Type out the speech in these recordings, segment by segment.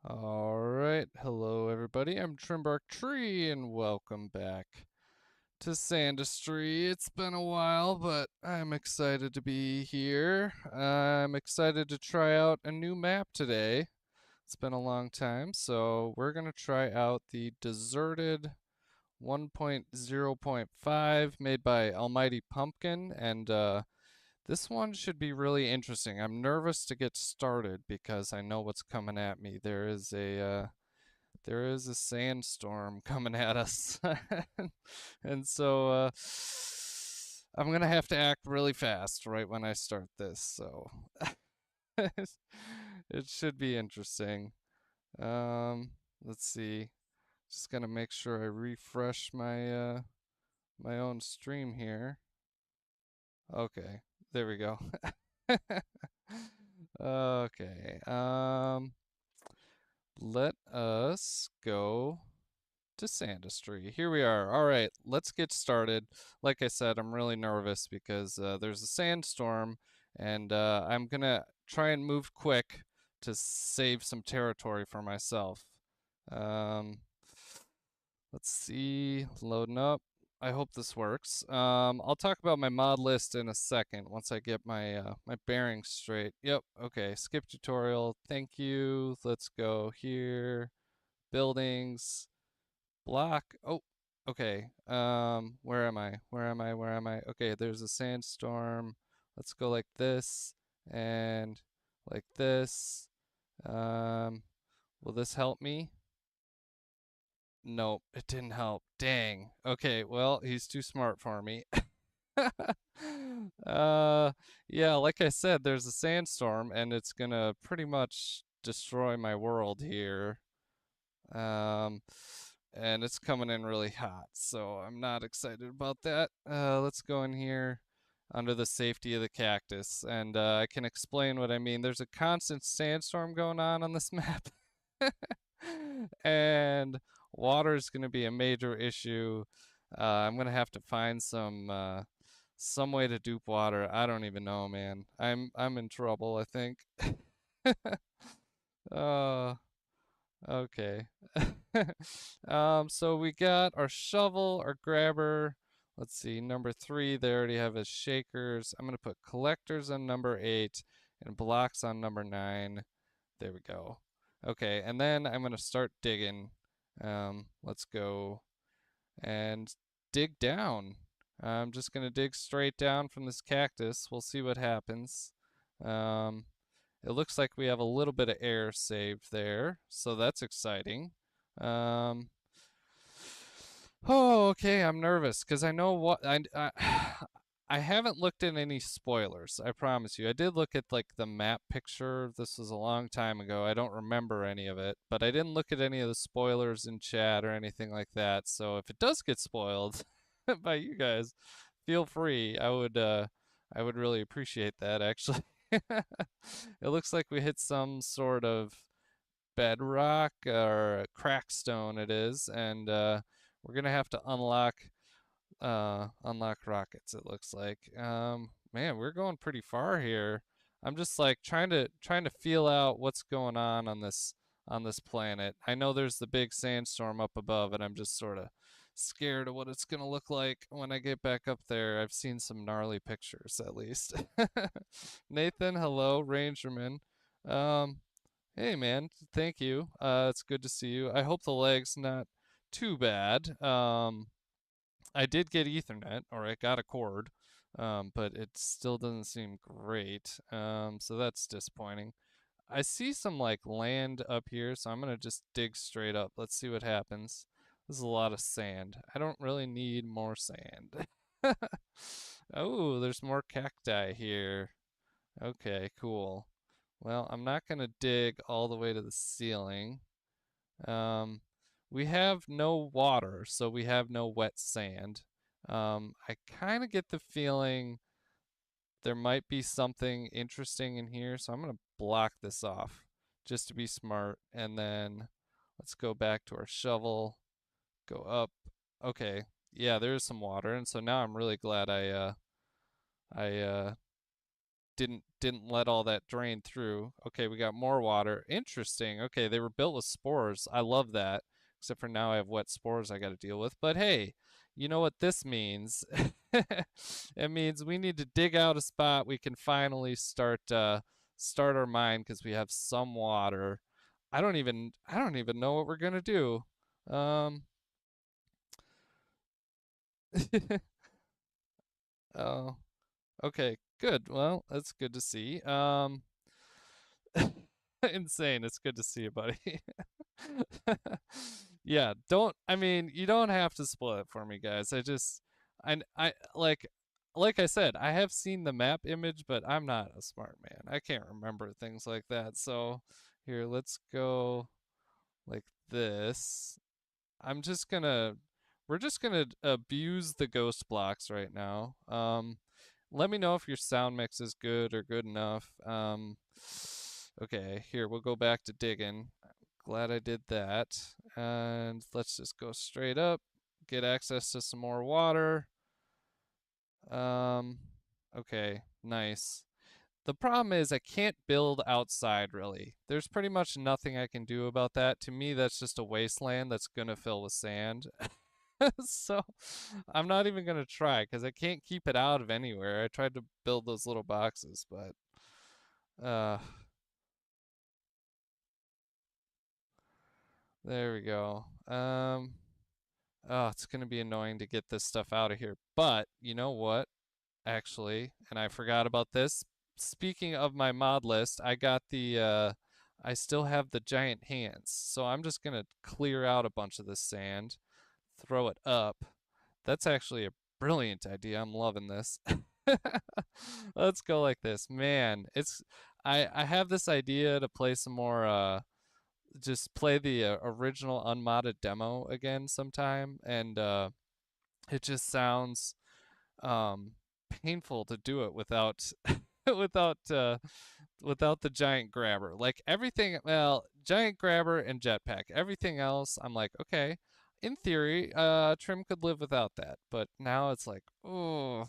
Alright, hello everybody, I'm Trimbark Tree and welcome back to Sandustry. It's been a while, but I'm excited to be here. I'm excited to try out a new map today. It's been a long time, so we're going to try out the Deserted 1.0.5 made by Almighty Pumpkin, and this one should be really interesting. I'm nervous to get started because I know what's coming at me. There is a sandstorm coming at us, and so I'm gonna have to act really fast right when I start this. So it should be interesting. Um, let's see. Just gonna make sure I refresh my own stream here. Okay, there we go. Okay. Let us go to Sandustry. Here we are. All right, let's get started. Like I said, I'm really nervous because there's a sandstorm, and I'm gonna try and move quick to save some territory for myself. Um, let's see, loading up. I hope this works. I'll talk about my mod list in a second once I get my bearings straight. Yep. Okay. Skip tutorial. Thank you. Let's go here. Buildings. Block. Oh, okay. Where am I? Where am I? Where am I? Okay, there's a sandstorm. Let's go like this and like this. Um, will this help me? Nope, it didn't help. Dang. Okay, well, he's too smart for me. uh, yeah, like I said, there's a sandstorm and it's gonna pretty much destroy my world here. Um, and it's coming in really hot, so I'm not excited about that. Let's go in here under the safety of the cactus, and I can explain what I mean. There's a constant sandstorm going on this map, and water is going to be a major issue. I'm going to have to find some way to dupe water. I don't even know, man. I'm in trouble, I think. uh, Okay. So we got our shovel, our grabber. Let's see, number 3, they already have his shakers. I'm gonna put collectors on number 8 and blocks on number 9. There we go. Okay, and then I'm gonna start digging. Let's go and dig down. I'm just gonna dig straight down from this cactus. We'll see what happens. Um, it looks like we have a little bit of air saved there, so that's exciting. Um, oh, okay. I'm nervous because I know what I haven't looked at any spoilers. I promise you. I did look at like the map picture. This was a long time ago. I don't remember any of it, but I didn't look at any of the spoilers in chat or anything like that. So if it does get spoiled by you guys, feel free. I would really appreciate that actually. It looks like we hit some sort of bedrock or crackstone it is, and we're gonna have to unlock rockets, it looks like. Man, we're going pretty far here. I'm just like trying to feel out what's going on this planet. I know there's the big sandstorm up above, and I'm just sort of scared of what it's gonna look like when I get back up there. I've seen some gnarly pictures, at least. Nathan, hello, Rangerman. Um, Hey man, thank you. It's good to see you. I hope the leg's not too bad. I did get Ethernet, or I got a cord, but it still doesn't seem great. So that's disappointing. I see some like land up here, so I'm gonna just dig straight up. Let's see what happens. This is a lot of sand. I don't really need more sand. Oh, there's more cacti here. Okay, cool. Well, I'm not gonna dig all the way to the ceiling. Um, we have no water, so we have no wet sand. I kind of get the feeling there might be something interesting in here, so I'm going to block this off just to be smart. And then let's go back to our shovel, go up. Okay, yeah, there's some water, and so now I'm really glad I didn't let all that drain through. Okay, we got more water. Interesting. Okay, they were built with spores. I love that. Except for now I have wet spores I got to deal with. But hey, you know what this means? It means we need to dig out a spot we can finally start our mine because we have some water. I don't even know what we're gonna do. Um oh, okay, good. Well, that's good to see. Insane. It's good to see you, buddy. Yeah, I mean, you don't have to spoil it for me, guys. I like I said, I have seen the map image, but I'm not a smart man. I can't remember things like that. So here, let's go like this. I'm just gonna, we're just gonna abuse the ghost blocks right now. Let me know if your sound mix is good or good enough. Okay, here, we'll go back to digging. Glad I did that. And let's just go straight up, get access to some more water. Um, okay, nice. The problem is I can't build outside really. There's pretty much nothing I can do about that. To me, that's just a wasteland that's gonna fill with sand. So I'm not even gonna try because I can't keep it out of anywhere. I tried to build those little boxes, but uh there we go. Oh, it's gonna be annoying to get this stuff out of here. But you know what? Actually, and I forgot about this. Speaking of my mod list, I still have the giant hands. So I'm just gonna clear out a bunch of this sand, throw it up. That's actually a brilliant idea. I'm loving this. Let's go like this. Man, I have this idea to play some more just play the original unmodded demo again sometime, and it just sounds um painful to do it without without without the giant grabber. Like everything, well, giant grabber and jetpack. Everything else, I'm like, okay, in theory, Trim could live without that. But now it's like, oh,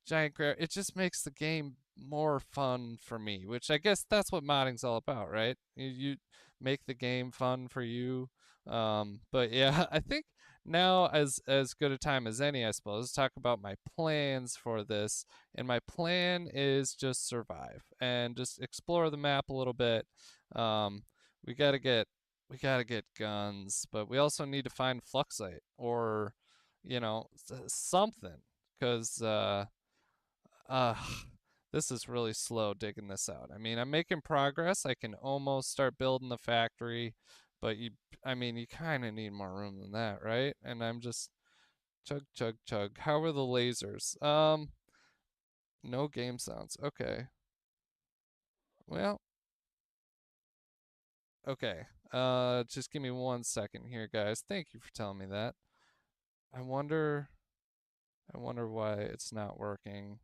giant grabber. It just makes the game more fun for me, which I guess that's what modding's all about, right? You make the game fun for you. But yeah, I think now as good a time as any, I suppose, talk about my plans for this. And my plan is just survive and just explore the map a little bit. Um, we gotta get we gotta get guns, but we also need to find fluxite or, something, because uh, this is really slow digging this out. I mean, I'm making progress. I can almost start building the factory, but I mean, you kind of need more room than that, right? And I'm just chug, chug, chug. How are the lasers? No game sounds. Okay. Well, okay. Just give me 1 second here, guys. Thank you for telling me that. I wonder, I wonder why it's not working.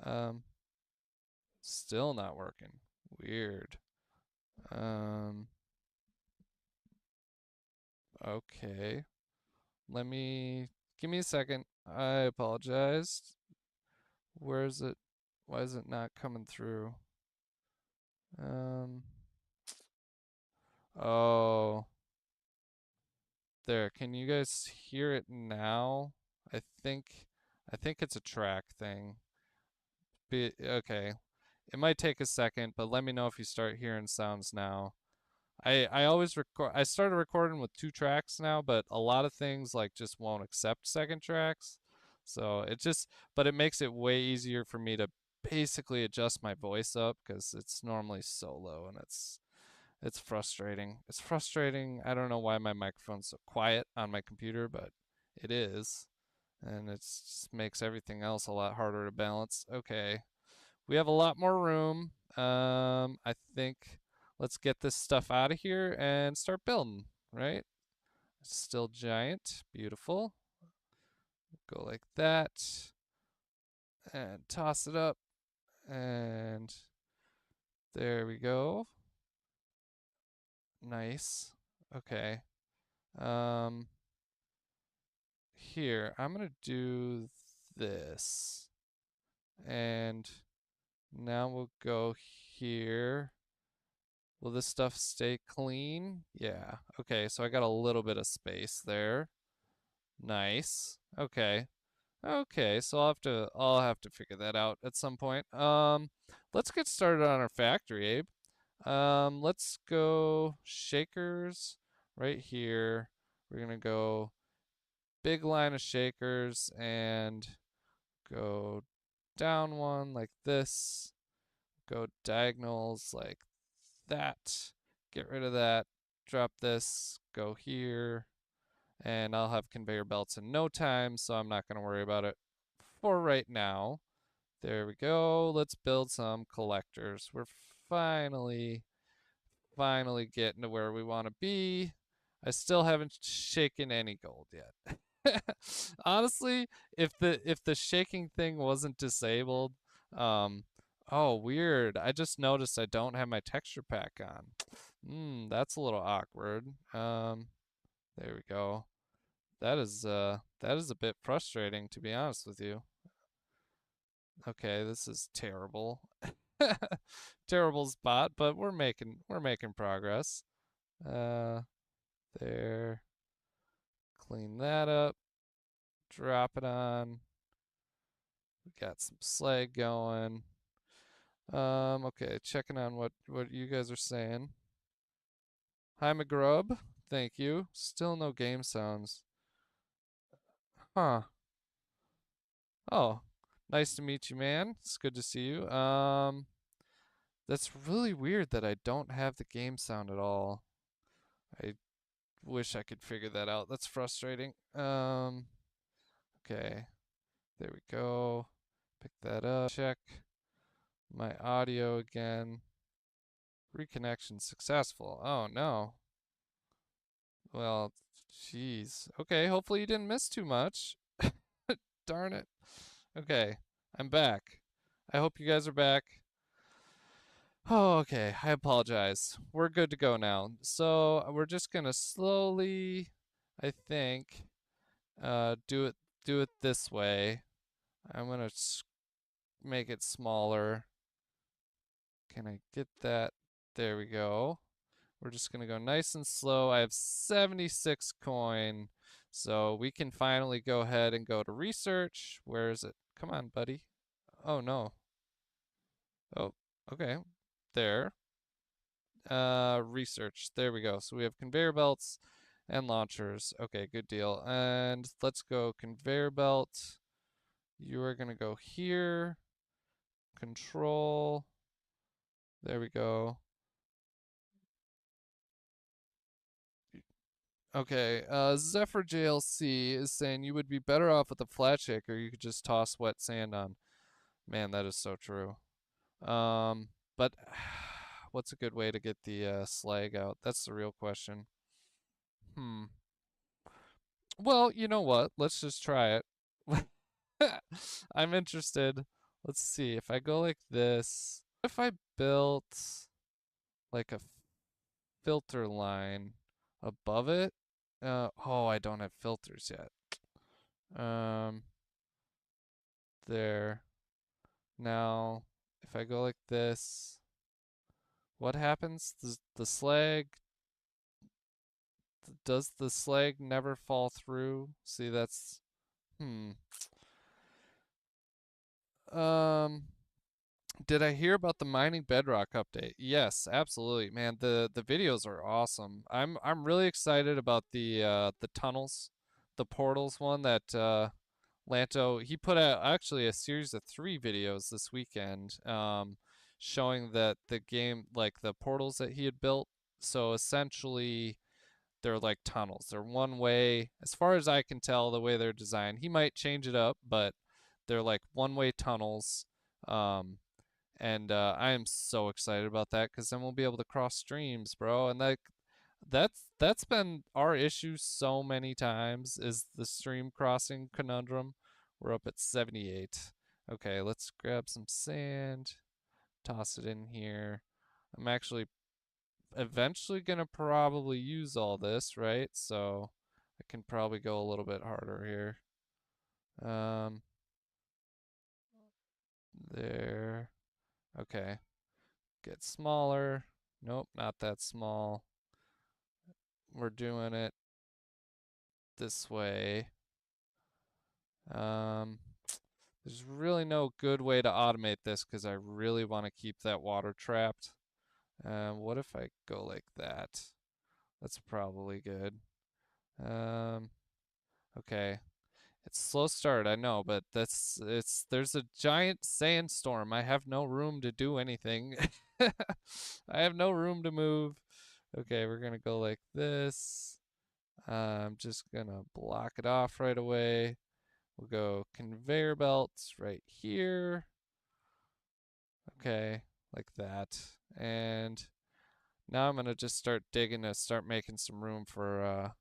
Um, Still not working. Weird. Um, okay. Give me a second. I apologize. Where is it? Why is it not coming through? Um, oh, there. Can you guys hear it now? I think, I think it's a track thing. Okay. It might take a second, but let me know if you start hearing sounds now. I always record. I started recording with 2 tracks now, but a lot of things like just won't accept second tracks. So but it makes it way easier for me to basically adjust my voice up because it's normally so low, and it's frustrating. It's frustrating. I don't know why my microphone's so quiet on my computer, but it is, and it just makes everything else a lot harder to balance. Okay, we have a lot more room. I think let's get this stuff out of here and start building, right? It's still giant. Beautiful. Go like that and toss it up. And there we go. Nice. Okay. Um, Here, I'm going to do this. And Now we'll go here. Will this stuff stay clean? Yeah. Okay, so I got a little bit of space there. Nice. Okay. Okay, so I'll have to figure that out at some point. Let's get started on our factory, Abe. Let's go shakers right here. We're gonna go big line of shakers and go down one like this. Go diagonals like that. Get rid of that. Drop this. Go here. And I'll have conveyor belts in no time, so I'm not going to worry about it for right now. There we go. Let's build some collectors. We're finally getting to where we want to be. I still haven't shaken any gold yet. Honestly, if the shaking thing wasn't disabled, um, oh weird. I just noticed I don't have my texture pack on. That's a little awkward. There we go. That is a bit frustrating, to be honest with you. Okay, this is terrible. Terrible spot, but we're making progress. Uh there. Clean that up. Drop it on. We got some slag going. Okay, checking on what you guys are saying. Hi McGrub. Thank you. Still no game sounds. Huh. Oh. Nice to meet you, man. It's good to see you. That's really weird that I don't have the game sound at all. I wish I could figure that out. That's frustrating. Okay. There we go. Pick that up. Check my audio again. Reconnection successful. Oh no. Well, jeez. Okay, hopefully you didn't miss too much. Darn it. Okay, I'm back. I hope you guys are back. Oh, okay. I apologize. We're good to go now. So we're just gonna slowly, I think, do it this way. I'm gonna make it smaller. Can I get that? There we go. We're just gonna go nice and slow. I have 76 coin, so we can finally go ahead and go to research. Where is it? Come on, buddy. Oh no. Oh, okay. There. Research. There we go. So we have conveyor belts and launchers. Okay, good deal. And let's go conveyor belt. You are gonna go here. Control. There we go. Okay, Zephyr JLC is saying you would be better off with a flat shaker. You could just toss wet sand on. Man, that is so true. But what's a good way to get the slag out? That's the real question. Hmm. Well, you know what? Let's just try it. I'm interested. Let's see. If I go like this, what if I built like a filter line above it? Oh, I don't have filters yet. Um, there. Now, if I go like this, what happens? The slag, does the slag never fall through? See, that's, hmm. Um, did I hear about the mining bedrock update? Yes, absolutely, man. The videos are awesome. I'm really excited about the tunnels, the portals one that Lanto, he put out actually a series of 3 videos this weekend, showing that the game, like the portals that he had built. So essentially, they're like tunnels. They're one way, as far as I can tell, the way they're designed. He might change it up, but they're like one-way tunnels. Um, and I am so excited about that because then we'll be able to cross streams, bro. And that's been our issue so many times is the stream crossing conundrum. We're up at 78. Okay, let's grab some sand, toss it in here. I'm actually eventually gonna probably use all this, right? So I can probably go a little bit harder here. Um, there. Okay. Get smaller. Nope, not that small. We're doing it this way. Um, there's really no good way to automate this because I really want to keep that water trapped. What if I go like that? That's probably good. Um, okay. It's slow start, I know, but there's a giant sandstorm. I have no room to do anything. I have no room to move. Okay, we're gonna go like this. I'm just gonna block it off right away. We'll go conveyor belts right here. Okay, like that. And now I'm gonna just start digging to start making some room for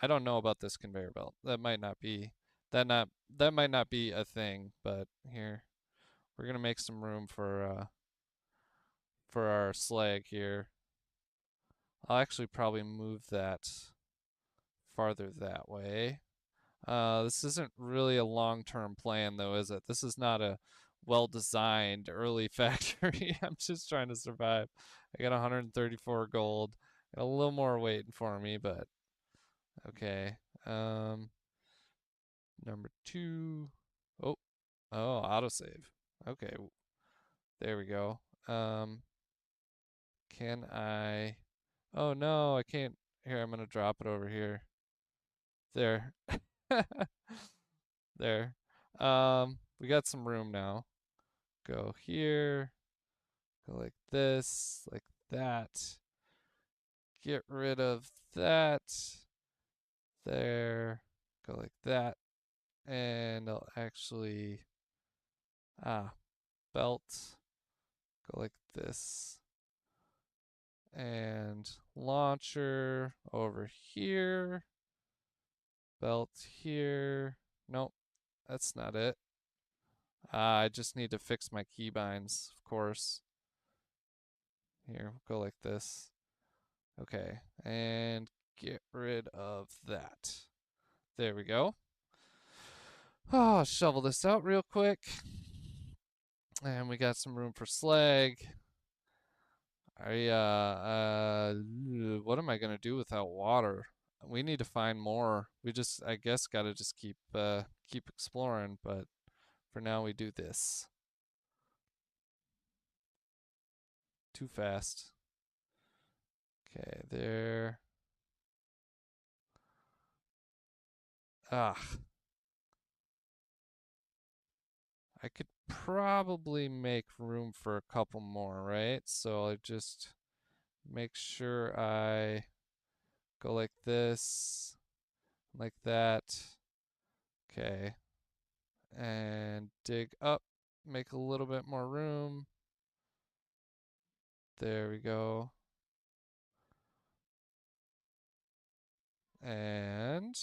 I don't know about this conveyor belt. That might not be a thing, but here we're gonna make some room for our slag here. I'll actually probably move that farther that way. This isn't really a long-term plan though, is it? This is not a well-designed early factory. I'm just trying to survive. I got 134 gold. Got a little more waiting for me, but okay. Number two. Oh, oh, autosave. Okay, there we go. Can I? Oh no, I can't. Here, I'm gonna drop it over here. There. There. We got some room now. Go here. Go like this, like that. Get rid of that. There. Go like that. And I'll actually, belt. Go like this. And launcher over here. Belt here. Nope, that's not it. I just need to fix my keybinds, of course. Here, we'll go like this. Okay, and get rid of that. There we go. Oh, shovel this out real quick. And we got some room for slag. What am I gonna do without water? We need to find more. We just, I guess, gotta just keep exploring. But for now, we do this. Too fast. Okay, there. Ah, I could probably make room for a couple more, right? So I just make sure I go like this, like that. Okay. And dig up, make a little bit more room. There we go. And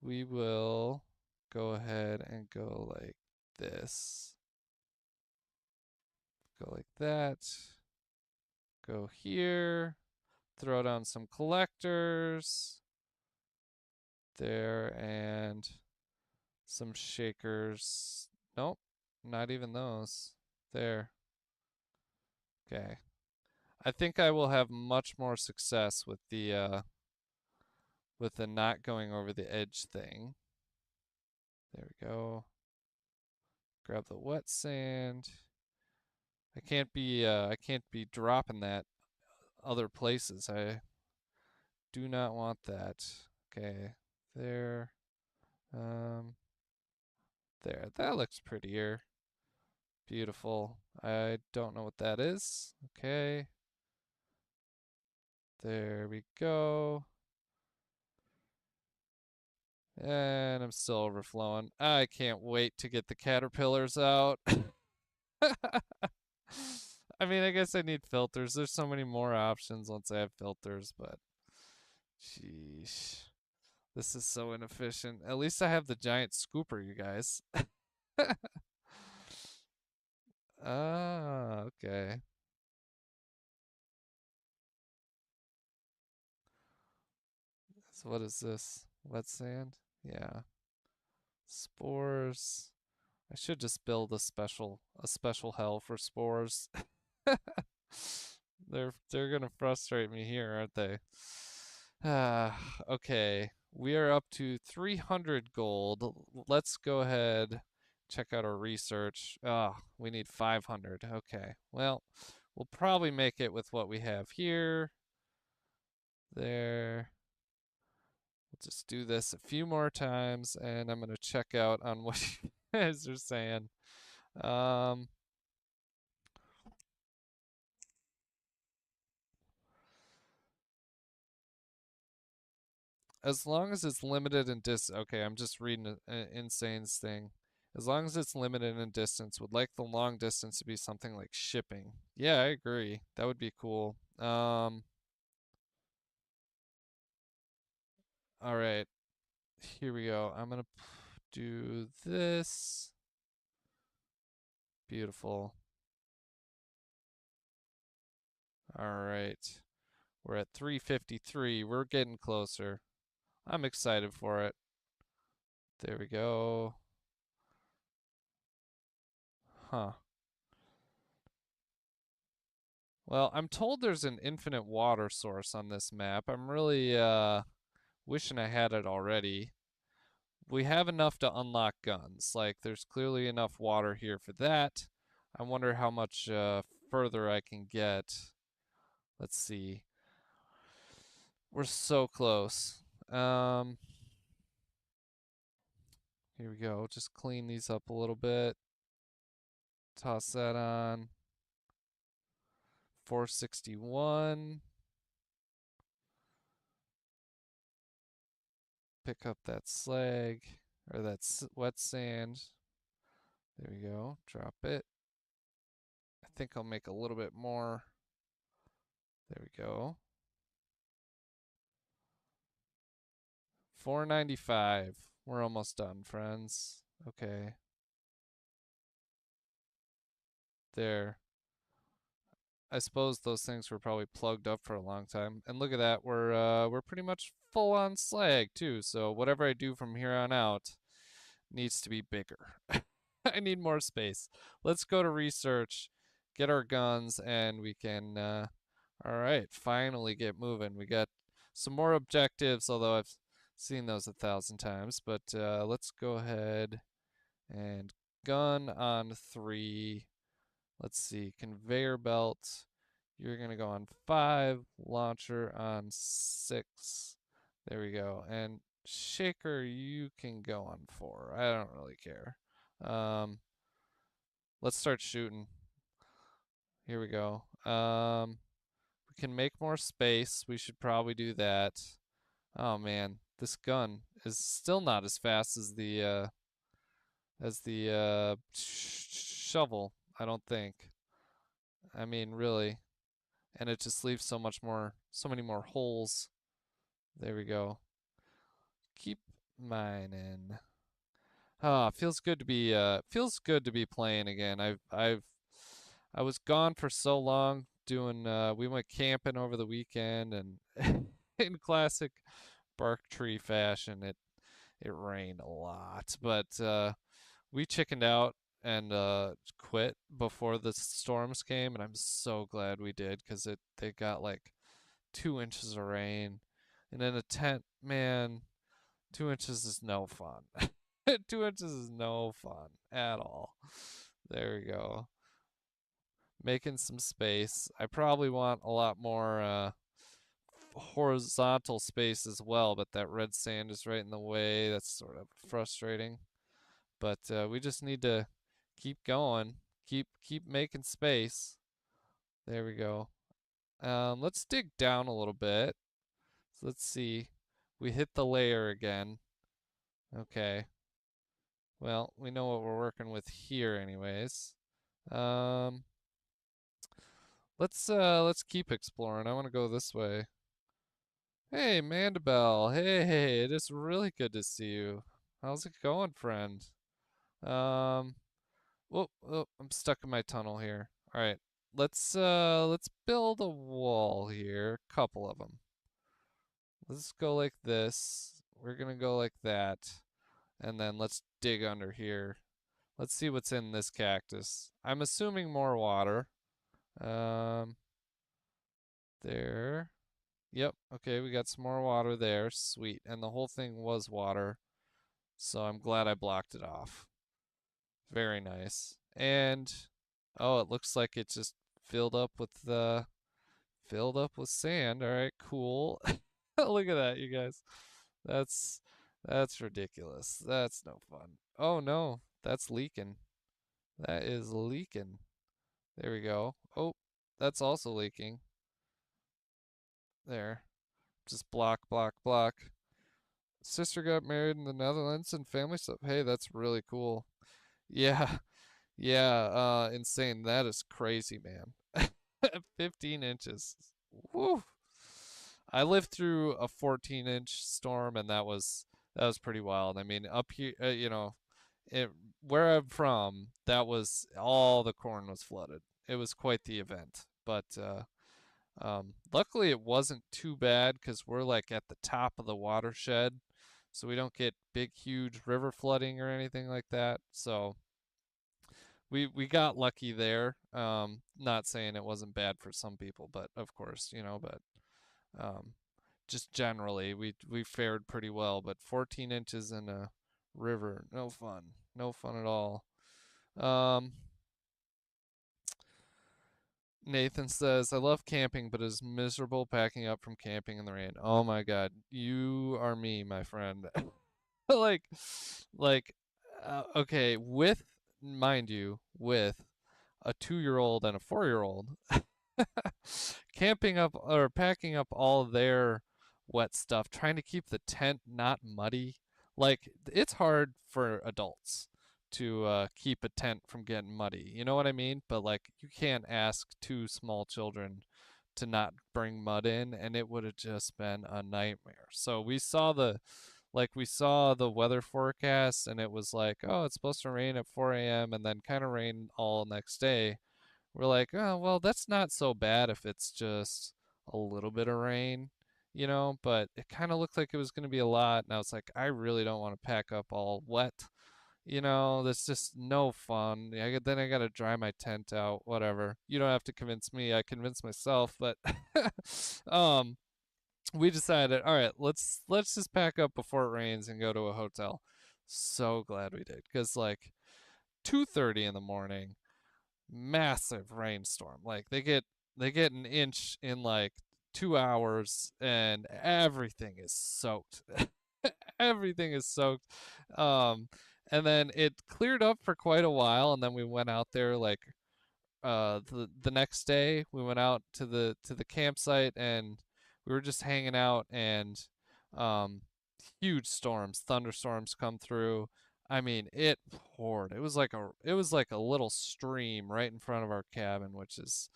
we will go ahead and go like this. Go like that. Go here. Throw down some collectors. There, and some shakers. Nope, not even those. There. Okay. I think I will have much more success with the not going over the edge thing. There we go. Grab the wet sand. I can't be dropping that other places. I do not want that. Okay. There. Um there. That looks prettier. Beautiful. I don't know what that is. Okay. There we go. And I'm still overflowing. I can't wait to get the caterpillars out. I mean, I guess I need filters. There's so many more options once I have filters, but sheesh. This is so inefficient. At least I have the giant scooper, you guys. Ah, okay. So what is this? Wet sand? Yeah. Spores. I should just build a special hell for spores. They're gonna frustrate me here, aren't they? Okay. We are up to 300 gold. Let's go ahead, check out our research. We need 500. Okay. Well, we'll probably make it with what we have here. There. We'll just do this a few more times, and I'm gonna check out on what you guys are saying. Um, as long as it's limited in distance. Okay, I'm just reading an Insane's thing. As long as it's limited in distance, would like the long distance to be something like shipping. Yeah, I agree. That would be cool. All right, here we go. I'm gonna do this. Beautiful. All right, we're at 353. We're getting closer. I'm excited for it. There we go. Huh. Well, I'm told there's an infinite water source on this map. I'm really wishing I had it already. We have enough to unlock guns. Like, there's clearly enough water here for that. I wonder how much further I can get. Let's see. We're so close. Here we go. Just clean these up a little bit. Toss that on. 461. Pick up that slag, or that wet sand. There we go. Drop it. I think I'll make a little bit more. There we go. 495. We're almost done, friends. Okay. There. I suppose those things were probably plugged up for a long time. And look at that. We're pretty much full on slag too. So whatever I do from here on out needs to be bigger. I need more space. Let's go to research, get our guns, and we can all right, finally get moving. We got some more objectives, although I've seen those 1,000 times, but let's go ahead and gun on 3. Let's see, conveyor belt. You're gonna go on 5, launcher on 6. There we go. And shaker, you can go on 4. I don't really care. Let's start shooting. Here we go. We can make more space. We should probably do that. Oh man, this gun is still not as fast as the shovel, I don't think. I mean, really. And it just leaves so many more holes. There we go. Keep mining. Ah, feels good to be playing again. I was gone for so long doing we went camping over the weekend and in classic bark tree fashion it rained a lot, but we chickened out and quit before the storms came, and I'm so glad we did because they got like 2 inches of rain, and in a tent, man, 2 inches is no fun. 2 inches is no fun at all. There we go. Making some space. I probably want a lot more horizontal space as well, but that red sand is right in the way. That's sort of frustrating. But we just need to keep going, keep making space. There we go. Let's dig down a little bit. So let's see. We hit the layer again. Okay. Well, we know what we're working with here anyways. Um, let's keep exploring. I want to go this way. Hey, Mandabelle. Hey, it is really good to see you. How's it going, friend? Um, I'm stuck in my tunnel here. All right, let's build a wall here, a couple of them. Let's go like this. We're gonna go like that, and then let's dig under here. Let's see what's in this cactus. I'm assuming more water. Um, there. Yep. Okay, we got some more water there. Sweet. And the whole thing was water, so I'm glad I blocked it off. Very nice. And oh, it looks like it just filled up with sand. All right, cool. Look at that, you guys. That's that's ridiculous. That's no fun. Oh no, that's leaking. That is leaking. There we go. Oh, that's also leaking. There. Just block, block, block. Sister got married in the Netherlands and family stuff. Hey, that's really cool. Yeah, yeah, insane. That is crazy, man. 15 inches. Woo. I lived through a 14-inch storm, and that was pretty wild. I mean, up here, it, where I'm from, that was all the corn was flooded. It was quite the event, but luckily it wasn't too bad because we're like at the top of the watershed, so we don't get big, huge river flooding or anything like that. So we got lucky there. Not saying it wasn't bad for some people, but of course, but um, just generally we fared pretty well. But 14 inches in a river, no fun, no fun at all. Um, Nathan says, I love camping, but it's miserable packing up from camping in the rain. Oh my God, you are me, my friend. like, okay, mind you, with a 2-year-old and a 4-year-old, camping up or packing up all their wet stuff, trying to keep the tent not muddy. Like, it's hard for adults to keep a tent from getting muddy. You know what I mean? But like, you can't ask two small children to not bring mud in, and it would have just been a nightmare. So we saw the weather forecast, and it was like, oh, it's supposed to rain at 4 a.m. and then kind of rain all next day. We're like, oh, well, that's not so bad if it's just a little bit of rain, but it kind of looked like it was going to be a lot. And I was like, I really don't want to pack up all wet. That's just no fun. Then I got to dry my tent out, whatever. You don't have to convince me. I convinced myself, but um we decided, all right, let's just pack up before it rains and go to a hotel. So glad we did, cuz like 2:30 in the morning, massive rainstorm. Like they get an inch in like 2 hours, and everything is soaked. Everything is soaked. Um and then it cleared up for quite a while, and then we went out there like the next day. We went out to the campsite, and we were just hanging out, and um huge storms, thunderstorms come through. I mean, it poured. It was like a little stream right in front of our cabin, which is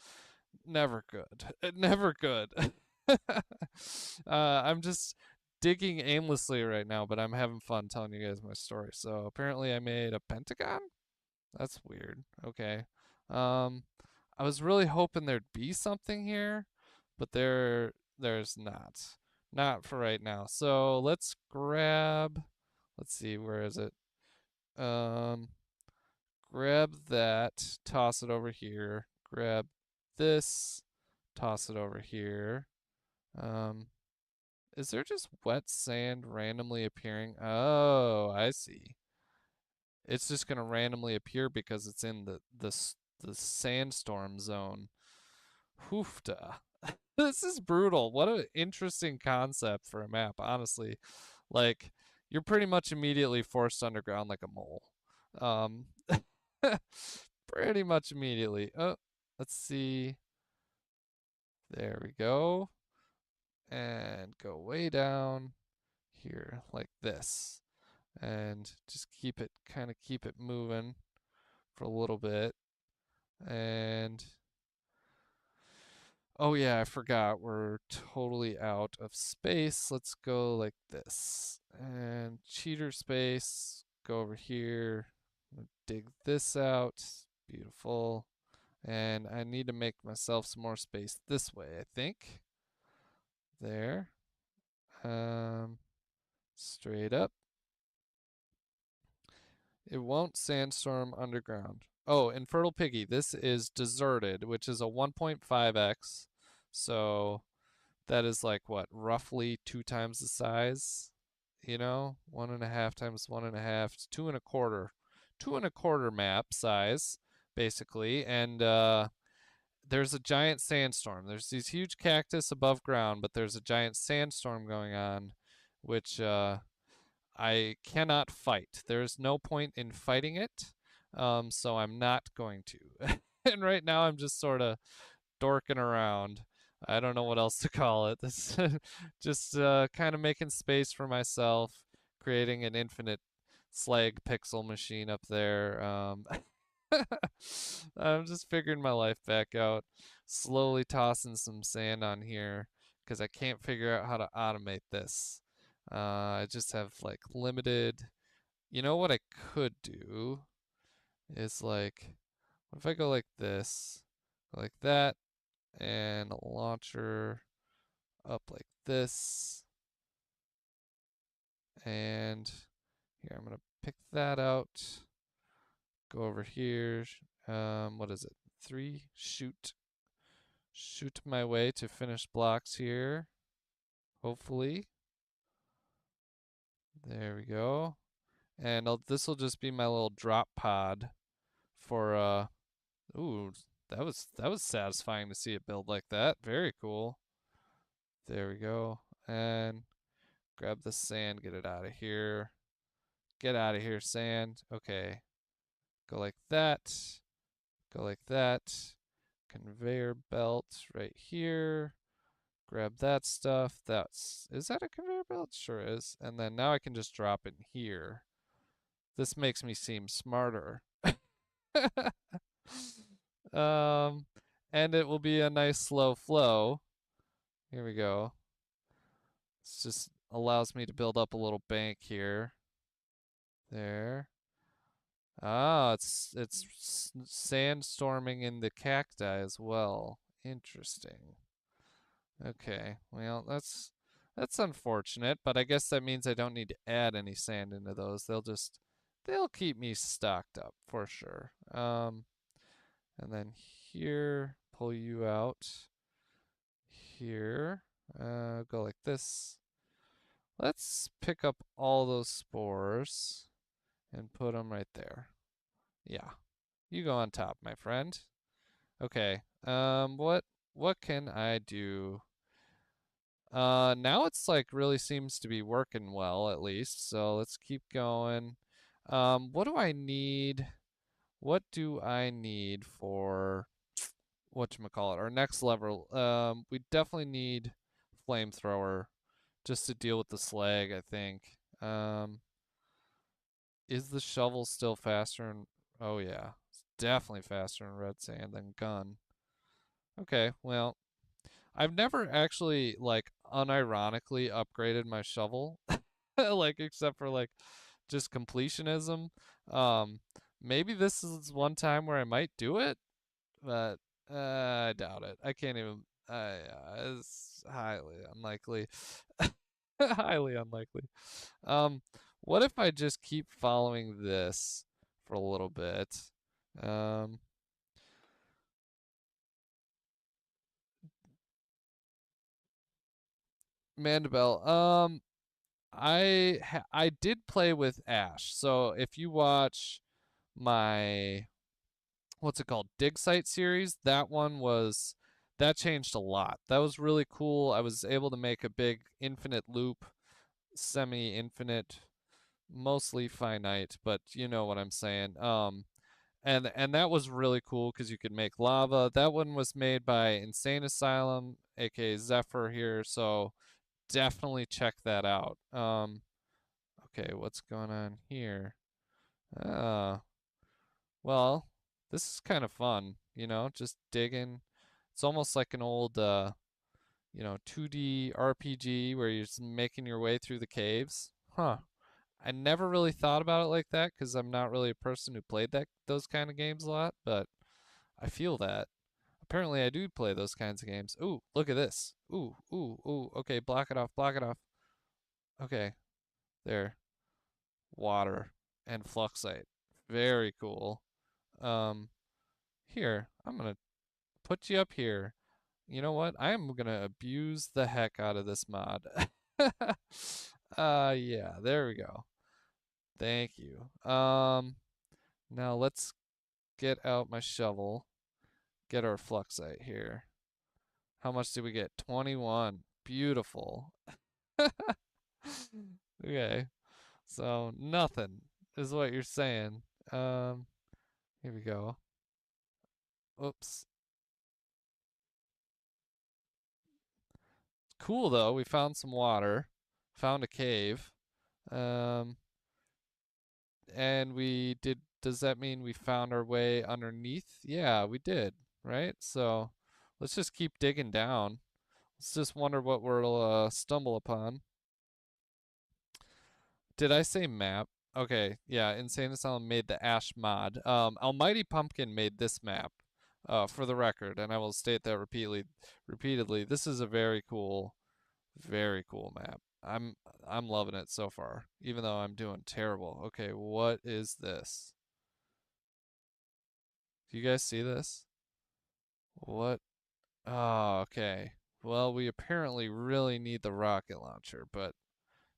never good. Never good. I'm just digging aimlessly right now, but I'm having fun telling you guys my story. So apparently I made a pentagon. That's weird. Okay. Um, I was really hoping there'd be something here, but there's not. Not for right now. So let's see, where is it? Um, grab that, toss it over here. Grab this, toss it over here. Um, is there just wet sand randomly appearing? Oh, I see. It's just gonna randomly appear because it's in the sandstorm zone. Hoofda. This is brutal. What an interesting concept for a map, honestly. Like, you're pretty much immediately forced underground like a mole. Um, pretty much immediately. Oh, let's see. There we go. And go way down here like this. And just keep it moving for a little bit. And oh yeah, I forgot. We're totally out of space. Let's go like this. And cheater space. Go over here. Dig this out. Beautiful. And I need to make myself some more space this way, I think. There. Um, straight up. It won't sandstorm underground. Oh, Infertile Piggy, this is deserted, which is a 1.5x. So that is like what, roughly 2 times the size? You know, 1.5 times 1.5, 2.25. 2.25 map size, basically. And there's a giant sandstorm. There's these huge cactus above ground, but there's a giant sandstorm going on, which I cannot fight. There's no point in fighting it, so I'm not going to. And right now I'm just sort of dorking around. I don't know what else to call it. This just kind of making space for myself, creating an infinite slag pixel machine up there. I'm just figuring my life back out, slowly tossing some sand on here because I can't figure out how to automate this. I just have like limited. You know what I could do is like, what if I go like this, go like that, and a launcher up like this, and here I'm gonna pick that out. Go over here. What is it? 3, shoot my way to finished blocks here. Hopefully. There we go. And this will just be my little drop pod for ooh, that was satisfying to see it build like that. Very cool. There we go. And grab the sand, get it out of here. Get out of here, sand. Okay. Go like that. Go like that. Conveyor belt right here. Grab that stuff. Is that a conveyor belt? Sure is. And then now I can just drop it here. This makes me seem smarter. um, and it will be a nice slow flow. Here we go. This just allows me to build up a little bank here. There. Ah, it's sandstorming in the cacti as well. Interesting. Okay. Well, that's unfortunate, but I guess that means I don't need to add any sand into those. They'll keep me stocked up for sure. And then here, pull you out. Here, go like this. Let's pick up all those spores and put them right there. Yeah, you go on top, my friend. Okay. What can I do? Now it's like really seems to be working well at least. So let's keep going. What do I need? What do I need for whatchamacallit, our next level? We definitely need flamethrower just to deal with the slag, I think. Is the shovel still faster? Oh yeah, it's definitely faster in red sand than gun. Okay, well, I've never actually like unironically upgraded my shovel, like except for like just completionism. Um, Maybe this is one time where I might do it, but I doubt it. I can't even. It's highly unlikely. Highly unlikely. Um, what if I just keep following this for a little bit? Um, Mandabelle. I did play with Ash. So if you watch my what's it called, dig site series, that changed a lot. That was really cool. I was able to make a big infinite loop, semi-infinite, mostly finite, but you know what I'm saying. And that was really cool because you could make lava. That one was made by Insane Asylum, aka Zephyr here, so definitely check that out. Okay, what's going on here? Uh, well, this is kind of fun, just digging. It's almost like an old 2D RPG where you're just making your way through the caves. Huh. I never really thought about it like that because I'm not really a person who played those kind of games a lot, but I feel that. Apparently I do play those kinds of games. Ooh, look at this. Ooh, ooh, ooh. Okay, block it off, block it off. Okay, there. Water and fluxite. Very cool. Um, Here, I'm gonna put you up here. You know what? I am gonna abuse the heck out of this mod. Yeah, there we go. Thank you. Now let's get out my shovel. Get our fluxite here. How much did we get? 21. Beautiful. Okay, so nothing is what you're saying. Um, Here we go. Oops. Cool though. We found some water. Found a cave. Um, and we did. Does that mean we found our way underneath? Yeah, we did. Right. So let's just keep digging down. Let's just wonder what we'll stumble upon. Did I say map? Okay, yeah, Insane Asylum made the Ash mod. Almighty Pumpkin made this map, for the record, and I will state that repeatedly. This is a very cool map. I'm loving it so far, even though I'm doing terrible. Okay, what is this? Do you guys see this? What? Oh, okay. Well, we apparently really need the rocket launcher, but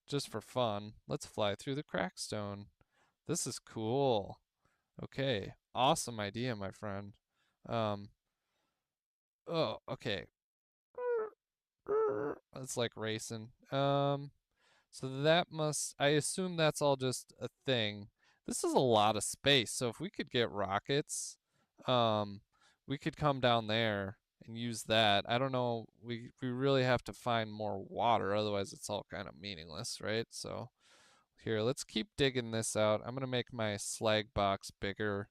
just for fun, let's fly through the crackstone. This is cool. Okay, awesome idea, my friend. Um, oh, okay. It's like racing. So that must, I assume that's all just a thing. This is a lot of space, so if we could get rockets, um, we could come down there and use that. I don't know, we really have to find more water, otherwise it's all kind of meaningless, right? So here, let's keep digging this out. I'm gonna make my slag box bigger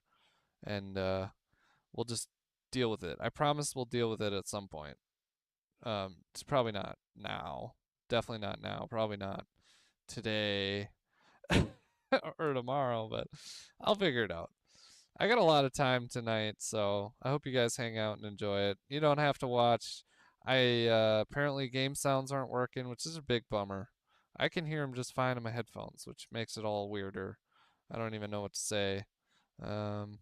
and we'll just deal with it. I promise we'll deal with it at some point. It's probably not now. Definitely not now. Probably not today or tomorrow, but I'll figure it out. I got a lot of time tonight, so I hope you guys hang out and enjoy it. You don't have to watch. I apparently game sounds aren't working, which is a big bummer. I can hear them just fine in my headphones, which makes it all weirder. I don't even know what to say. Um,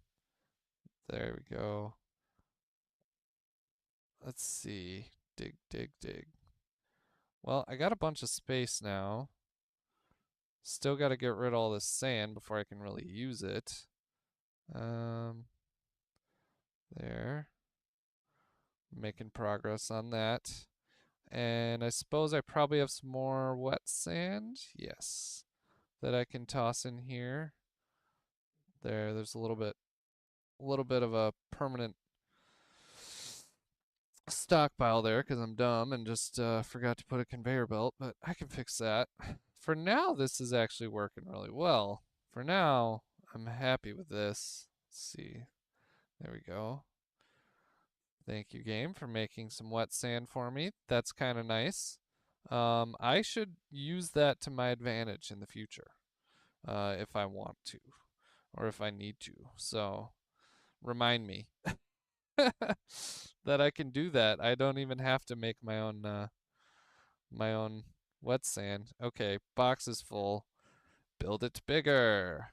there we go. Let's see. Dig, dig, dig. Well, I got a bunch of space now. Still got to get rid of all this sand before I can really use it. Um, there. Making progress on that. And I suppose I probably have some more wet sand. Yes. That I can toss in here. There's a little bit of a permanent stockpile there because I'm dumb and just forgot to put a conveyor belt, but I can fix that. For now, this is actually working really well. For now, I'm happy with this. Let's see. There we go. Thank you, game, for making some wet sand for me. That's kind of nice. I should use that to my advantage in the future, if I want to, or if I need to. So, remind me that I can do that. I don't even have to make my own wet sand. Okay, box is full. Build it bigger.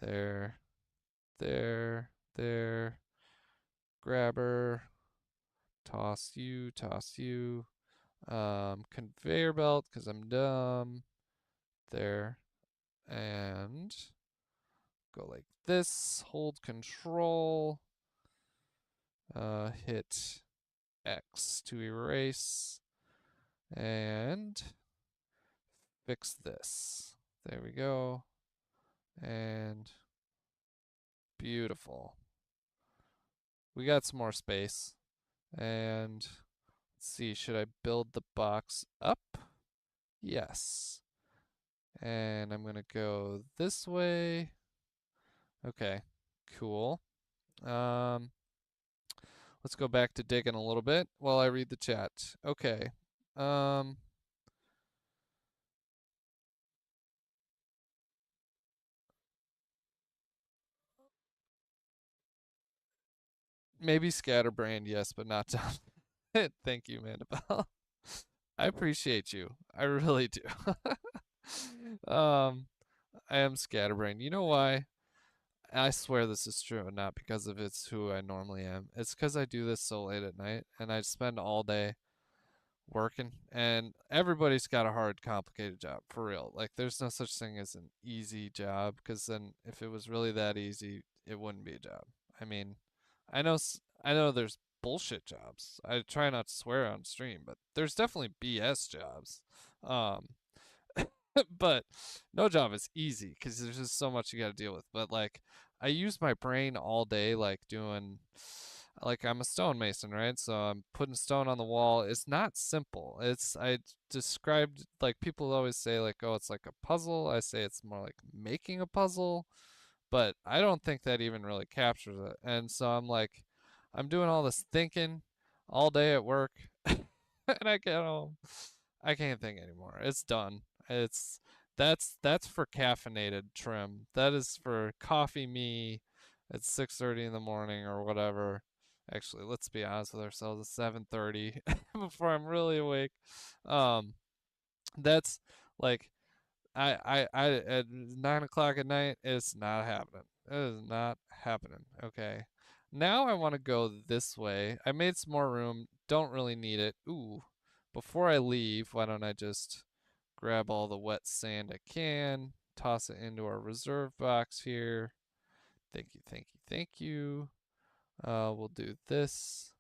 There, there. Grabber. Toss you, toss you. Conveyor belt, because I'm dumb. There. And go like this. Hold control. Hit X to erase. And fix this. There we go. And beautiful. We got some more space. And let's see, should I build the box up? Yes. And I'm gonna go this way. Okay, cool. Um, let's go back to digging a little bit while I read the chat. Okay. Um, Maybe scatterbrained, yes, but not done. Thank you, Mandabelle. I appreciate you. I really do. um, I am scatterbrained. You know why? I swear this is true, not because of it's who I normally am. It's because I do this so late at night and I spend all day working, and everybody's got a hard, complicated job for real. Like, there's no such thing as an easy job, because then if it was really that easy, it wouldn't be a job. I mean, I know there's bullshit jobs. I try not to swear on stream, but there's definitely BS jobs. Um, but no job is easy because there's just so much you got to deal with. But like, I use my brain all day, like doing, like I'm a stonemason, right? So I'm putting stone on the wall. It's not simple. I described, like, people always say like, oh, it's like a puzzle. I say it's more like making a puzzle, but I don't think that even really captures it. And so I'm like, I'm doing all this thinking all day at work, and I get home, I can't think anymore. It's done. It's that's for caffeinated trim. That is for coffee me at 6:30 in the morning or whatever. Actually, let's be honest with ourselves. It's 7:30 before I'm really awake. Um, that's like I at 9 o'clock at night, it's not happening. It is not happening. Okay. Now I want to go this way. I made some more room. Don't really need it. Ooh. Before I leave, why don't I just grab all the wet sand I can, toss it into our reserve box here. Thank you, thank you, thank you. We'll do this.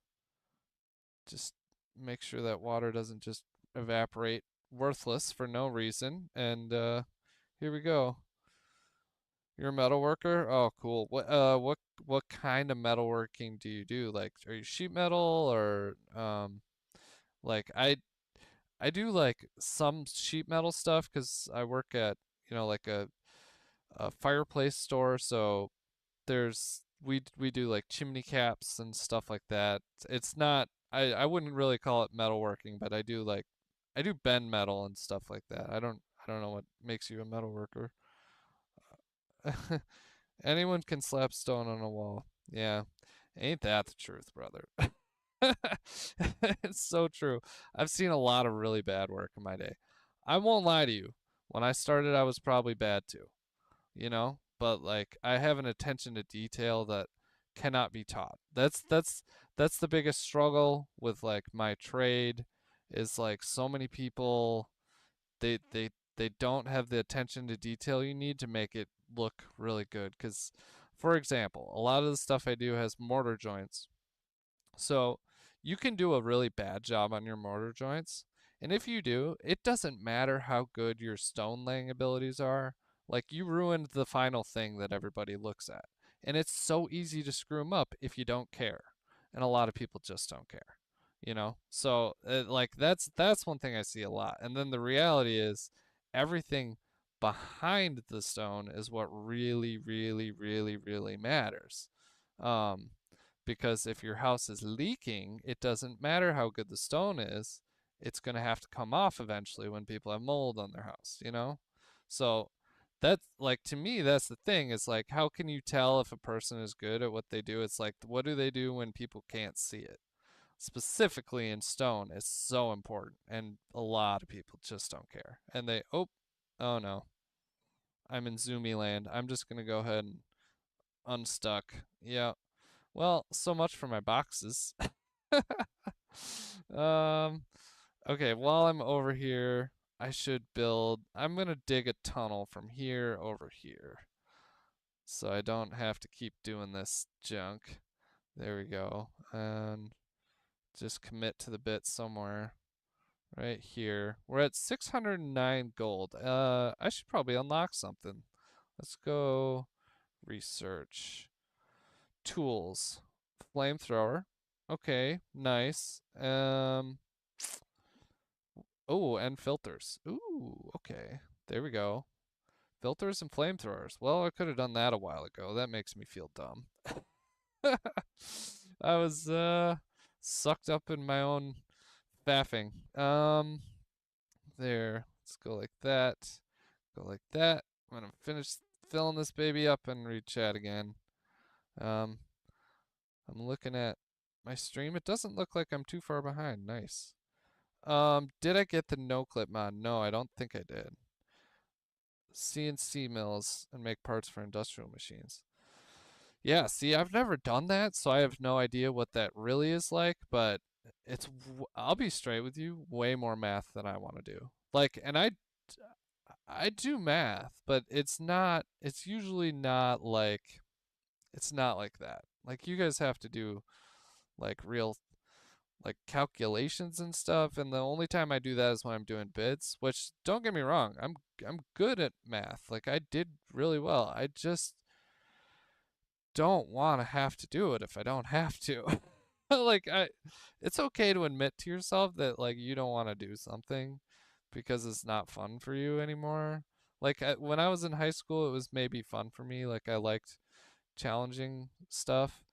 Just make sure that water doesn't just evaporate worthless for no reason. And here we go. You're a metal worker? Oh, cool. What kind of metalworking do you do? Like, are you sheet metal or like I do like some sheet metal stuff because I work at, like a fireplace store, so we do like chimney caps and stuff like that. It's not, I wouldn't really call it metalworking, but I do bend metal and stuff like that. I don't know what makes you a metal worker. Anyone can slap stone on a wall. Yeah. Ain't that the truth, brother? It's so true. I've seen a lot of really bad work in my day. I won't lie to you. When I started, I was probably bad too, But like, I have an attention to detail that cannot be taught. That's the biggest struggle with like my trade, is like so many people, they they they don't have the attention to detail you need to make it look really good. Because, for example, a lot of the stuff I do has mortar joints, so you can do a really bad job on your mortar joints. And if you do, it doesn't matter how good your stone laying abilities are. Like, you ruined the final thing that everybody looks at. And it's so easy to screw them up if you don't care. And a lot of people just don't care. So like, that's one thing I see a lot. And then the reality is, everything behind the stone is what really, really, really, really matters. Um, because if your house is leaking, it doesn't matter how good the stone is. It's going to have to come off eventually when people have mold on their house. So that's like, to me, that's the thing, is like, how can you tell if a person is good at what they do? It's like, what do they do when people can't see it? Specifically in stone, it's so important. And a lot of people just don't care. And oh no, I'm in zoomy land. I'm just going to go ahead and unstuck. Yeah, well, so much for my boxes. um, okay, while I'm over here, I'm gonna dig a tunnel from here over here. So I don't have to keep doing this junk. There we go. And just commit to the bit somewhere right here. We're at 609 gold. I should probably unlock something. Let's go research. Tools. Flamethrower. Okay, nice. Oh, and filters. Ooh, okay. There we go. Filters and flamethrowers. Well, I could have done that a while ago. That makes me feel dumb. I was sucked up in my own faffing. There. Let's go like that. Go like that. I'm gonna finish filling this baby up and read chat again. Um, I'm looking at my stream. It doesn't look like I'm too far behind. Nice. Did I get the no clip mod? No, I don't think I did. CNC mills and make parts for industrial machines. Yeah, see, I've never done that, so I have no idea what that really is like, but I'll be straight with you, way more math than I want to do. Like, and I do math, but it's usually not like, it's not like that. Like, you guys have to do like real like calculations and stuff, and the only time I do that is when I'm doing bids, which don't get me wrong, I'm good at math. Like, I did really well. I just don't want to have to do it if I don't have to. like I It's okay to admit to yourself that like you don't want to do something because it's not fun for you anymore. Like when I was in high school, it was maybe fun for me. Like I liked challenging stuff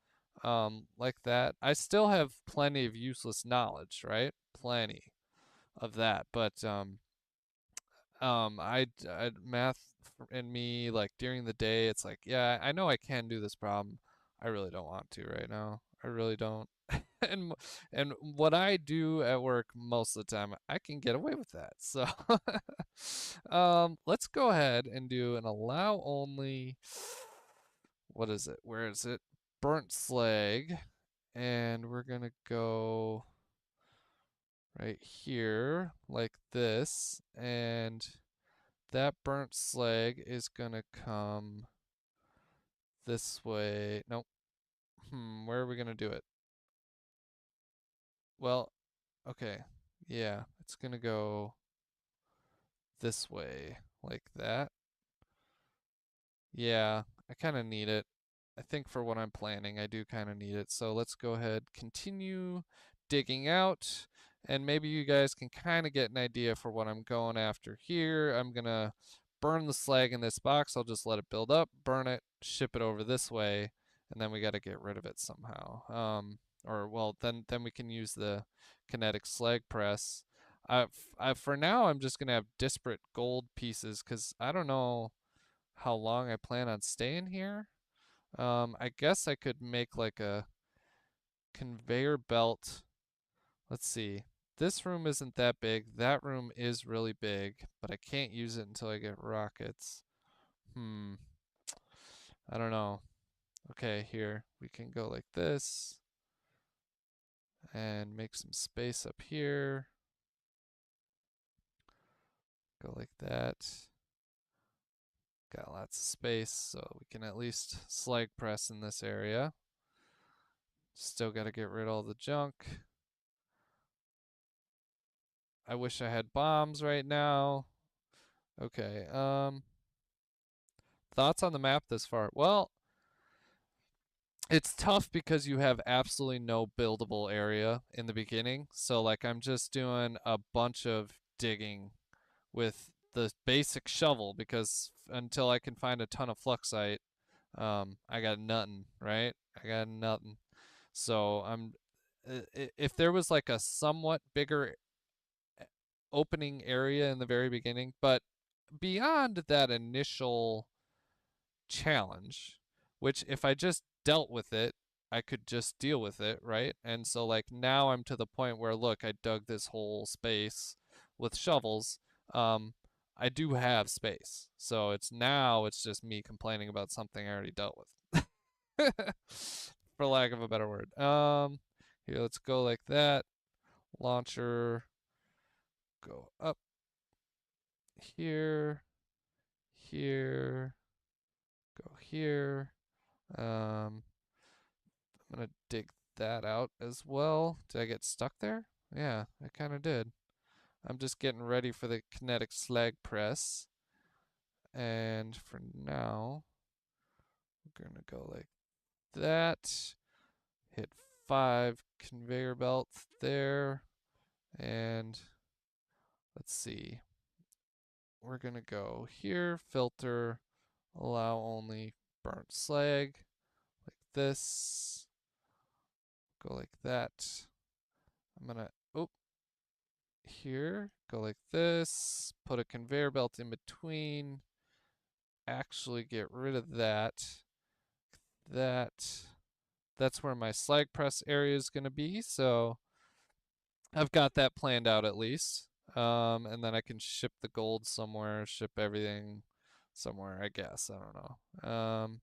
like that. I still have plenty of useless knowledge, right? Plenty of that, but I math in me like during the day, it's like, yeah, I know I can do this problem. I really don't want to right now. I really don't. and and what I do at work most of the time, I can get away with that. So let's go ahead and do an allow only. What is it? Where is it? Burnt slag. And we're gonna go right here like this, and that burnt slag is gonna come this way. Nope. Where are we gonna do it? Well, okay. Yeah, it's gonna go this way, like that. Yeah, I kind of need it. I think for what I'm planning, I do kind of need it. So let's go ahead, continue digging out, and maybe you guys can kind of get an idea for what I'm going after here. I'm gonna burn the slag in this box. I'll just let it build up, burn it, ship it over this way, and then we got to get rid of it somehow. Or well, then we can use the kinetic slag press. For now, I'm just gonna have disparate gold pieces because I don't know how long I plan on staying here. I guess I could make like a conveyor belt. Let's see. This room isn't that big. That room is really big, but I can't use it until I get rockets. Hmm. I don't know. Okay, here. We can go like this and make some space up here. Go like that. Got lots of space, so we can at least slag press in this area. Still got to get rid of all the junk. I wish I had bombs right now. Okay, thoughts on the map this far? Well, it's tough because you have absolutely no buildable area in the beginning. So like I'm just doing a bunch of digging with the basic shovel because until I can find a ton of fluxite, I got nothing, right? I got nothing. So if there was like a somewhat bigger opening area in the very beginning, but beyond that initial challenge, which if I just dealt with it, I could just deal with it, right? And so like now I'm to the point where look, I dug this whole space with shovels. Um, I do have space. So it's just me complaining about something I already dealt with. For lack of a better word. Here, let's go like that. Launcher, go up here, here, go here. Um, I'm gonna dig that out as well. Did I get stuck there? Yeah, I kind of did. I'm just getting ready for the kinetic slag press. And for now, we're gonna go like that. Hit 5 conveyor belts there. And let's see. We're gonna go here, filter, allow only burnt slag, like this. Go like that. I'm gonna, oh, here, go like this, put a conveyor belt in between, actually get rid of that. That's where my slag press area is going to be, so I've got that planned out at least. And then I can ship the gold somewhere, ship everything somewhere, I guess. I don't know.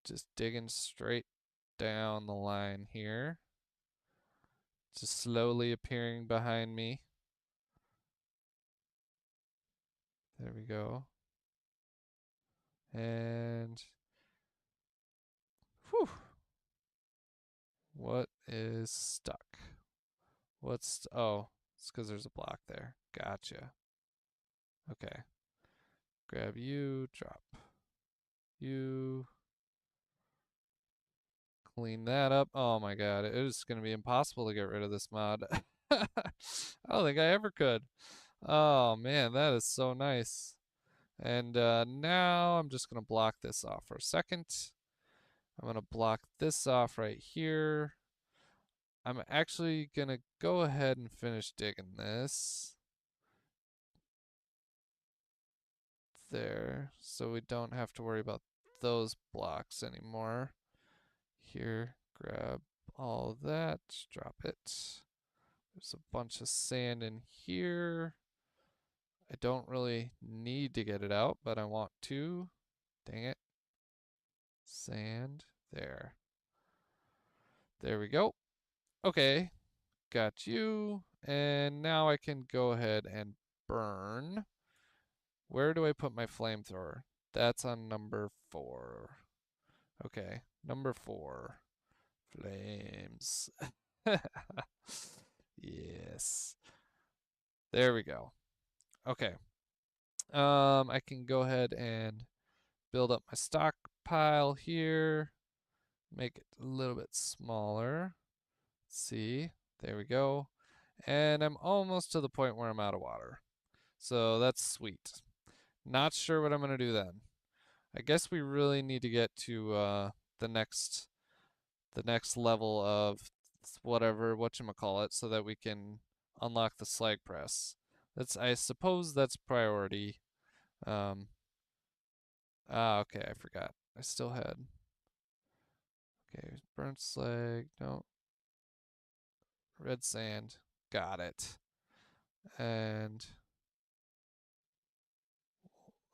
Just digging straight down the line here. Just slowly appearing behind me. There we go. And whew. What is stuck? Oh, it's because there's a block there. Gotcha. Okay. Grab you, drop you. Clean that up. Oh my god, it is going to be impossible to get rid of this mod. I don't think I ever could. Oh man, that is so nice. And now I'm just going to block this off for a second. I'm going to block this off right here. I'm actually going to go ahead and finish digging this. There, so we don't have to worry about those blocks anymore. Here, grab all of that, drop it. There's a bunch of sand in here. I don't really need to get it out, but I want to. Dang it. Sand, there. There we go. Okay, got you. And now I can go ahead and burn. Where do I put my flamethrower? That's on number 4. Okay, number 4. Flames. Yes. There we go. Okay. I can go ahead and build up my stockpile here. Make it a little bit smaller. Let's see. There we go. And I'm almost to the point where I'm out of water. So that's sweet. Not sure what I'm going to do then. I guess we really need to get to the next level of whatchamacallit, so that we can unlock the slag press. I suppose that's priority. Okay, I forgot. I still had. Okay, burnt slag. No. Red sand. Got it. And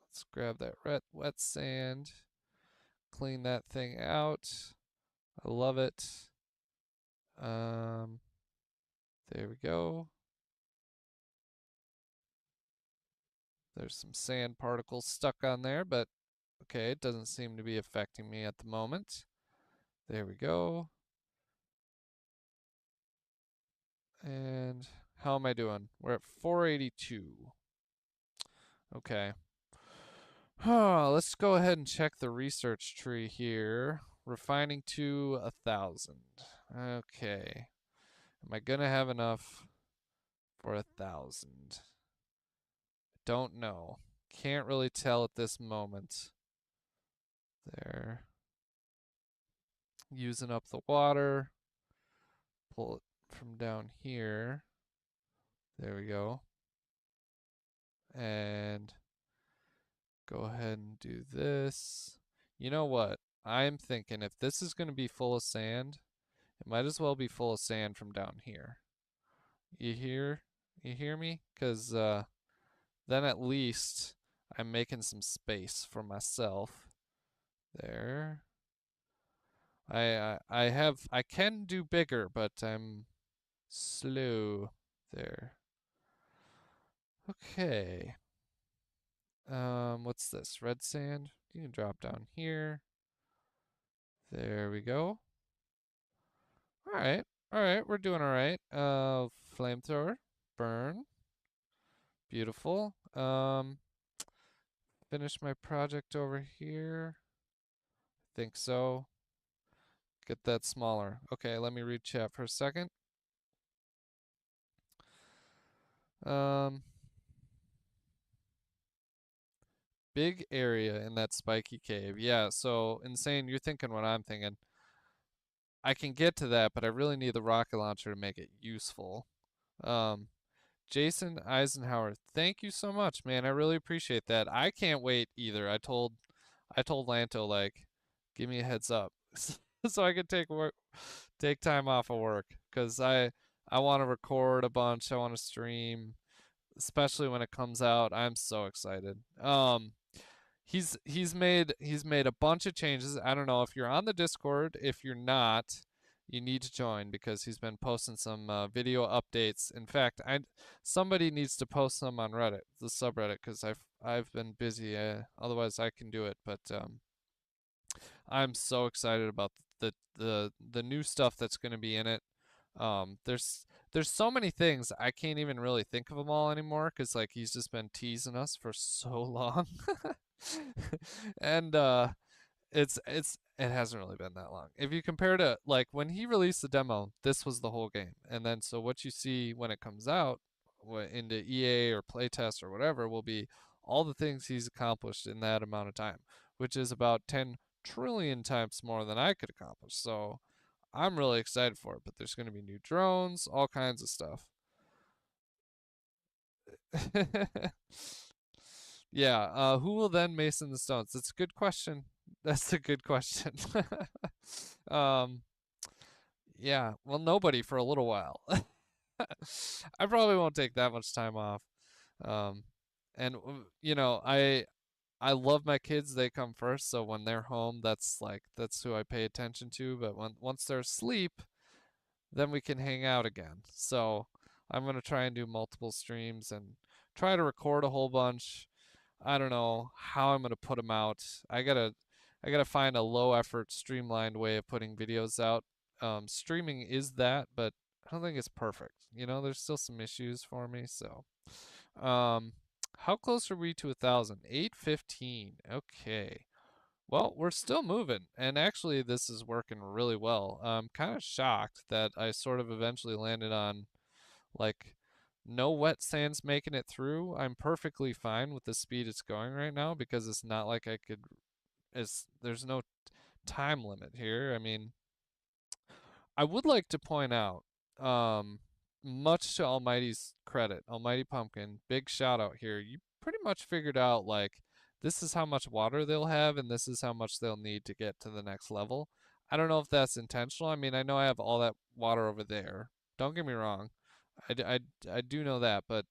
let's grab that wet sand. Clean that thing out. I love it. There we go. There's some sand particles stuck on there, but okay, it doesn't seem to be affecting me at the moment. There we go. And how am I doing? We're at 482. Okay. Let's go ahead and check the research tree here. Refining to 1,000. Okay. Am I gonna have enough for 1,000? Don't know. Can't really tell at this moment. There. Using up the water. Pull it from down here. There we go. And go ahead and do this. You know what? I'm thinking if this is going to be full of sand, it might as well be full of sand from down here. You hear me? Because then at least I'm making some space for myself. There. I can do bigger, but I'm slow there. Okay. What's this? Red sand? You can drop down here. There we go. Alright. Alright, we're doing alright. Flamethrower. Burn. Beautiful. Finish my project over here. Think so. Get that smaller. Okay, let me read chat for a second. Big area in that spiky cave. Yeah, so Insane, you're thinking what I'm thinking. I can get to that, but I really need the rocket launcher to make it useful. Jason Eisenhower, thank you so much, man. I really appreciate that. I can't wait either. I told Lanto, like, give me a heads up so I can take time off of work, because I want to record a bunch. I want to stream, especially when it comes out. I'm so excited. he's made a bunch of changes. I don't know if you're on the Discord. If you're not, you need to join because he's been posting some video updates. In fact, I somebody needs to post some on Reddit, the subreddit, because I've been busy. Otherwise, I can do it. But I'm so excited about the new stuff that's going to be in it. There's so many things I can't even really think of them all anymore because like he's just been teasing us for so long. And it hasn't really been that long. If you compare to like when he released the demo, this was the whole game. And then so what you see when it comes out into EA or playtest or whatever will be all the things he's accomplished in that amount of time, which is about 10 trillion times more than I could accomplish. So I'm really excited for it, but there's going to be new drones, all kinds of stuff. Yeah, who will then mason the stones? That's a good question. That's a good question. um, yeah, well, nobody for a little while. I probably won't take that much time off. Um, and you know, I love my kids. They come first, so when they're home, that's who I pay attention to. But once they're asleep, then we can hang out again. So I'm gonna try and do multiple streams and try to record a whole bunch. I don't know how I'm gonna put them out. I gotta find a low effort, streamlined way of putting videos out. Streaming is that, but I don't think it's perfect. You know, there's still some issues for me. So, um, how close are we to 1,000? 815. Okay. Well, we're still moving, and actually, this is working really well. I'm kind of shocked that I sort of eventually landed on like no wet sands making it through. I'm perfectly fine with the speed it's going right now because it's not like I could. There's no time limit here. I mean, I would like to point out, um, much to Almighty's credit, Almighty Pumpkin, big shout out here. You pretty much figured out like this is how much water they'll have and this is how much they'll need to get to the next level. I don't know if that's intentional. I mean, I know I have all that water over there. Don't get me wrong. I do know that, but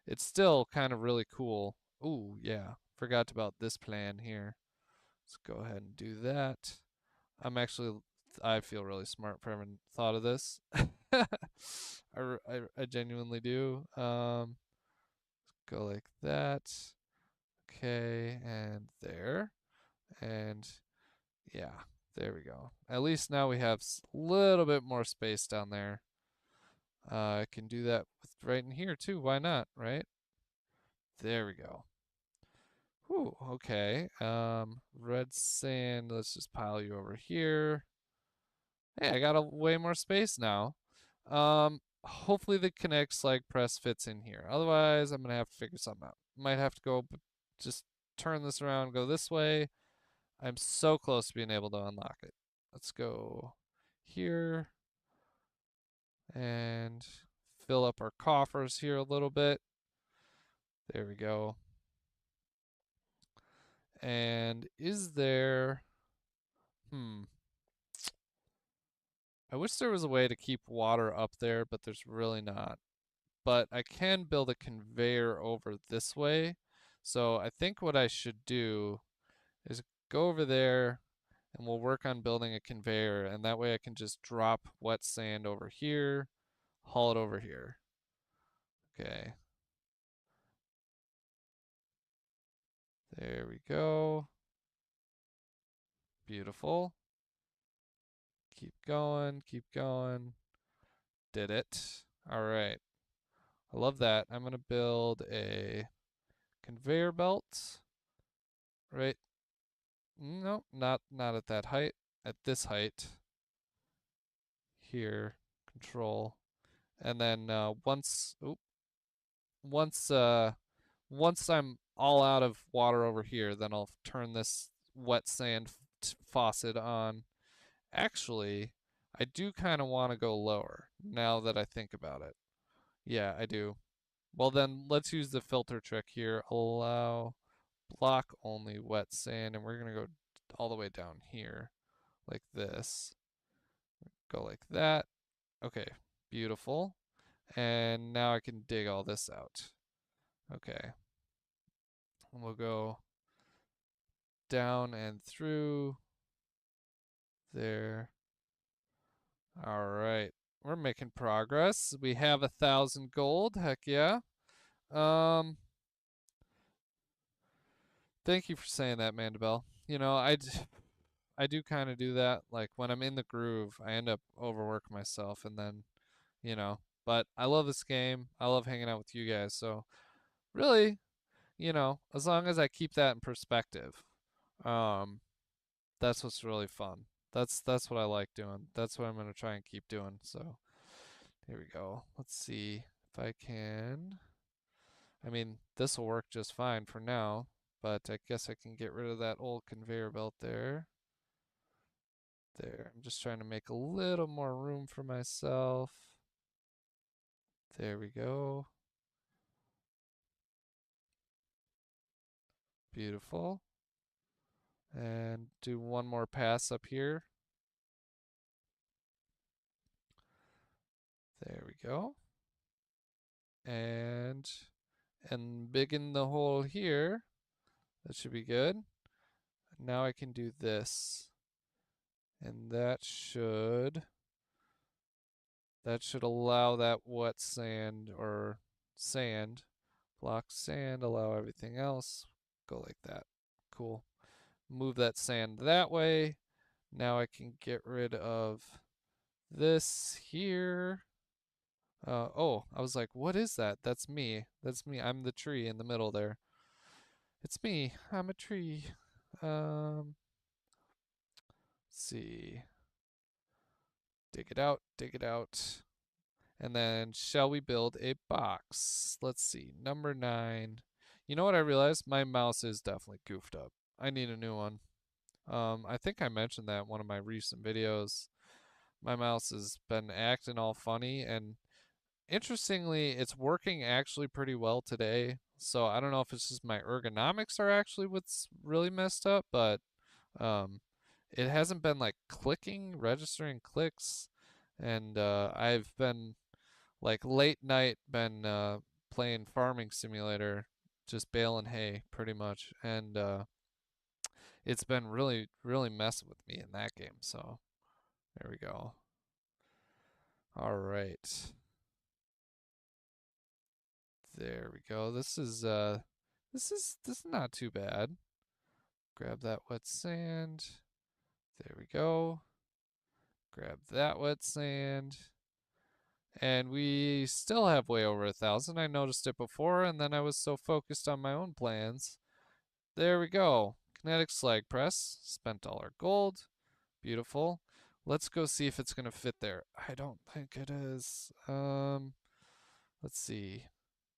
it's still kind of really cool. Ooh, yeah. Forgot about this plan here. Let's go ahead and do that. I'm actually, I feel really smart for having thought of this. I genuinely do. Go like that. Okay, and there. And yeah, there we go. At least now we have a little bit more space down there. I can do that with right in here too. Why not, right? There we go. Whew, okay. Red sand, let's just pile you over here. Hey, I got a way more space now. Hopefully the Connect slag press fits in here. Otherwise, I'm gonna have to figure something out. Might have to go, just turn this around, go this way. I'm so close to being able to unlock it. Let's go here and fill up our coffers here a little bit. There we go. And is there, hmm, I wish there was a way to keep water up there, but there's really not. But I can build a conveyor over this way. So I think what I should do is go over there and we'll work on building a conveyor and that way I can just drop wet sand over here, haul it over here. Okay. There we go. Beautiful. Keep going, keep going. Did it. All right. I love that. I'm going to build a conveyor belt. Right. No, not at that height. At this height. Here. Control. And then once once I'm all out of water over here, then I'll turn this wet sand faucet on. Actually, I do kind of want to go lower now that I think about it. Yeah, I do. Well, then let's use the filter trick here. Allow block only wet sand, and we're going to go all the way down here like this. Go like that. Okay, beautiful. And now I can dig all this out. Okay. And we'll go down and through there. All right. We're making progress. We have 1,000 gold. Heck yeah. Um, Thank you for saying that, Mandabelle. You know, I do kind of do that. Like when I'm in the groove, I end up overworking myself, and then, you know. But I love this game. I love hanging out with you guys. So really, you know, as long as I keep that in perspective, um, that's what's really fun. That's what I like doing. That's what I'm gonna try and keep doing. So here we go. Let's see if I can. I mean, this will work just fine for now, but I guess I can get rid of that old conveyor belt there. There. I'm just trying to make a little more room for myself. There we go. Beautiful. And do one more pass up here. There we go. And biggen the hole here. That should be good. Now I can do this. And that should allow that wet sand or sand, block sand, allow everything else. Go like that. Cool. Move that sand that way. Now I can get rid of this here. Oh, I was like, what is that? That's me. That's me. I'm the tree in the middle there. It's me. I'm a tree. Let's see. Dig it out, dig it out. And then shall we build a box? Let's see. Number 9. You know what I realized? My mouse is definitely goofed up. I need a new one. I think I mentioned that in one of my recent videos. My mouse has been acting all funny, and interestingly, it's working actually pretty well today. So I don't know if it's just my ergonomics are actually what's really messed up, but um, it hasn't been like clicking, registering clicks, and I've been like late night been playing Farming Simulator, just baling hay pretty much, and it's been really messing with me in that game. So there we go. All right. There we go. This is not too bad. Grab that wet sand. There we go. Grab that wet sand. And we still have way over 1,000. I noticed it before, and then I was so focused on my own plans. There we go. Kinetic slag press. Spent all our gold. Beautiful. Let's go see if it's gonna fit there. I don't think it is. Let's see.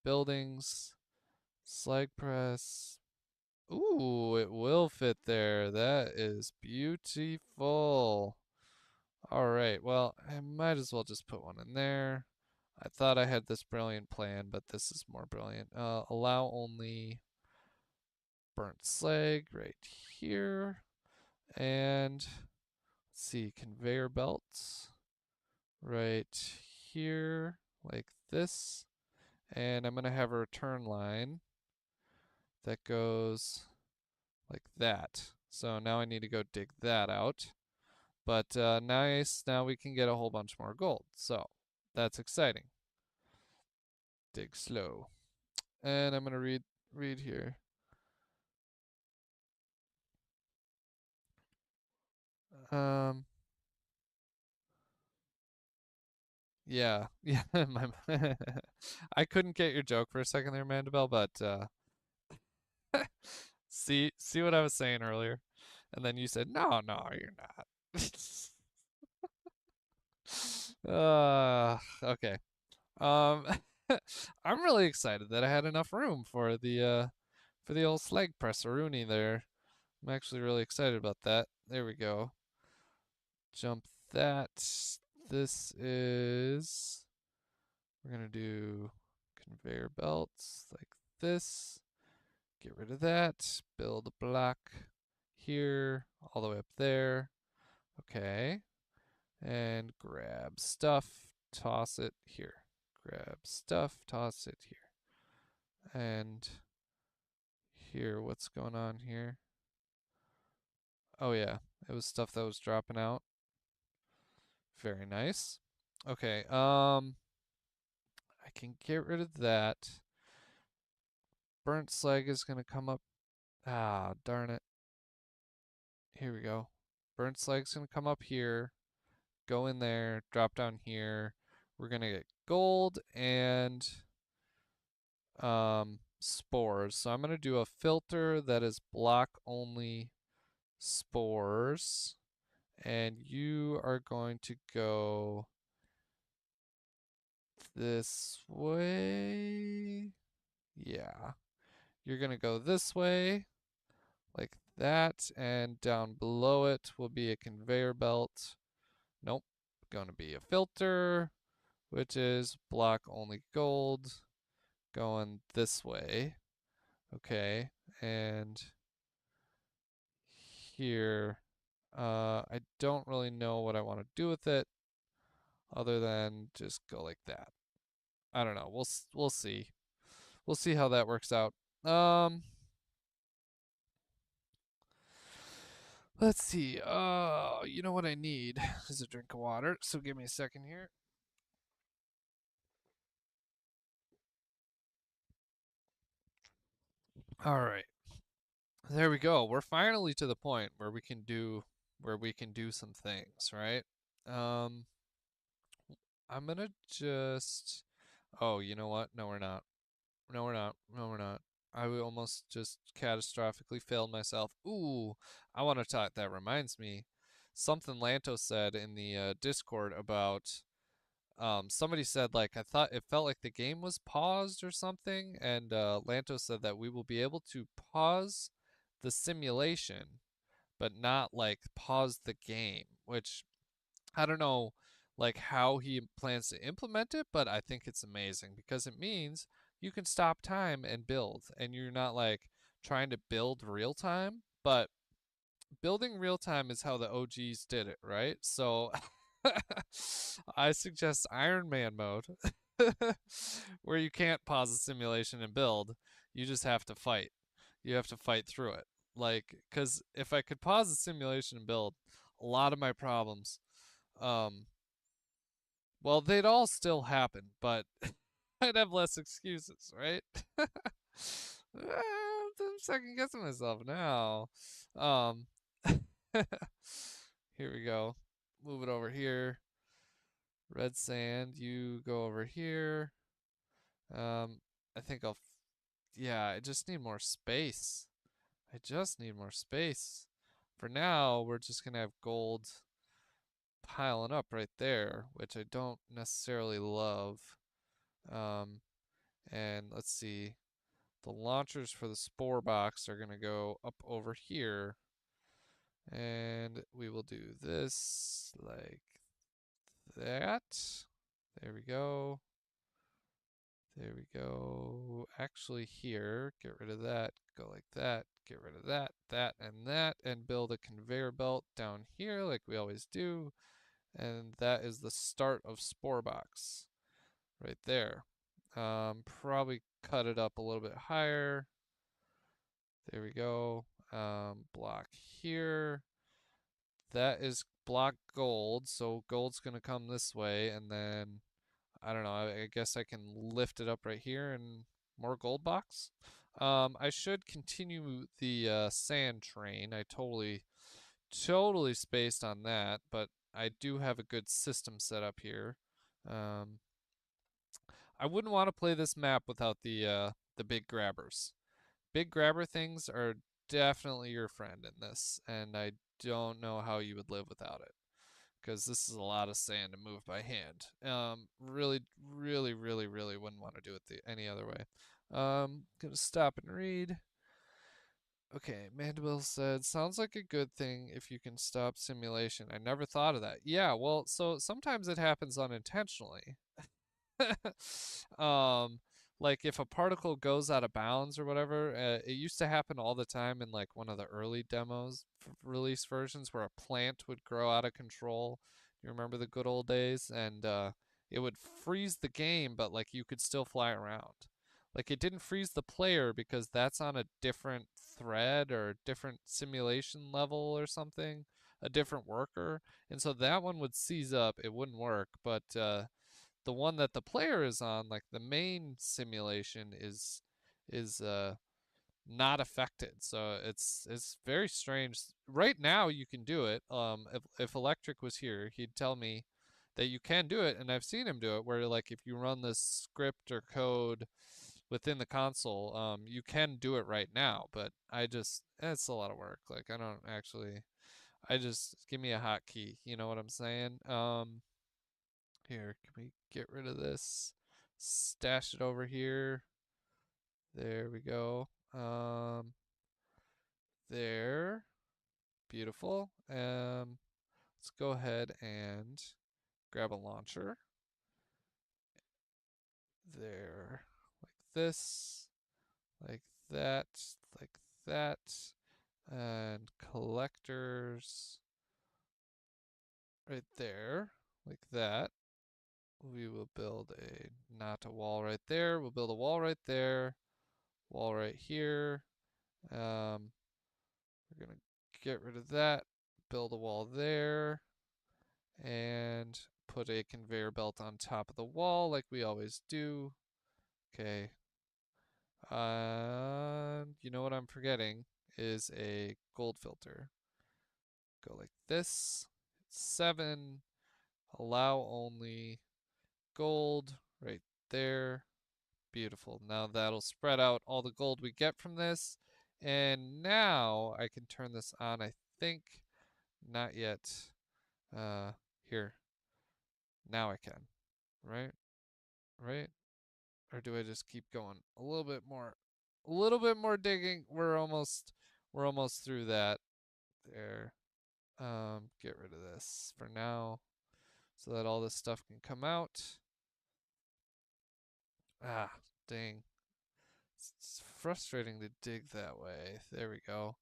Buildings. Slag press. Ooh, it will fit there. That is beautiful. All right, well, I might as well just put one in there. I thought I had this brilliant plan, but this is more brilliant. Allow only burnt slag right here. And let's see, conveyor belts right here, like this. And I'm going to have a return line that goes like that. So now I need to go dig that out. But nice, now we can get a whole bunch more gold. So that's exciting. Dig slow. And I'm gonna read here. Um yeah, yeah, I couldn't get your joke for a second there, Mandabelle, but see what I was saying earlier? And then you said, no, no, you're not. Okay. Um, I'm really excited that I had enough room for the old slag presseroonie there. I'm actually really excited about that. There we go. Jump that. This is we're gonna do conveyor belts like this. Get rid of that. Build a block here, all the way up there. Okay. And grab stuff, toss it here. Grab stuff, toss it here. And here, what's going on here? Oh yeah, it was stuff that was dropping out. Very nice. Okay, I can get rid of that. Burnt slag is gonna come up. Ah, darn it. Here we go. Burnt slag's gonna come up here, go in there, drop down here. We're gonna get gold and spores. So I'm gonna do a filter that is block only spores. And you are going to go this way. Yeah. You're going to go this way, like that, and down below it will be a conveyor belt. Nope. Going to be a filter, which is block only gold, going this way. Okay. And here, I don't really know what I want to do with it other than just go like that. I don't know. We'll see. We'll see how that works out. Um, let's see. You know what I need is a drink of water. So give me a second here. All right. There we go. We're finally to the point where we can do some things, right? Um, I'm gonna just. Oh, you know what? No, we're not. No, we're not. No, we're not. I almost just catastrophically failed myself. Ooh, I want to talk. That reminds me, something Lanto said in the Discord about somebody said like I thought it felt like the game was paused or something, and Lanto said that we will be able to pause the simulation, but not like pause the game, which I don't know like how he plans to implement it, but I think it's amazing because it means you can stop time and build and you're not like trying to build real time, but building real time is how the OGs did it, right? So I suggest Iron Man mode where you can't pause the simulation and build. You just have to fight. You have to fight through it. Like, because if I could pause the simulation and build, a lot of my problems um, well, they'd all still happen, but I'd have less excuses, right? I'm second guessing myself now. Um, here we go. Move it over here. Red sand, you go over here. Um, I think yeah, I just need more space. I just need more space. For now, we're just gonna have gold piling up right there, which I don't necessarily love. Um, and let's see, the launchers for the spore box are gonna go up over here, and we will do this like that. There we go. There we go. Actually, here, get rid of that. Go like that. Get rid of that, and build a conveyor belt down here like we always do. And that is the start of spore box right there. Probably cut it up a little bit higher. There we go. Block here. That is block gold, so gold's gonna come this way, and then I don't know. I guess I can lift it up right here and more gold box. I should continue the sand train. I totally spaced on that, but I do have a good system set up here. Um, I wouldn't want to play this map without the big grabbers. Big grabber things are definitely your friend in this, and I don't know how you would live without it because this is a lot of sand to move by hand. Really wouldn't want to do it any other way. Gonna stop and read. Okay, Mandible said, sounds like a good thing if you can stop simulation. I never thought of that. Yeah, well, so sometimes it happens unintentionally. um, like if a particle goes out of bounds or whatever, it used to happen all the time in like one of the early demos, release versions, where a plant would grow out of control. You remember the good old days, and it would freeze the game, but like you could still fly around. like it didn't freeze the player because that's on a different thread or a different simulation level or something, a different worker. And so that one would seize up, it wouldn't work. But the one that the player is on, like the main simulation, is not affected. So it's very strange. Right now you can do it. If Electric was here, he'd tell me that you can do it, and I've seen him do it. Where like if you run this script or code within the console, you can do it right now. But it's a lot of work. Like I don't actually. I just give me a hotkey. You know what I'm saying? Here, can we get rid of this? Stash it over here. There we go. There. Beautiful. Let's go ahead and grab a launcher. There. Like this. Like that. Like that. And collectors right there. Like that. We will build not a wall right there. We'll build a wall right there. Wall right here. We're going to get rid of that. Build a wall there. And put a conveyor belt on top of the wall like we always do. Okay. You know what I'm forgetting is a gold filter. Go like this. 7. Allow only gold right there. Beautiful. Now that'll spread out all the gold we get from this. And now I can turn this on, I think. Not yet. Here. Now I can. Right? Right? Or do I just keep going? A little bit more. A little bit more digging. We're almost through that. There. Get rid of this for now so that all this stuff can come out. Ah, dang. It's frustrating to dig that way. There we go.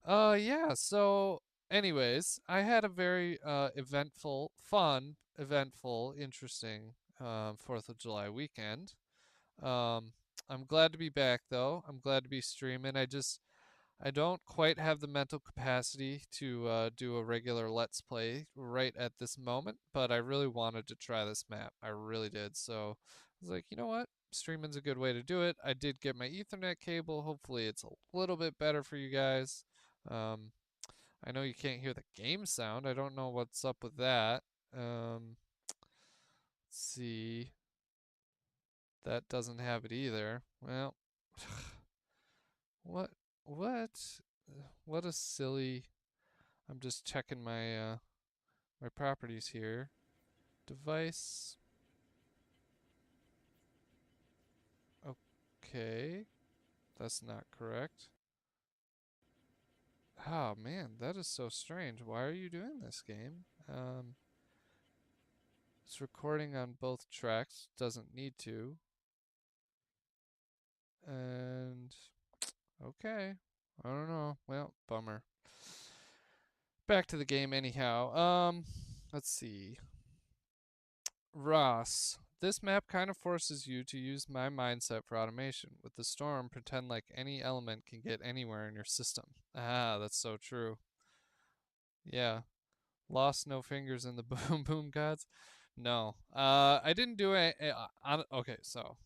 Yeah, so anyways, I had a very eventful, fun, eventful, interesting 4th of July weekend. Um, I'm glad to be back though. I'm glad to be streaming. I don't quite have the mental capacity to do a regular Let's Play right at this moment, but I really wanted to try this map. I really did. So I was like, you know what? Streaming's a good way to do it. I did get my Ethernet cable. Hopefully it's a little bit better for you guys. Um, I know you can't hear the game sound. I don't know what's up with that. Let's see. That doesn't have it either. Well, what? What? What a silly. I'm just checking my properties here. Device. Okay. That's not correct. Oh man, that is so strange. Why are you doing this, game? It's recording on both tracks. Doesn't need to. And okay. I don't know. Well, bummer. Back to the game anyhow. Let's see. Ross. This map kind of forces you to use my mindset for automation. With the storm, pretend like any element can get anywhere in your system. Ah, that's so true. Yeah. Lost no fingers in the boom boom gods. No. I didn't do it. Okay, so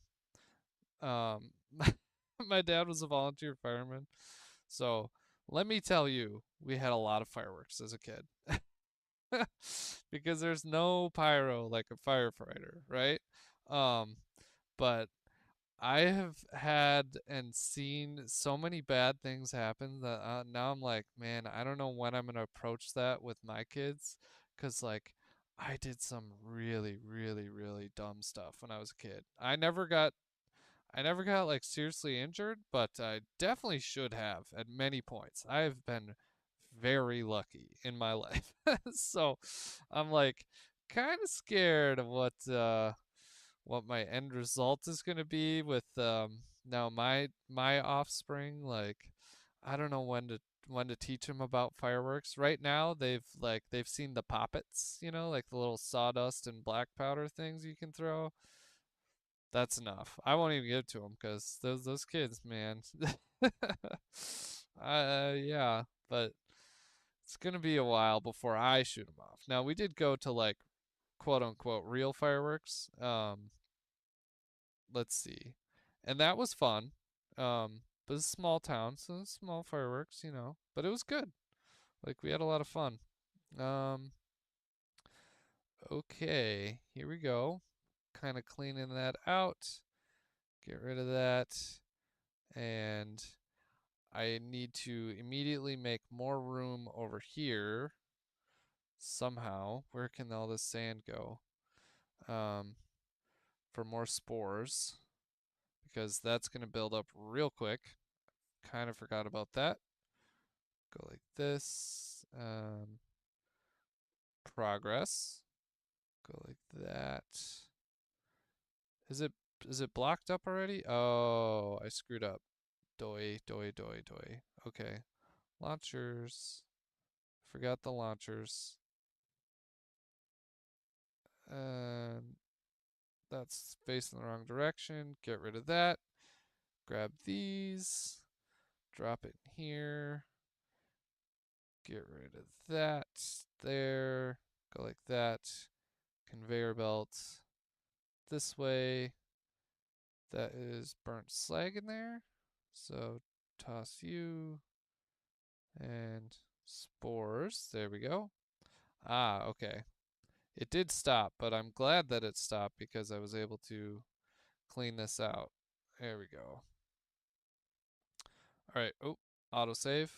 um my dad was a volunteer fireman. So, let me tell you, we had a lot of fireworks as a kid. Because there's no pyro like a firefighter, right? Um, but I have had and seen so many bad things happen that now I'm like, man, I don't know when I'm gonna approach that with my kids, 'cause like I did some really, really, really dumb stuff when I was a kid. I never got like seriously injured, but I definitely should have at many points. I've been very lucky in my life. So I'm like kind of scared of what my end result is going to be with now my offspring. Like I don't know when to teach them about fireworks. Right now they've seen the poppets, like the little sawdust and black powder things you can throw. That's enough. I won't even give it to them because those kids, man. Yeah, but it's gonna be a while before I shoot them off. Now we did go to like quote unquote real fireworks. Let's see, and that was fun. But it's a small town, so small fireworks, you know. But it was good. Like we had a lot of fun. Um, okay, here we go. Kind of cleaning that out. Get rid of that. And I need to immediately make more room over here somehow. Where can all this sand go? Um, for more spores because that's going to build up real quick. Kind of forgot about that. Go like this. Progress. Go like that. Is it is it blocked up already? Oh, I screwed up. Doi, doi, doi, doi. Okay. Launchers. Forgot the launchers. And that's facing the wrong direction. Get rid of that. Grab these. Drop it in here. Get rid of that. There. Go like that. Conveyor belt. This way. That is burnt slag in there. So toss you. And spores. There we go. Ah, okay. It did stop, but I'm glad that it stopped because I was able to clean this out. There we go. All right. Oh, autosave.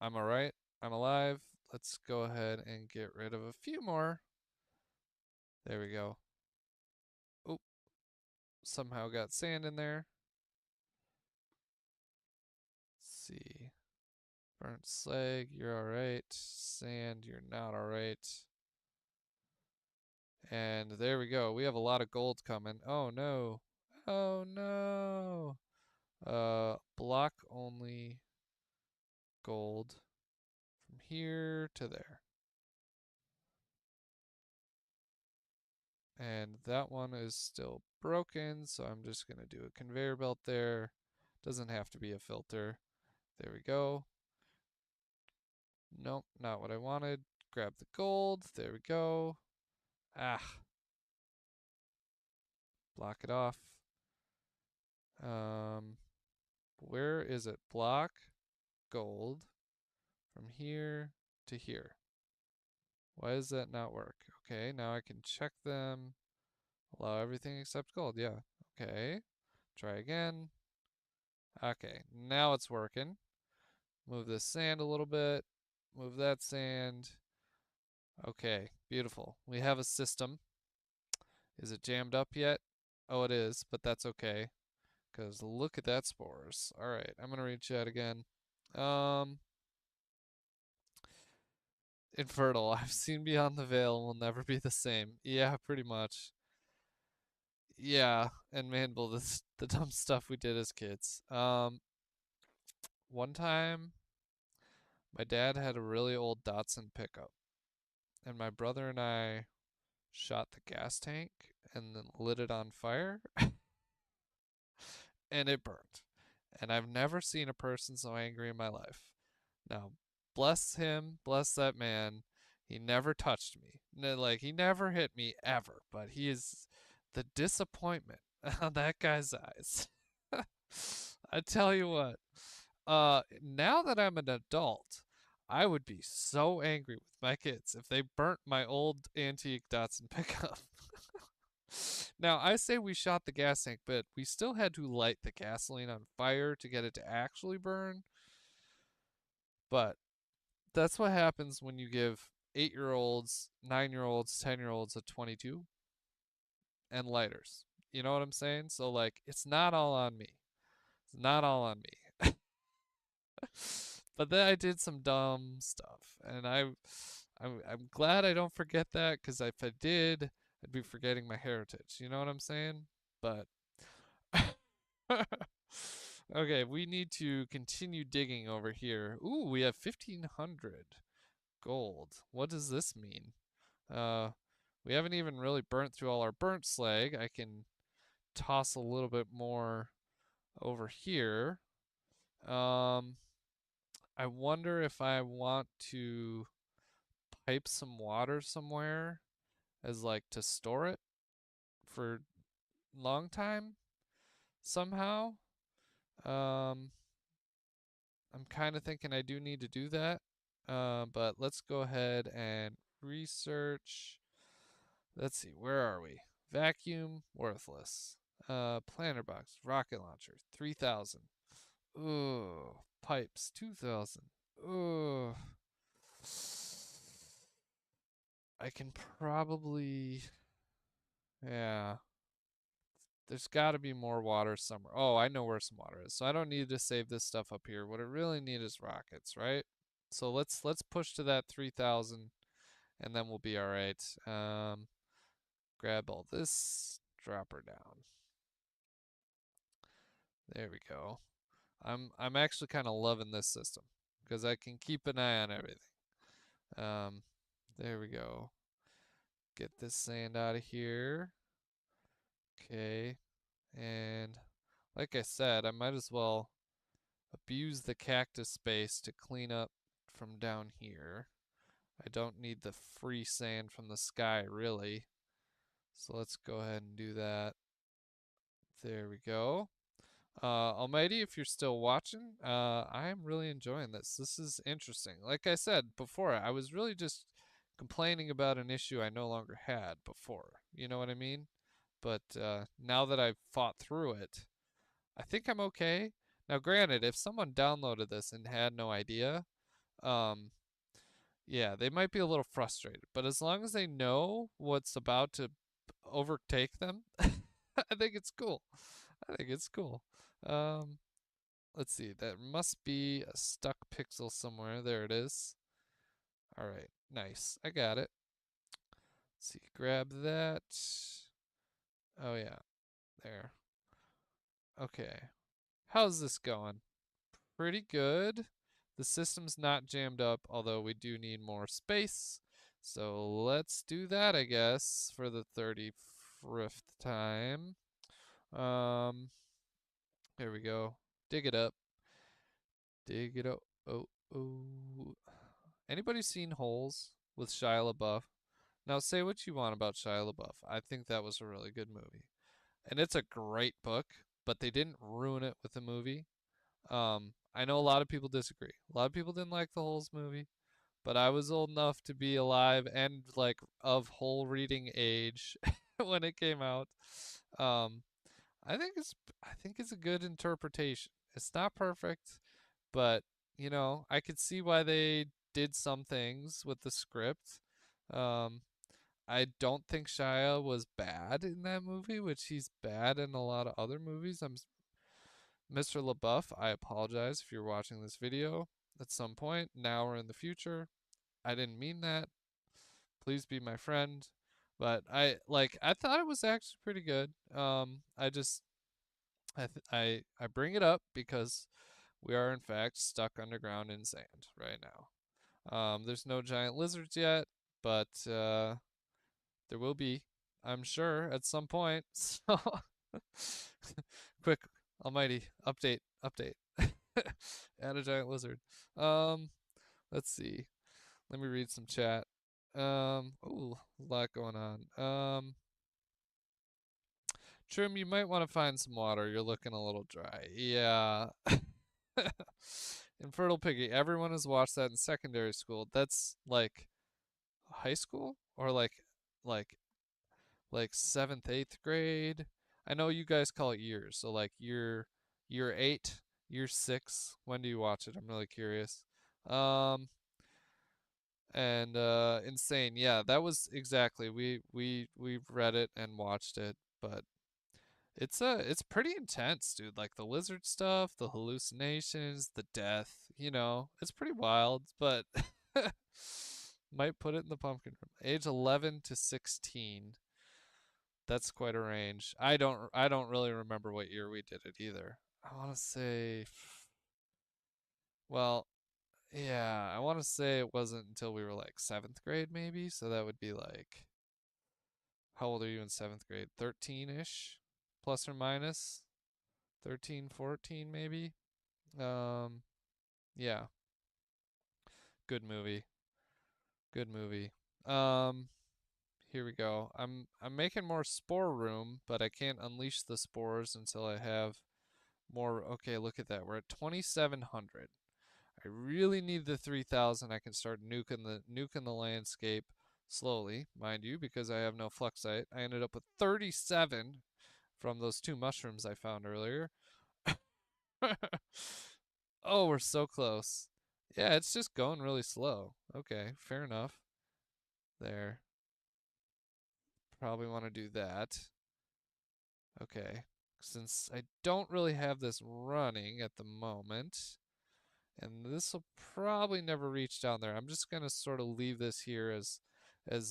I'm all right. I'm alive. Let's go ahead and get rid of a few more. There we go. Oh, somehow got sand in there. Let's see. Burnt slag, you're all right. Sand, you're not all right. And there we go. We have a lot of gold coming. Oh no. Oh no. Block only gold from here to there. And that one is still broken, so I'm just going to do a conveyor belt there. Doesn't have to be a filter. There we go. Nope, not what I wanted. Grab the gold. There we go. Ah, block it off. Where is it? Block gold from here to here. Why does that not work? Okay, now I can check them. Allow everything except gold. Yeah. Okay. Try again. Okay, now it's working. Move this sand a little bit. Move that sand. Okay, beautiful. We have a system. Is it jammed up yet? Oh, it is, but that's okay. Because look at that spores. All right, I'm going to read chat again. Um, Infertile. I've seen beyond the veil and will never be the same. Yeah, pretty much. Yeah, and Manville, this the dumb stuff we did as kids. One time, my dad had a really old Datsun pickup, and my brother and I shot the gas tank and then lit it on fire, and it burned. And I've never seen a person so angry in my life. Now, bless him, bless that man. He never touched me. No, like, he never hit me ever, but he is the disappointment on that guy's eyes. I tell you what, now that I'm an adult, I would be so angry with my kids if they burnt my old antique Datsun pickup. Now, I say we shot the gas tank, but we still had to light the gasoline on fire to get it to actually burn. But that's what happens when you give 8-year-olds, 9-year-olds, 10-year-olds a 22 and lighters. You know what I'm saying? So, like, it's not all on me. It's not all on me. But then I did some dumb stuff, and I'm glad I don't forget that because if I did, I'd be forgetting my heritage. You know what I'm saying? But okay, we need to continue digging over here. Ooh, we have 1,500 gold. What does this mean? Uh, we haven't even really burnt through all our burnt slag. I can toss a little bit more over here. Um, I wonder if I want to pipe some water somewhere as like to store it for long time somehow. Um, I'm kind of thinking I do need to do that. But let's go ahead and research. Let's see, where are we? Vacuum, worthless. Planter box, rocket launcher, 3,000. Ooh, pipes, 2,000. Ooh, I can probably, yeah. There's got to be more water somewhere. Oh, I know where some water is. So I don't need to save this stuff up here. What I really need is rockets, right? So let's push to that 3,000 and then we'll be all right. Grab all this, drop her down. There we go. I'm actually kind of loving this system because I can keep an eye on everything. Um, there we go. Get this sand out of here. Okay. And like I said, I might as well abuse the cactus space to clean up from down here. I don't need the free sand from the sky, really. So let's go ahead and do that. There we go. Almighty, if you're still watching, I am really enjoying this. This is interesting. Like I said before, I was really just complaining about an issue I no longer had before. You know what I mean? But now that I've fought through it, I think I'm okay. Now, granted, if someone downloaded this and had no idea, um, yeah, they might be a little frustrated. But as long as they know what's about to overtake them, I think it's cool. I think it's cool. Um, let's see. That must be a stuck pixel somewhere. There it is. All right, nice. I got it. Let's see. Grab that. Oh yeah, there. Okay. How's this going? Pretty good. The system's not jammed up, although we do need more space. So let's do that, I guess, for the 35th time. Um, there we go. Dig it up. Dig it up. Oh, oh. Anybody seen Holes with Shia LaBeouf? Now say what you want about Shia LaBeouf. I think that was a really good movie. And it's a great book, but they didn't ruin it with the movie. I know a lot of people disagree. A lot of people didn't like the Holes movie, but I was old enough to be alive and like of whole reading age when it came out. Um, I think it's a good interpretation. It's not perfect, but I could see why they did some things with the script. Um, I don't think Shia was bad in that movie, which he's bad in a lot of other movies. Mr. LaBeouf, I apologize if you're watching this video at some point, now or in the future. I didn't mean that. Please be my friend. But I thought it was actually pretty good. I just I bring it up because we are in fact stuck underground in sand right now. There's no giant lizards yet, but there will be, I'm sure, at some point. So quick, almighty, update. Add a giant lizard. Um, let's see. Let me read some chat. Ooh, a lot going on. Trim, you might want to find some water. You're looking a little dry. Yeah. Infertile Piggy. Everyone has watched that in secondary school. That's like high school or like like seventh, eighth grade. I know you guys call it years. So like year eight, year six. When do you watch it? I'm really curious. Um, and insane. Yeah, that was exactly. We read it and watched it, but it's pretty intense, dude. Like the lizard stuff, the hallucinations, the death, it's pretty wild, but might put it in the pumpkin room. Age 11 to 16. That's quite a range. I don't really remember what year we did it either. I want to say well, yeah, I want to say it wasn't until we were like 7th grade maybe, so that would be like how old are you in 7th grade? 13ish? plus or minus 13, 14 maybe. Yeah, good movie. Good movie. Um, Here we go. I'm making more spore room, but I can't unleash the spores until I have more. Okay, look at that. We're at 2,700. I really need the 3,000. I can start nuking the landscape slowly, mind you, because I have no fluxite. I ended up with 37 from those 2 mushrooms I found earlier. Oh, we're so close. Yeah, it's just going really slow. Okay, fair enough. There. Probably want to do that. Okay. Since I don't really have this running at the moment, and this will probably never reach down there. I'm just gonna sort of leave this here as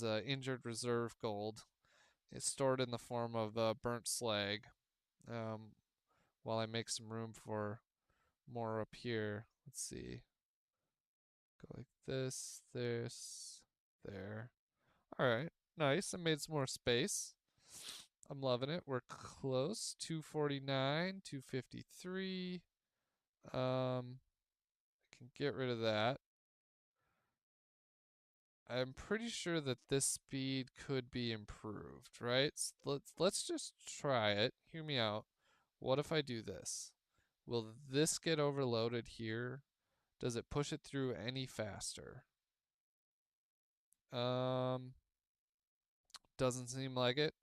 injured reserve gold. It's stored in the form of burnt slag. Um, while I make some room for more up here. Let's see. Go like this, there. All right, nice. I made some more space. I'm loving it. We're close. 249, 253. I can get rid of that. I'm pretty sure that this speed could be improved, right? So let's just try it. Hear me out. What if I do this? Will this get overloaded here? Does it push it through any faster? Um, doesn't seem like it.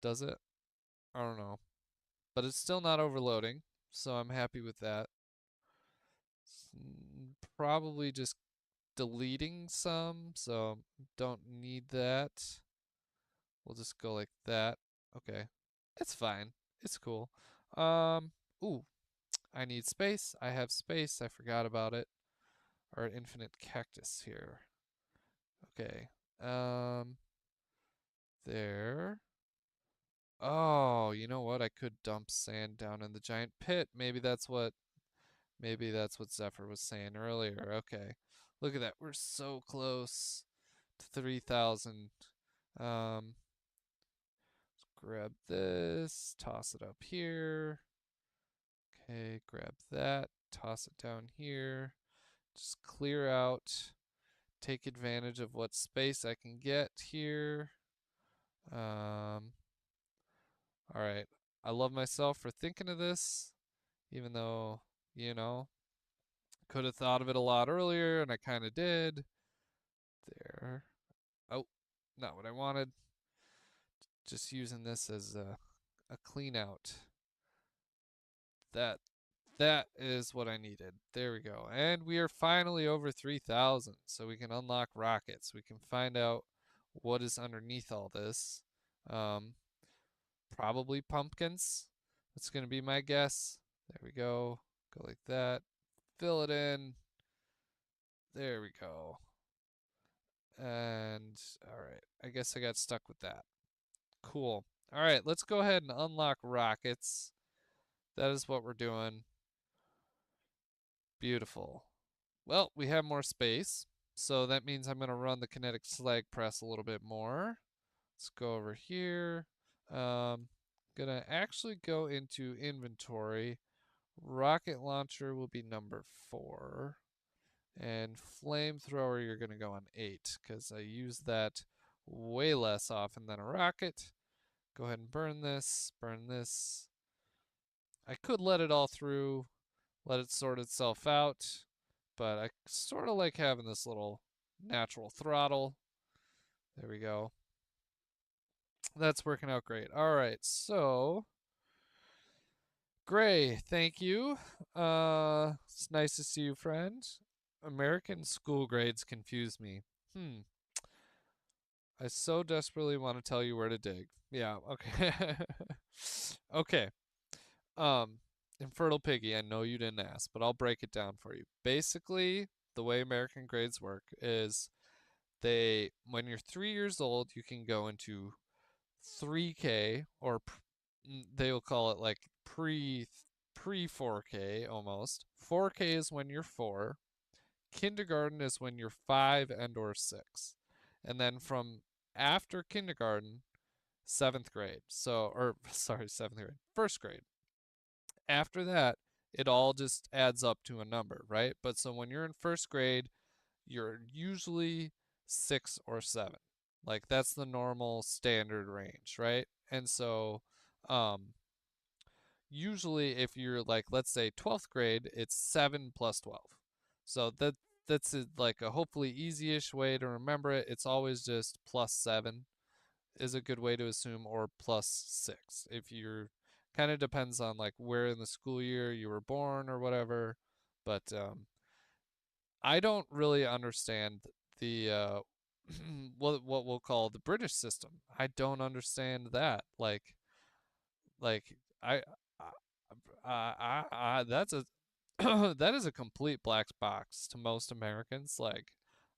Does it? I don't know. But it's still not overloading, so I'm happy with that. Probably just deleting some, so don't need that. We'll just go like that. Okay. It's fine. It's cool. Um, ooh, I need space. I have space. I forgot about it. Our infinite cactus here. Okay. Um, there. Oh, you know what? I could dump sand down in the giant pit. Maybe that's what Zephyr was saying earlier. Okay. Look at that. We're so close to 3,000. Um, grab this, toss it up here. Okay, grab that, toss it down here. Just clear out, take advantage of what space I can get here. All right. I love myself for thinking of this, even though, you know, could have thought of it a lot earlier, and I kind of did. There. Oh, not what I wanted. Just using this as a clean out. That that is what I needed. There we go. And we are finally over 3,000, so we can unlock rockets. We can find out what is underneath all this. Um, Probably pumpkins. That's going to be my guess. There we go. Go like that. Fill it in. There we go. And all right, I guess I got stuck with that. Cool. All right, let's go ahead and unlock rockets. That is what we're doing. Beautiful. Well, we have more space, so that means I'm going to run the kinetic slag press a little bit more. Let's go over here. Gonna actually go into inventory. Rocket launcher will be number 4. And flamethrower, you're gonna go on 8, because I use that way less often than a rocket. Go ahead and burn this, burn this. I could let it all through, let it sort itself out, but I sort of like having this little natural throttle. There we go. That's working out great. All right, so Gray, thank you. It's nice to see you, friend. American school grades confuse me. I so desperately want to tell you where to dig. Yeah, okay. Okay. Um, Infertile Piggy, I know you didn't ask, but I'll break it down for you. Basically, the way American grades work is when you're 3 years old, you can go into 3K, or they will call it like pre 4K almost. 4K is when you're 4. Kindergarten is when you're 5 and or 6. And then from after kindergarten, 7th grade. So, or sorry, 7th grade, 1st grade. After that, it all just adds up to a number, right? But so when you're in 1st grade, you're usually 6 or 7. Like that's the normal standard range, right? And so, um, usually if you're like, let's say 12th grade, it's 7 plus 12. So that's like a hopefully easy-ish way to remember it. It's always just plus 7 is a good way to assume, or plus 6 if you're, kind of depends on like where in the school year you were born or whatever. But I don't really understand the what we'll call the British system. I don't understand that. Like I that's a that is a complete black box to most Americans. Like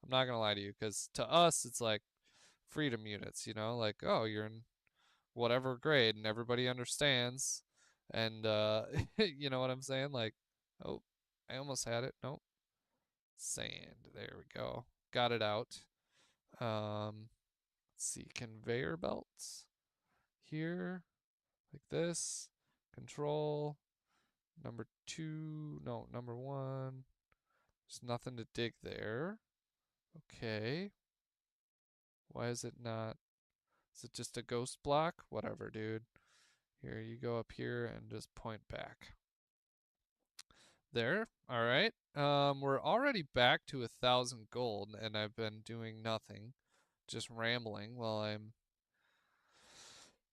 I'm not gonna lie to you, because to us it's like freedom units. Like, oh, you're in whatever grade and everybody understands, and you know what I'm saying? Like, oh, I almost had it. Nope. Sand. There we go. Got it out. Let's see, conveyor belts here, like this. Control number 2. No, number 1. There's nothing to dig there. Okay. Why is it not? Is it just a ghost block? Whatever, dude. Here, you go up here and just point back. There. All right. We're already back to 1,000 gold, and I've been doing nothing, just rambling while I'm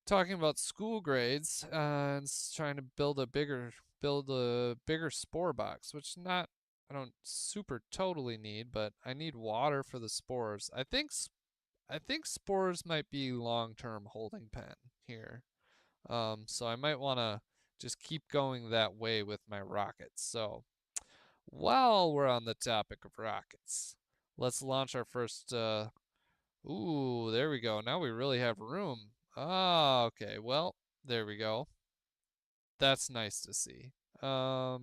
talking about school grades and trying to build a bigger spore box, which not I don't super totally need, but I need water for the spores. I think spores might be long-term holding pen here. So I might want to just keep going that way with my rockets. So while we're on the topic of rockets, let's launch our first. Ooh, there we go. Now we really have room. Ah, okay. Well, there we go. That's nice to see. Let's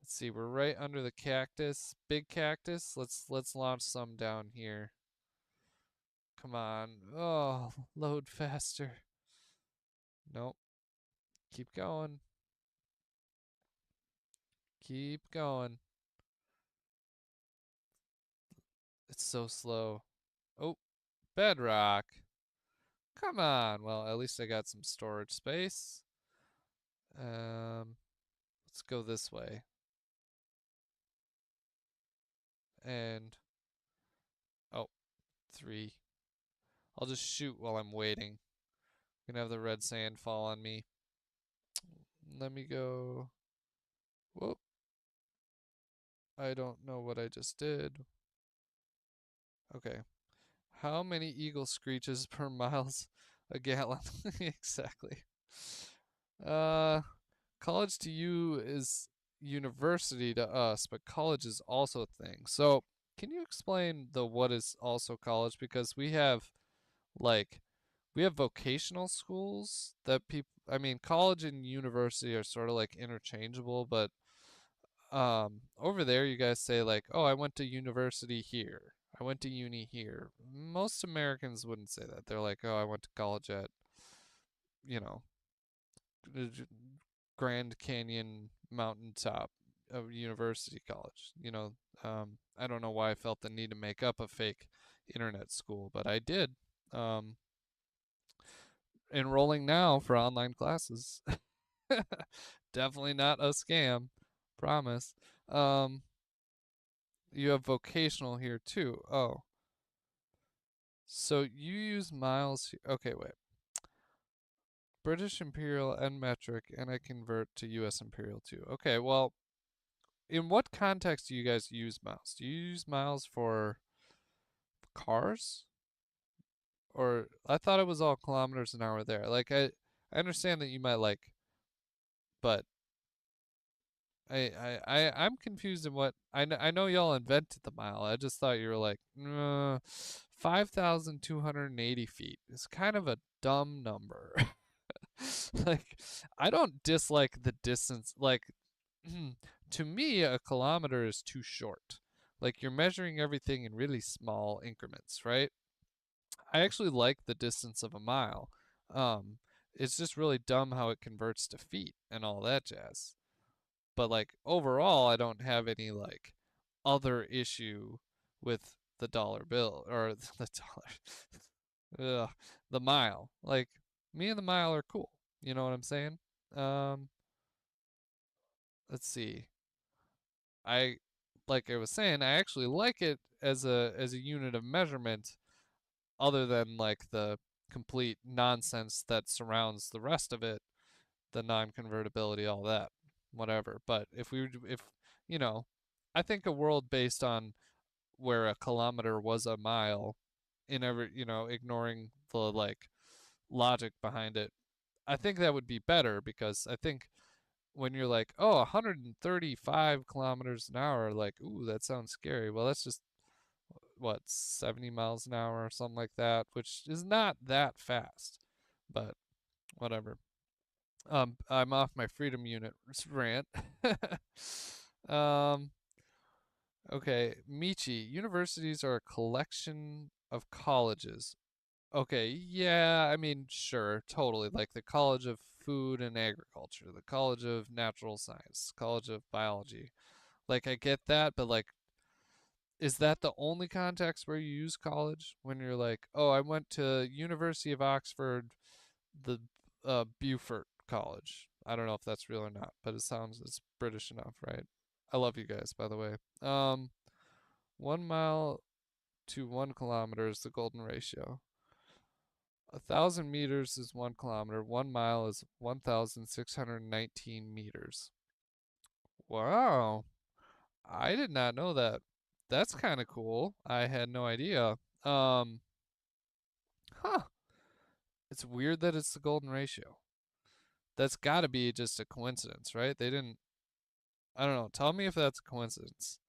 see. We're right under the cactus, big cactus. Let's launch some down here. Come on. Oh, load faster. Nope. Keep going. Keep going. It's so slow. Oh, bedrock. Come on. Well, at least I got some storage space. Let's go this way. And oh, 3. I'll just shoot while I'm waiting. Gonna have the red sand fall on me. Let me go. Whoop. I don't know what I just did. Okay. How many eagle screeches per miles a gallon? Exactly. Uh, college to you is university to us, but college is also a thing. So, can you explain the what is also college? Because like we have vocational schools that people, I mean, college and university are sort of like interchangeable, but over there you guys say like, oh, I went to university here. I went to uni here. Most Americans wouldn't say that. They're like, oh, I went to college at, you know, Grand Canyon mountaintop of University College. I don't know why I felt the need to make up a fake internet school, but I did. Um, Enrolling now for online classes. Definitely not a scam, promise. Um, you have vocational here too. Oh, so you use miles. Okay, wait. British Imperial and metric, and I convert to US Imperial too. Okay, well, in what context do you guys use miles? Do you use miles for cars? Or I thought it was all kilometers an hour there. Like I understand that you might like, but I'm confused in what I know y'all invented the mile. I just thought you were like 5,280 feet. It's kind of a dumb number. Like I don't dislike the distance. Like to me, a kilometer is too short. Like you're measuring everything in really small increments, right? I actually like the distance of a mile Um, it's just really dumb how it converts to feet and all that jazz. But like overall, I don't have any like other issue with the dollar bill or the dollar, ugh, the mile. Like me and the mile are cool. You know what I'm saying? Um, let's see. I like I was saying, I actually like it as a unit of measurement, other than like the complete nonsense that surrounds the rest of it, the non-convertibility, all that, whatever. But if you know, I think a world based on where a kilometer was a mile, in every ignoring the like logic behind it, I think that would be better because I think when you're like, oh, 135 kilometers an hour, like, ooh, that sounds scary. Well, that's just what 70 miles an hour or something like that, which is not that fast, but whatever. I'm off my freedom unit rant. um, okay, Michi. Universities are a collection of colleges. Okay, yeah, I mean, sure, totally. Like the College of Food and Agriculture, the College of Natural Science, College of Biology. Like, I get that, but like, is that the only context where you use college? When you're like, oh, I went to University of Oxford, the Beaufort College. I don't know if that's real or not, but it's British enough, right? I love you guys, by the way. 1 mile to 1 kilometer is the golden ratio. 1,000 meters is 1 kilometer. 1 mile is 1,619 meters. Wow, I did not know that. That's kind of cool. I had no idea. Um, huh. It's weird that it's the golden ratio. That's got to be just a coincidence, right? They didn't. I don't know. Tell me if that's a coincidence.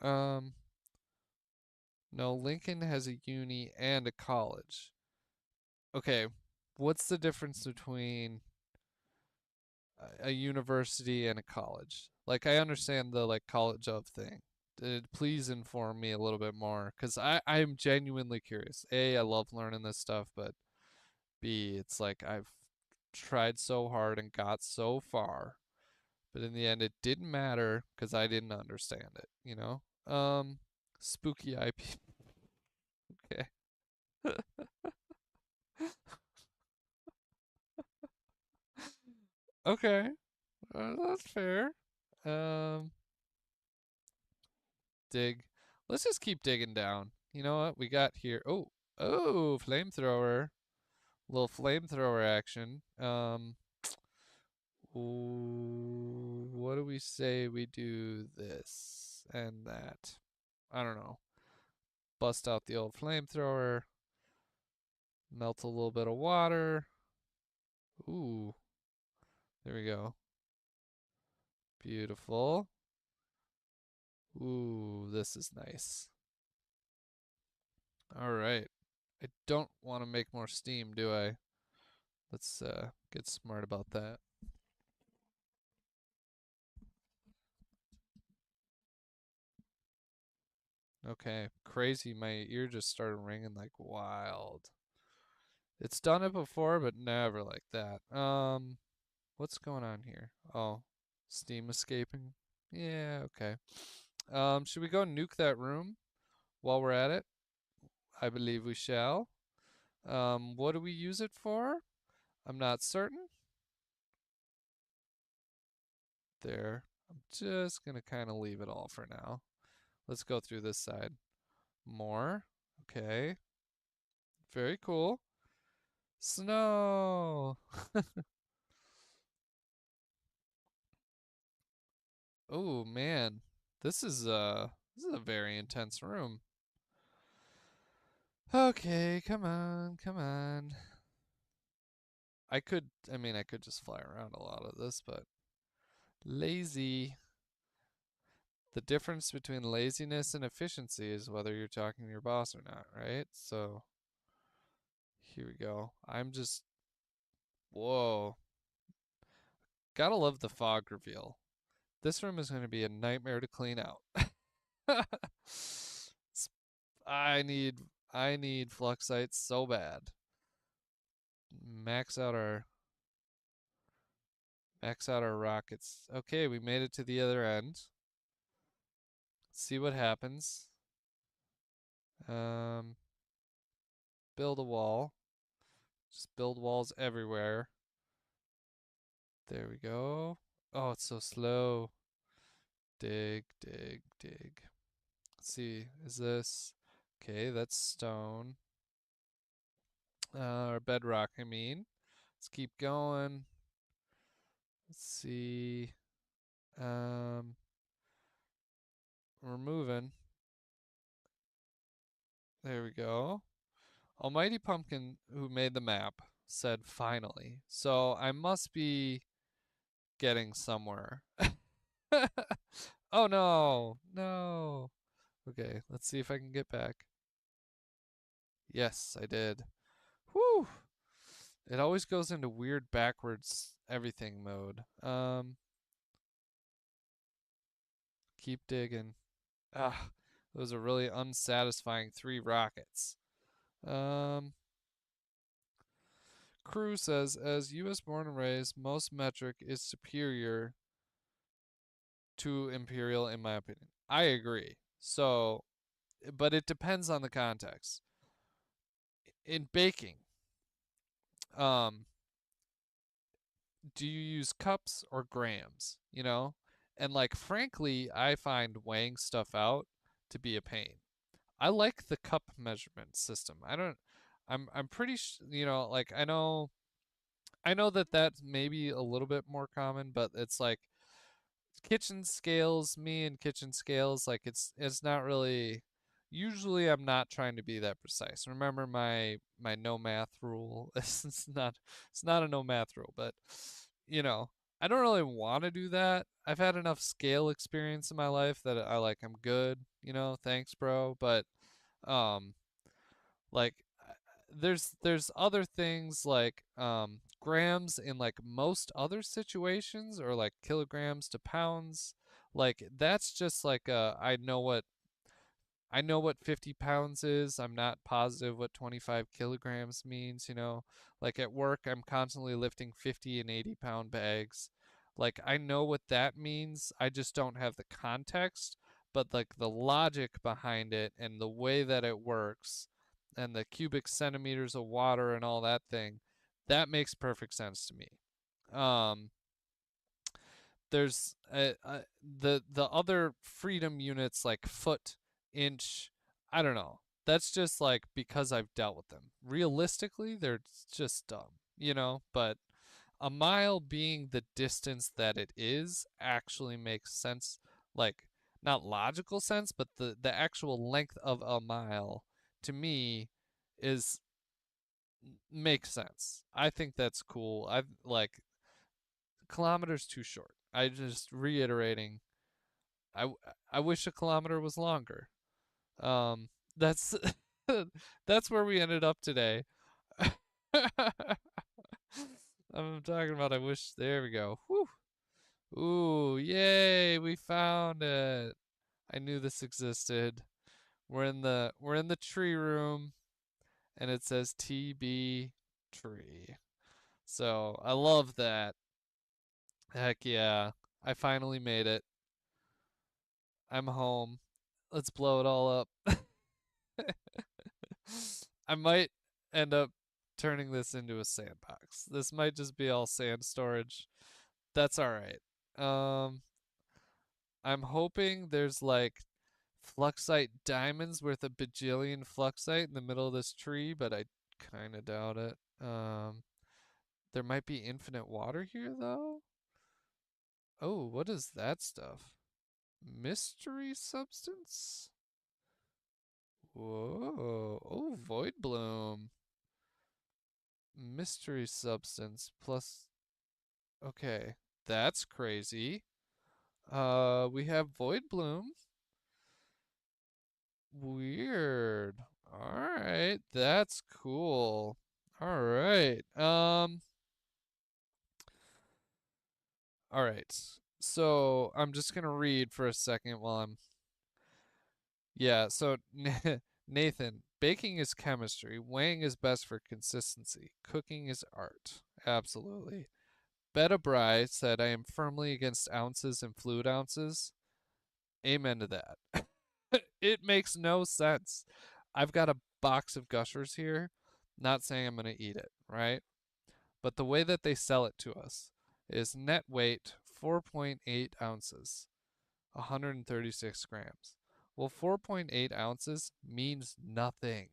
Um, no, Lincoln has a uni and a college. Okay, what's the difference between a university and a college? Like, I understand the like college of thing. Please inform me a little bit more, because I'm genuinely curious. A, I love learning this stuff, but B, it's like I've tried so hard and got so far, but in the end, it didn't matter because I didn't understand it. Spooky IP. Okay. Okay, that's fair. Um, dig. Let's just keep digging down. You know what we got here? Oh, flamethrower. Little flamethrower action. What do we say we do this and that? I don't know. Bust out the old flamethrower. Melt a little bit of water. Ooh, there we go. Beautiful. Ooh, this is nice. All right. I don't want to make more steam, do I? Let's get smart about that. Okay, crazy. My ear just started ringing like wild. It's done it before, but never like that. What's going on here? Oh, steam escaping. Yeah, okay. Should we go nuke that room while we're at it? I believe we shall. What do we use it for? I'm not certain. There. I'm just gonna kind of leave it all for now. Let's go through this side. More. Okay. Very cool. Snow. Oh man. This is a very intense room. Okay, come on, come on. I could just fly around a lot of this, but lazy. The difference between laziness and efficiency is whether you're talking to your boss or not, right? So here we go. Whoa. Gotta love the fog reveal. This room is going to be a nightmare to clean out. I need I need fluxites so bad. max out our rockets. Okay, we made it to the other end. Let's see what happens. Um, build a wall. Just build walls everywhere. There we go. Oh, it's so slow. Dig, dig, dig. Let's see. Is this okay? That's stone. Or bedrock, I mean. Let's keep going. Let's see. Um, we're moving. There we go. Almighty Pumpkin, who made the map, said finally. So I must be getting somewhere. Oh no, no. Okay, let's see if I can get back. Yes, I did. Whew. It always goes into weird backwards everything mode. Keep digging. Ah, those are really unsatisfying 3 rockets. Um, Crew says, as U.S. born and raised, most metric is superior to imperial in my opinion. I agree. So, but it depends on the context. In baking, um, do you use cups or grams? You know, and like frankly, I find weighing stuff out to be a pain. I like the cup measurement system. I don't. I'm pretty. You know, like I know that that's maybe a little bit more common, but it's like kitchen scales, me and kitchen scales, like it's not really. Usually, I'm not trying to be that precise. Remember my no math rule. It's not a no math rule, but you know I don't really want to do that. I've had enough scale experience in my life that I'm good. You know, thanks, bro. But um, like there's other things like grams in like most other situations or like kilograms to pounds. Like that's just like I know what 50 pounds is. I'm not positive what 25 kilograms means, you know. Like at work, I'm constantly lifting 50 and 80-pound bags. Like I know what that means. I just don't have the context, but like the logic behind it and the way that it works and the cubic centimeters of water and all that thing, that makes perfect sense to me. Um, there's the other freedom units like foot, inch. I don't know. That's just like because I've dealt with them. Realistically, they're just dumb, you know. But a mile being the distance that it is actually makes sense. Like not logical sense, but the actual length of a mile to me is makes sense. I think that's cool. I like kilometers too short. I just reiterating I I wish a kilometer was longer. Um, that's that's where we ended up today. I'm talking about. I wish. There we go. Whew. Ooh, yay! We found it. I knew this existed. We're in the tree room, and it says TB tree. So I love that. Heck yeah! I finally made it. I'm home. Let's blow it all up. I might end up turning this into a sandbox. This might just be all sand storage. That's all right. Um, I'm hoping there's like fluxite diamonds worth a bajillion fluxite in the middle of this tree, but I kind of doubt it. There might be infinite water here though. Oh, what is that stuff? Mystery substance? Whoa. Oh, void bloom. Mystery substance plus. Okay, that's crazy. We have void bloom. Weird. All right, that's cool. All right. All right. So I'm just gonna read for a second while I'm. Yeah. So Nathan, baking is chemistry, weighing is best for consistency, cooking is art. Absolutely. Betta Bry said, I am firmly against ounces and fluid ounces. Amen to that. It makes no sense. I've got a box of gushers here. Not saying I'm going to eat it, right? But the way that they sell it to us is net weight 4.8 ounces, 136 grams. Well, 4.8 ounces means nothing.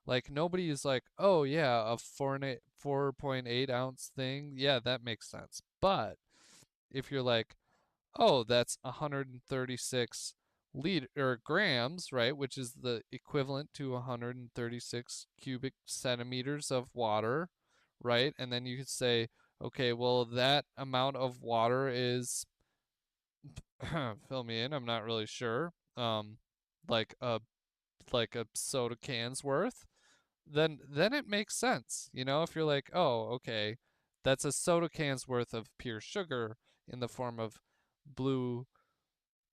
Like, nobody is like, oh, yeah, a 4.8 ounce thing. Yeah, that makes sense. But if you're like, oh, that's 136 liter or grams, right? Which is the equivalent to 136 cubic centimeters of water, right? And then you could say, okay, well, that amount of water is fill me in. I'm not really sure. Like a soda can's worth. Then it makes sense. You know, if you're like, oh, okay, that's a soda can's worth of pure sugar in the form of blue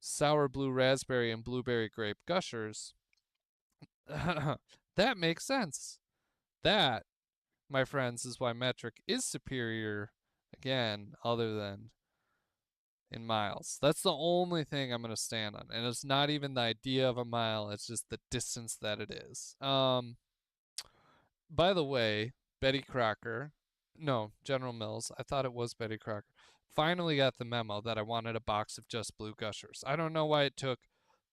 sour blue raspberry and blueberry grape gushers. That makes sense. That, my friends, is why metric is superior, again, other than in miles. That's the only thing I'm going to stand on. And it's not even the idea of a mile, it's just the distance that it is. By the way, Betty Crocker, no, General Mills, I thought it was Betty Crocker, finally got the memo that I wanted a box of just blue gushers. I don't know why it took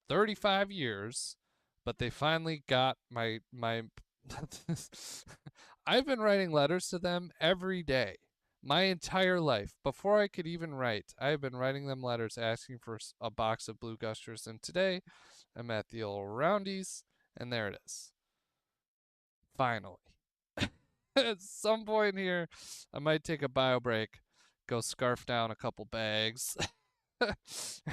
35 years, but they finally got my I've been writing letters to them every day. My entire life, before I could even write, I have been writing them letters asking for a box of blue gushers. And today, I'm at the old Roundies, and there it is. Finally. At some point here, I might take a bio break, go scarf down a couple bags,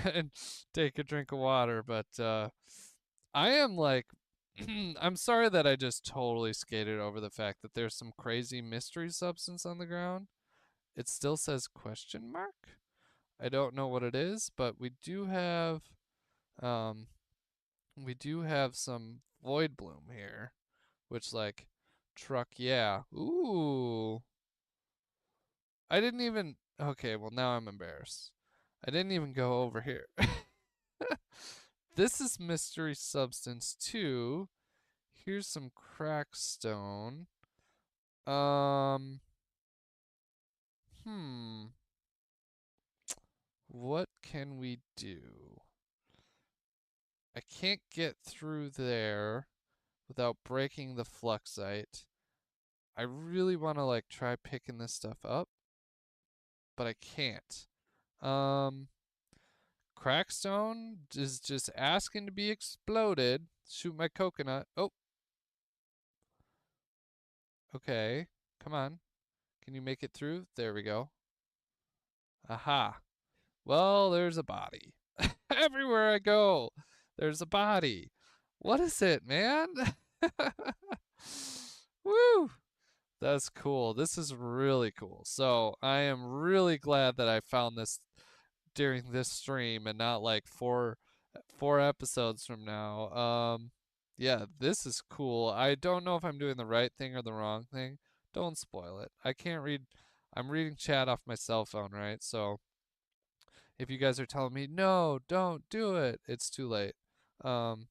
and take a drink of water. But I am like, I'm sorry that I just totally skated over the fact that there's some crazy mystery substance on the ground. It still says question mark. I don't know what it is, but um we do have some void bloom here, which like truck yeah. Ooh. I didn't even okay, well now I'm embarrassed. I didn't even go over here. This is mystery substance 2. Here's some crackstone. Um hmm. What can we do? I can't get through there without breaking the fluxite. I really want to like try picking this stuff up, but I can't. Um, Crackstone is just asking to be exploded. Shoot my coconut. Oh, okay. Come on. Can you make it through? There we go. Aha. Well, there's a body. Everywhere I go, there's a body. What is it, man? Woo! That's cool. This is really cool. So I am really glad that I found this during this stream and not like four episodes from now. Yeah, this is cool. I don't know if I'm doing the right thing or the wrong thing. Don't spoil it. I can't read. I'm reading chat off my cell phone, right? So if you guys are telling me no, don't do it, it's too late. Um,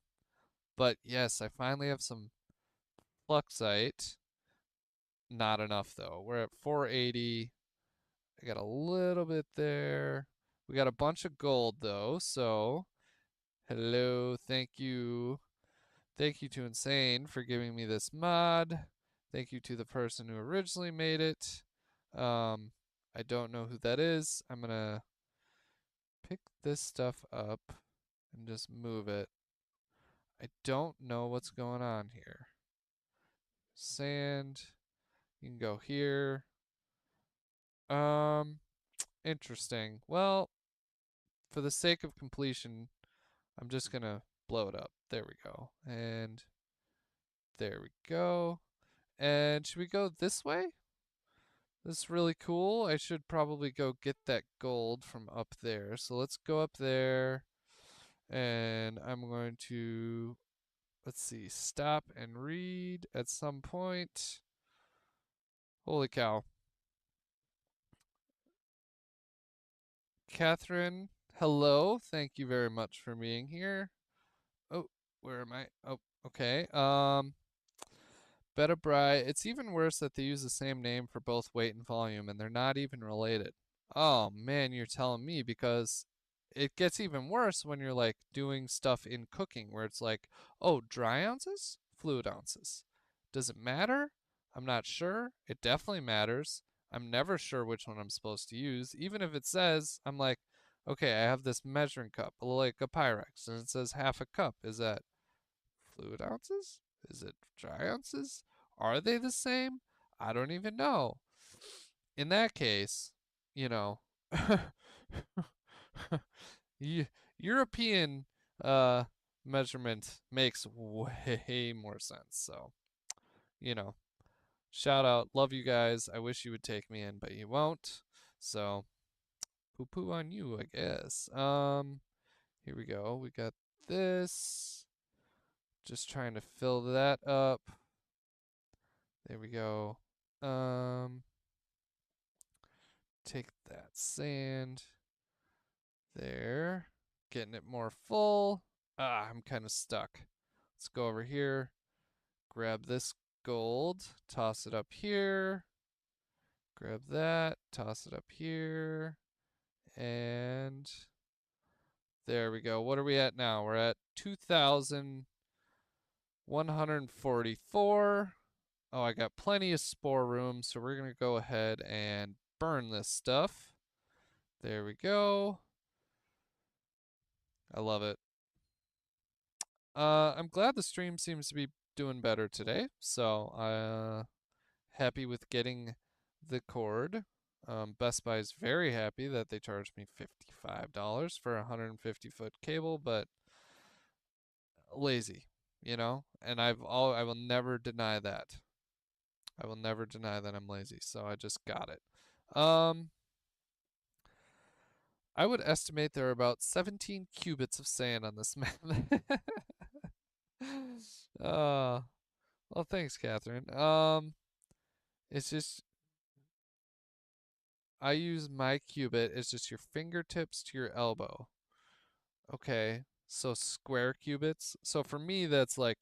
but yes, I finally have some fluxite. Not enough though. We're at 480. I got a little bit there. We got a bunch of gold though, so hello, thank you. Thank you to Insane for giving me this mod. Thank you to the person who originally made it. I don't know who that is. I'm gonna pick this stuff up and just move it. I don't know what's going on here. Sand. You can go here. Um, Interesting. Well, for the sake of completion, I'm just gonna blow it up. There we go. And there we go. And should we go this way? This is really cool. I should probably go get that gold from up there. So let's go up there. And I'm going to let's see, stop and read at some point. Holy cow. Catherine, hello. Thank you very much for being here. Oh, where am I? Oh, okay. Beta Bry, it's even worse that they use the same name for both weight and volume, and they're not even related. Oh man, you're telling me, because it gets even worse when you're like doing stuff in cooking where it's like, oh, dry ounces, fluid ounces. Does it matter? I'm not sure. It definitely matters. I'm never sure which one I'm supposed to use. Even if it says, I'm like, okay, I have this measuring cup, like a Pyrex, and it says half a cup. Is that fluid ounces? Is it dry ounces? Are they the same? I don't even know. In that case, you know, European uh, measurement makes way more sense. So, you know, shout out, love you guys. I wish you would take me in, but you won't. So, poo poo on you, I guess. Here we go. We got this. Just trying to fill that up. There we go. Um, take that sand. There. Getting it more full. Ah, I'm kind of stuck. Let's go over here. Grab this gold. Toss it up here. Grab that. Toss it up here. And there we go. What are we at now? We're at 2,144. Oh, I got plenty of spore room, so we're going to go ahead and burn this stuff. There we go. I love it. I'm glad the stream seems to be doing better today. So, happy with getting the cord. Best Buy is very happy that they charged me $55 for a 150-foot cable, but lazy, you know? And I will never deny that. I will never deny that I'm lazy, so I just got it. I would estimate there are about 17 cubits of sand on this map. uh, well, thanks, Catherine. It's just I use my cubit. It's just your fingertips to your elbow. Okay, so square cubits. So for me, that's like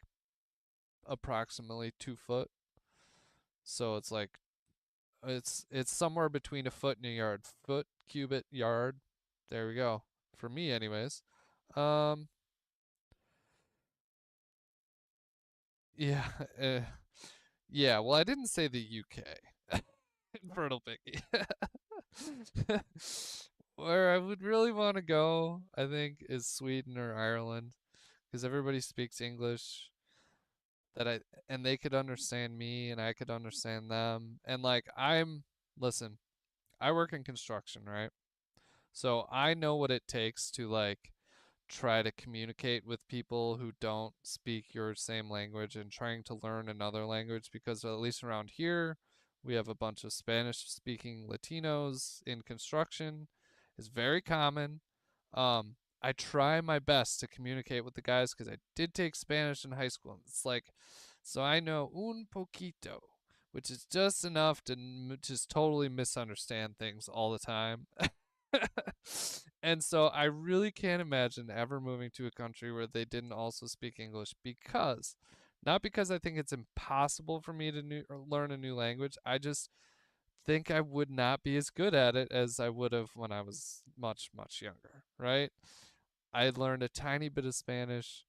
approximately 2 foot. So it's like it's somewhere between a foot and a yard. Foot, cubit, yard. There we go. For me, anyways. Um, yeah, yeah. Well, I didn't say the UK. Fertile Piggy. Where I would really want to go, I think, is Sweden or Ireland, because everybody speaks English. That I and they could understand me, and I could understand them. And like listen, I work in construction, right? So I know what it takes to like try to communicate with people who don't speak your same language and trying to learn another language, because at least around here we have a bunch of Spanish speaking Latinos in construction. It's very common. I try my best to communicate with the guys because I did take Spanish in high school. And it's like, so I know un poquito, which is just enough to just totally misunderstand things all the time. And so I really can't imagine ever moving to a country where they didn't also speak English, because not because I think it's impossible for me to learn a new language. I just think I would not be as good at it as I would have when I was much, much younger, right? I learned a tiny bit of Spanish.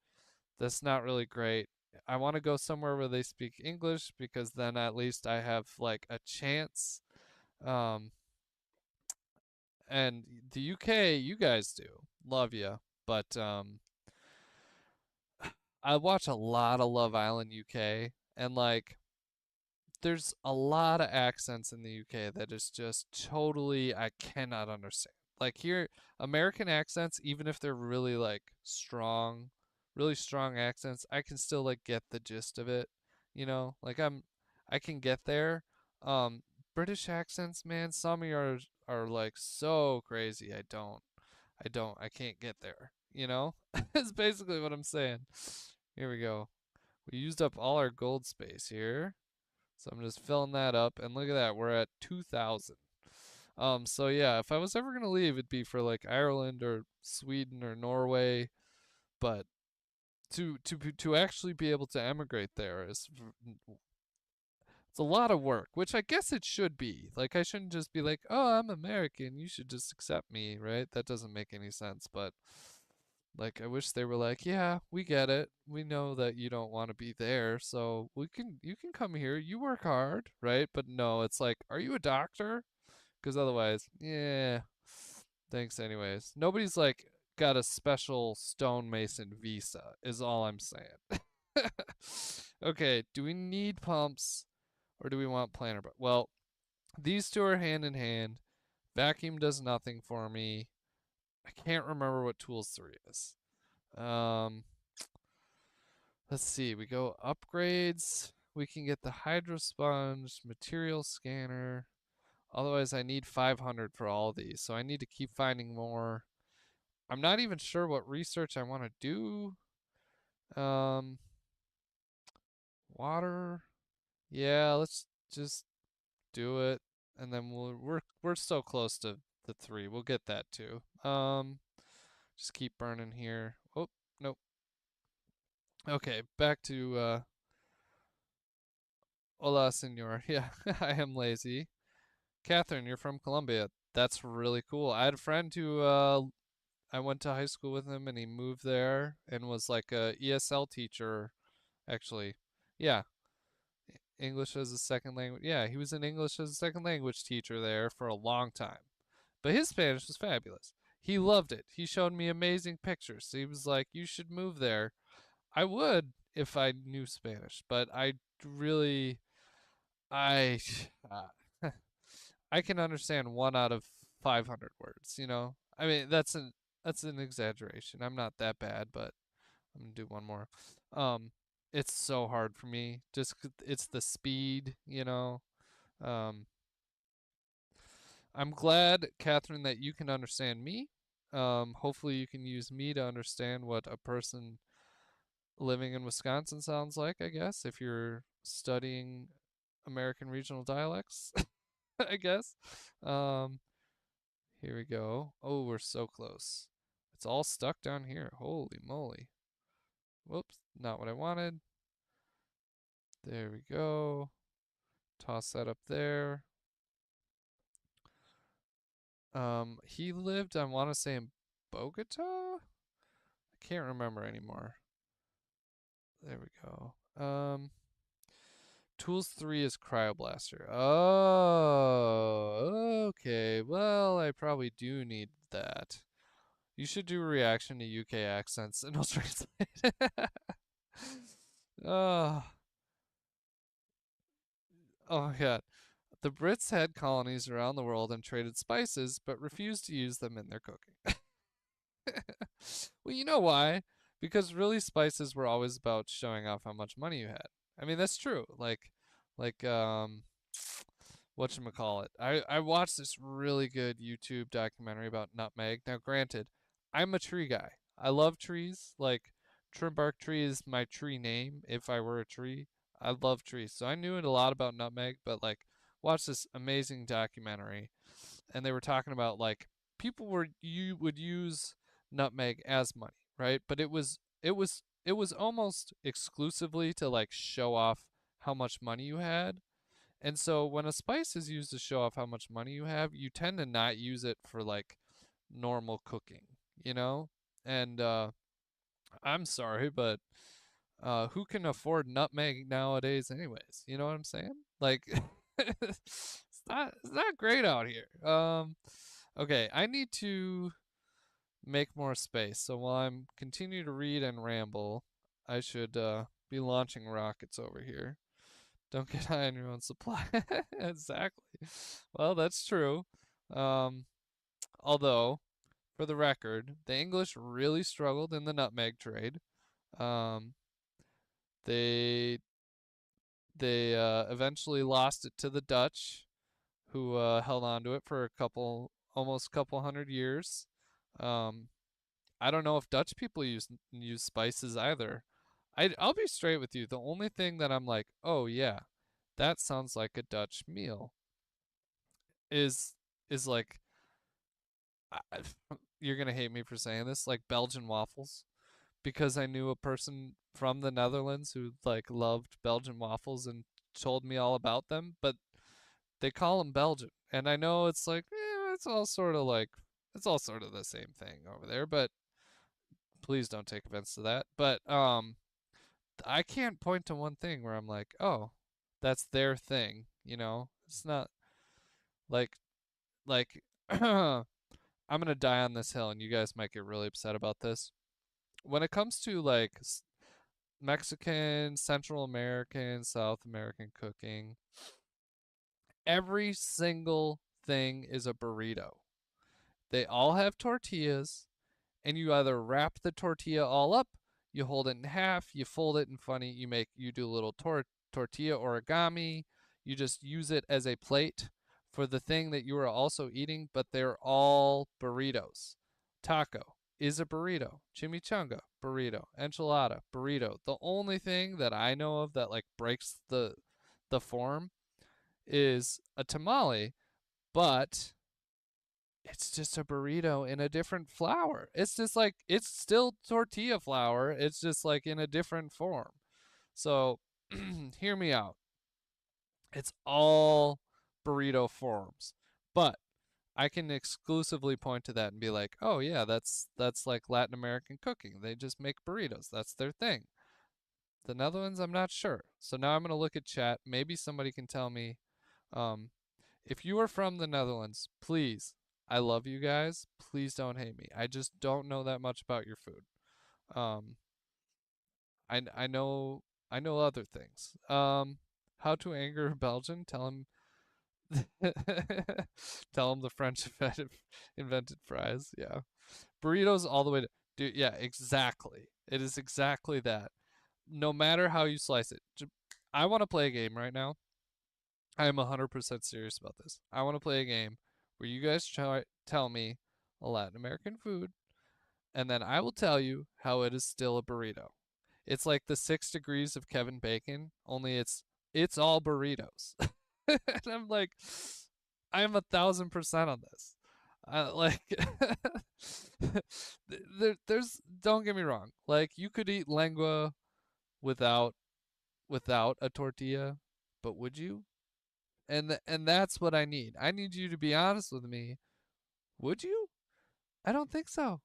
That's not really great. I want to go somewhere where they speak English, because then at least I have like a chance. Um, and the UK, you guys do. Love you. But I watch a lot of Love Island UK, and like there's a lot of accents in the UK that is just totally I cannot understand. Like here, American accents, even if they're really like strong, really strong accents, I can still like get the gist of it. You know, like I can get there. Um, British accents, man, some of yours are like so crazy. I can't get there. You know, it's basically what I'm saying. Here we go. We used up all our gold space here. So I'm just filling that up, and look at that, we're at 2,000. So yeah, if I was ever gonna leave, it'd be for like Ireland or Sweden or Norway, but to actually be able to emigrate there is it's a lot of work, which I guess it should be. Like I shouldn't just be like, "Oh, I'm American, you should just accept me," right? That doesn't make any sense, but like I wish they were like, "Yeah, we get it. We know that you don't want to be there, so you can come here. You work hard, right?" But no, it's like, "Are you a doctor?" Because otherwise, yeah, thanks anyways. Nobody's like got a special stonemason visa, is all I'm saying. Okay, do we need pumps or do we want planter? Well, these two are hand in hand. Vacuum does nothing for me. I can't remember what tools 3 is. Um, let's see. We go upgrades. We can get the hydro sponge, material scanner. Otherwise, I need 500 for all these, so I need to keep finding more. I'm not even sure what research I want to do. Um, water. Yeah, let's just do it, and then we're so close to the 3. We'll get that too. Just keep burning here. Oh, nope. Okay, back to hola, senor. Yeah, I am lazy. Catherine, you're from Colombia. That's really cool. I had a friend who I went to high school with him, and he moved there and was like a ESL teacher. Actually, yeah, English as a second language. Yeah, he was an English as a second language teacher there for a long time. But his Spanish was fabulous. He loved it. He showed me amazing pictures. He was like, "You should move there." I would if I knew Spanish, but I really I I can understand 1 out of 500 words, you know? I mean, that's an exaggeration. I'm not that bad, but I'm gonna do one more. Um, it's so hard for me. It's the speed, you know. Um, I'm glad, Catherine, that you can understand me. Hopefully, you can use me to understand what a person living in Wisconsin sounds like. I guess if you're studying American regional dialects, I guess. Um, Here we go. Oh, we're so close. It's all stuck down here. Holy moly. Whoops, not what I wanted. There we go. Toss that up there. He lived, I want to say, in Bogota? I can't remember anymore. There we go. Tools 3 is Cryoblaster. Oh, okay. Well, I probably do need that. You should do a reaction to UK accents and I'll translate. Oh, oh my god. The Brits had colonies around the world and traded spices, but refused to use them in their cooking. Well, you know why? Because really spices were always about showing off how much money you had. I mean, that's true. Like whatchamacallit. I watched this really good YouTube documentary about nutmeg. Now, granted, I'm a tree guy. I love trees. Like, trim bark tree is my tree name if I were a tree. I love trees. So I knew a lot about nutmeg, but like, watched this amazing documentary and they were talking about like people were you would use nutmeg as money, right? But it was almost exclusively to like show off how much money you had. And so when a spice is used to show off how much money you have, you tend to not use it for like normal cooking, you know? And I'm sorry, but who can afford nutmeg nowadays anyways? You know what I'm saying? Like it's not great out here. Okay, I need to make more space. So while I'm continue to read and ramble, I should be launching rockets over here. Don't get high on your own supply. Exactly. Well, that's true. Um, although, for the record, the English really struggled in the nutmeg trade. Um, they eventually lost it to the Dutch, who held on to it for a almost couple hundred years. Um, I don't know if Dutch people use spices either. I'll be straight with you. The only thing that I'm like, oh yeah, that sounds like a Dutch meal is like I, you're gonna hate me for saying this, like Belgian waffles, because I knew a person from the Netherlands who like loved Belgian waffles and told me all about them, but they call them Belgian, and I know it's like it's all sort of like it's all sort of the same thing over there, but please don't take offense to that. But I can't point to one thing where I'm like, oh, that's their thing. You know, it's not like I'm gonna die on this hill, and you guys might get really upset about this. When it comes to like Mexican, Central American, South American cooking, every single thing is a burrito. They all have tortillas, and you either wrap the tortilla all up, you hold it in half, you fold it in funny, you do a little tortilla origami, you just use it as a plate for the thing that you are also eating, but they're all burritos. Taco is a burrito, chimichanga, burrito, enchilada, burrito. The only thing that I know of that like breaks the form is a tamale, but it's just a burrito in a different flour. It's just like it's still tortilla flour. It's just like in a different form. So hear me out. It's all burrito forms. But I can exclusively point to that and be like, "Oh yeah, that's like Latin American cooking. They just make burritos. That's their thing." The Netherlands, I'm not sure. So now I'm going to look at chat. Maybe somebody can tell me um if you are from the Netherlands, please, I love you guys. Please don't hate me. I just don't know that much about your food. Um, I know other things. How to anger a Belgian? Tell him tell him the French invented fries. Yeah, burritos all the way to dude. Yeah, exactly. It is exactly that. No matter how you slice it. I want to play a game right now. I am 100% serious about this. I want to play a game where you guys tell me a Latin American food, and then I will tell you how it is still a burrito. It's like the 6 degrees of Kevin Bacon, only it's all burritos. And I'm like, I am 1,000% on this. Like, there's don't get me wrong. Like, you could eat lengua without a tortilla, but would you? And that's what I need. I need you to be honest with me. Would you? I don't think so.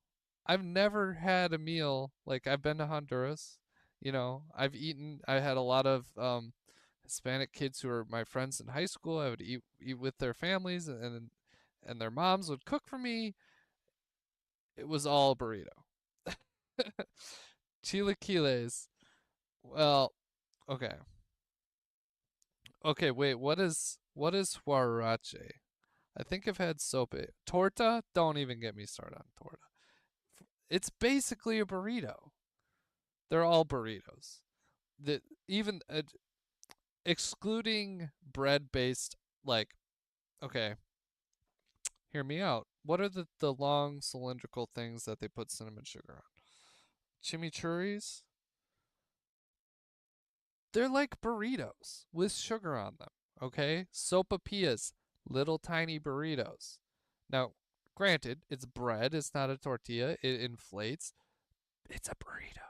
I've never had a meal like I've been to Honduras. You know, I had a lot of Hispanic kids who were my friends in high school. I would eat with their families and their moms would cook for me. It was all burrito. Chilaquiles. Well, okay. Okay, wait, what is huarache? I think I've had sope. Torta? Don't even get me started on torta. It's basically a burrito. They're all burritos. The even excluding bread based like okay, hear me out. What are the long cylindrical things that they put cinnamon sugar on? Chimichurris? They're like burritos with sugar on them. Okay? Sopapillas, little tiny burritos. Now, granted, it's bread, it's not a tortilla, it inflates. It's a burrito.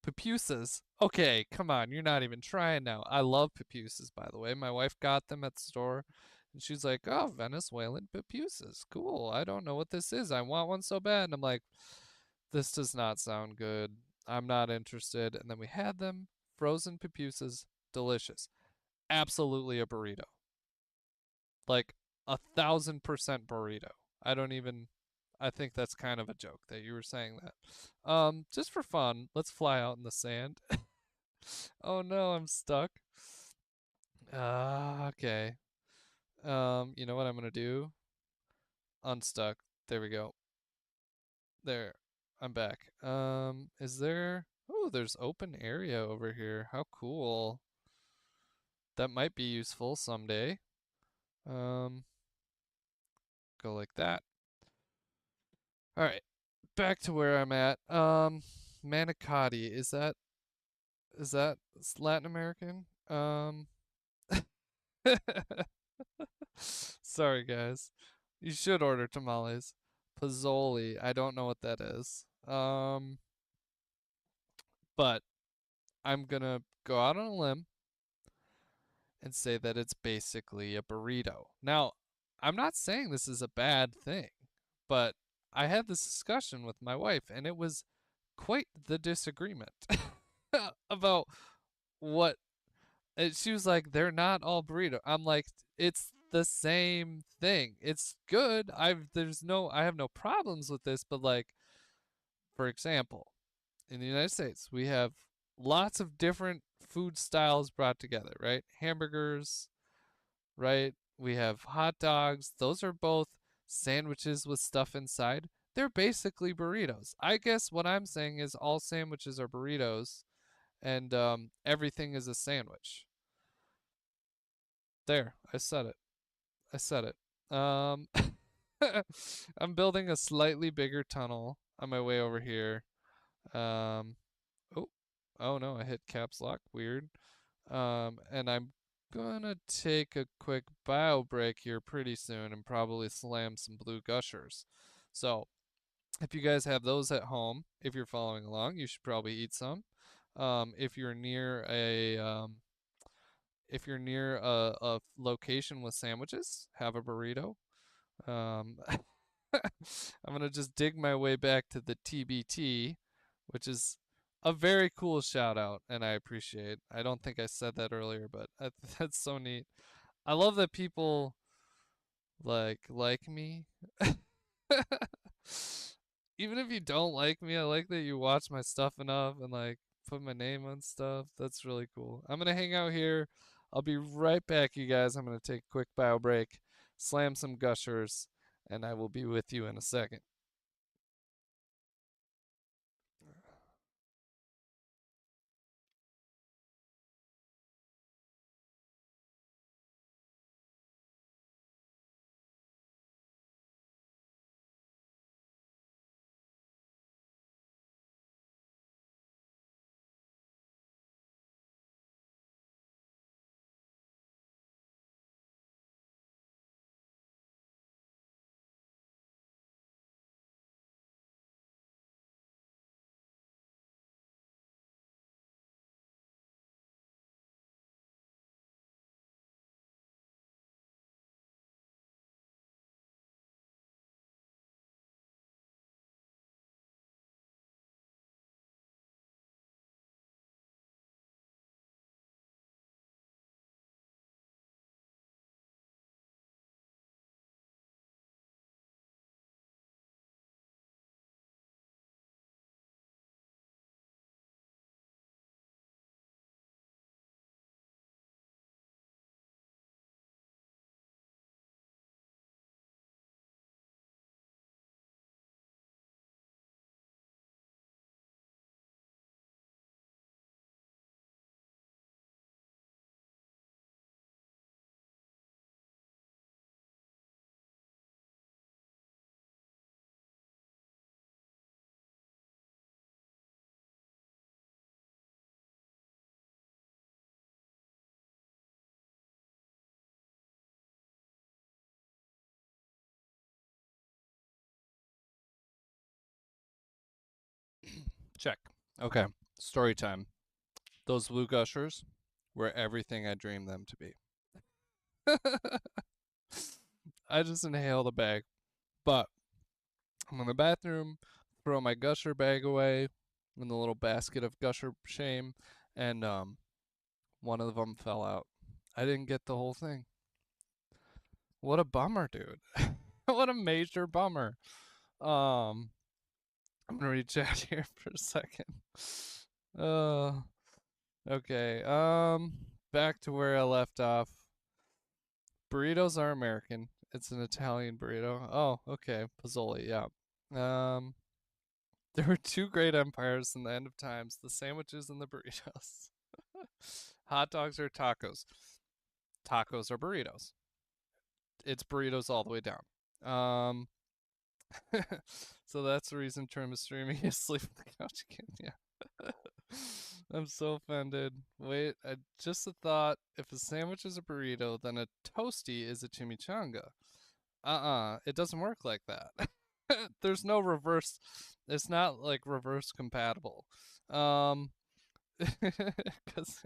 Pupusas. Okay, come on, you're not even trying now. I love pupusas, by the way. My wife got them at the store, and she's like, "Oh, Venezuelan pupusas, cool. I don't know what this is. I want one so bad." And I'm like, "This does not sound good. I'm not interested." And then we had them, frozen pupusas, delicious. Absolutely a burrito, like 1,000% burrito. I don't even. I think that's kind of a joke that you were saying that. Just for fun, let's fly out in the sand. Oh no, I'm stuck. Okay. You know what I'm gonna do? Unstuck. There we go. There. I'm back. Is there? Oh, there's open area over here. How cool. That might be useful someday. Um, go like that. All right. Back to where I'm at. manicotti. Is that Latin American? Sorry guys. You should order tamales. Pozzoli. I don't know what that is. But I'm gonna go out on a limb and say that it's basically a burrito. Now, I'm not saying this is a bad thing, but I had this discussion with my wife and it was quite the disagreement about what and she was like, they're not all burrito. I'm like, it's the same thing. It's good. I have no problems with this, but like, for example, in the United States, we have lots of different food styles brought together, right? Hamburgers, right? We have hot dogs. Those are both sandwiches with stuff inside. They're basically burritos. I guess what I'm saying is all sandwiches are burritos and everything is a sandwich. There, I said it. I said it. I'm building a slightly bigger tunnel on my way over here. Um, oh, oh no, I hit caps lock. Weird. And I'm gonna take a quick bio break here pretty soon and probably slam some blue gushers. So, if you guys have those at home, if you're following along, you should probably eat some. If you're near a location with sandwiches, have a burrito. Um, I'm gonna just dig my way back to the TBT, which is a very cool shout out, and I appreciate. I don't think I said that earlier, but that's so neat. I love that people like me. Even if you don't like me, I like that you watch my stuff enough and like put my name on stuff. That's really cool. I'm gonna hang out here. I'll be right back, you guys. I'm gonna take a quick bio break, slam some gushers, and I will be with you in a second. Check. Okay. Story time. Those blue gushers were everything I dreamed them to be. I just inhaled a bag, but I'm in the bathroom, throw my gusher bag away in the little basket of gusher shame, and one of them fell out. I didn't get the whole thing. What a bummer, dude. What a major bummer. Um, I'm gonna read chat here for a second. Uh, okay. Back to where I left off. Burritos are American. It's an Italian burrito. Oh, okay. Pozzoli, yeah. Um, there were two great empires in the end of times: the sandwiches and the burritos. Hot dogs or tacos? Tacos or burritos? It's burritos all the way down. Um, So that's the reason Trim is streaming. He's sleeping on the couch again. Yeah. I'm so offended. Wait, just a thought. If a sandwich is a burrito, then a toasty is a chimichanga. It doesn't work like that. There's no reverse. It's not like reverse compatible. Um, because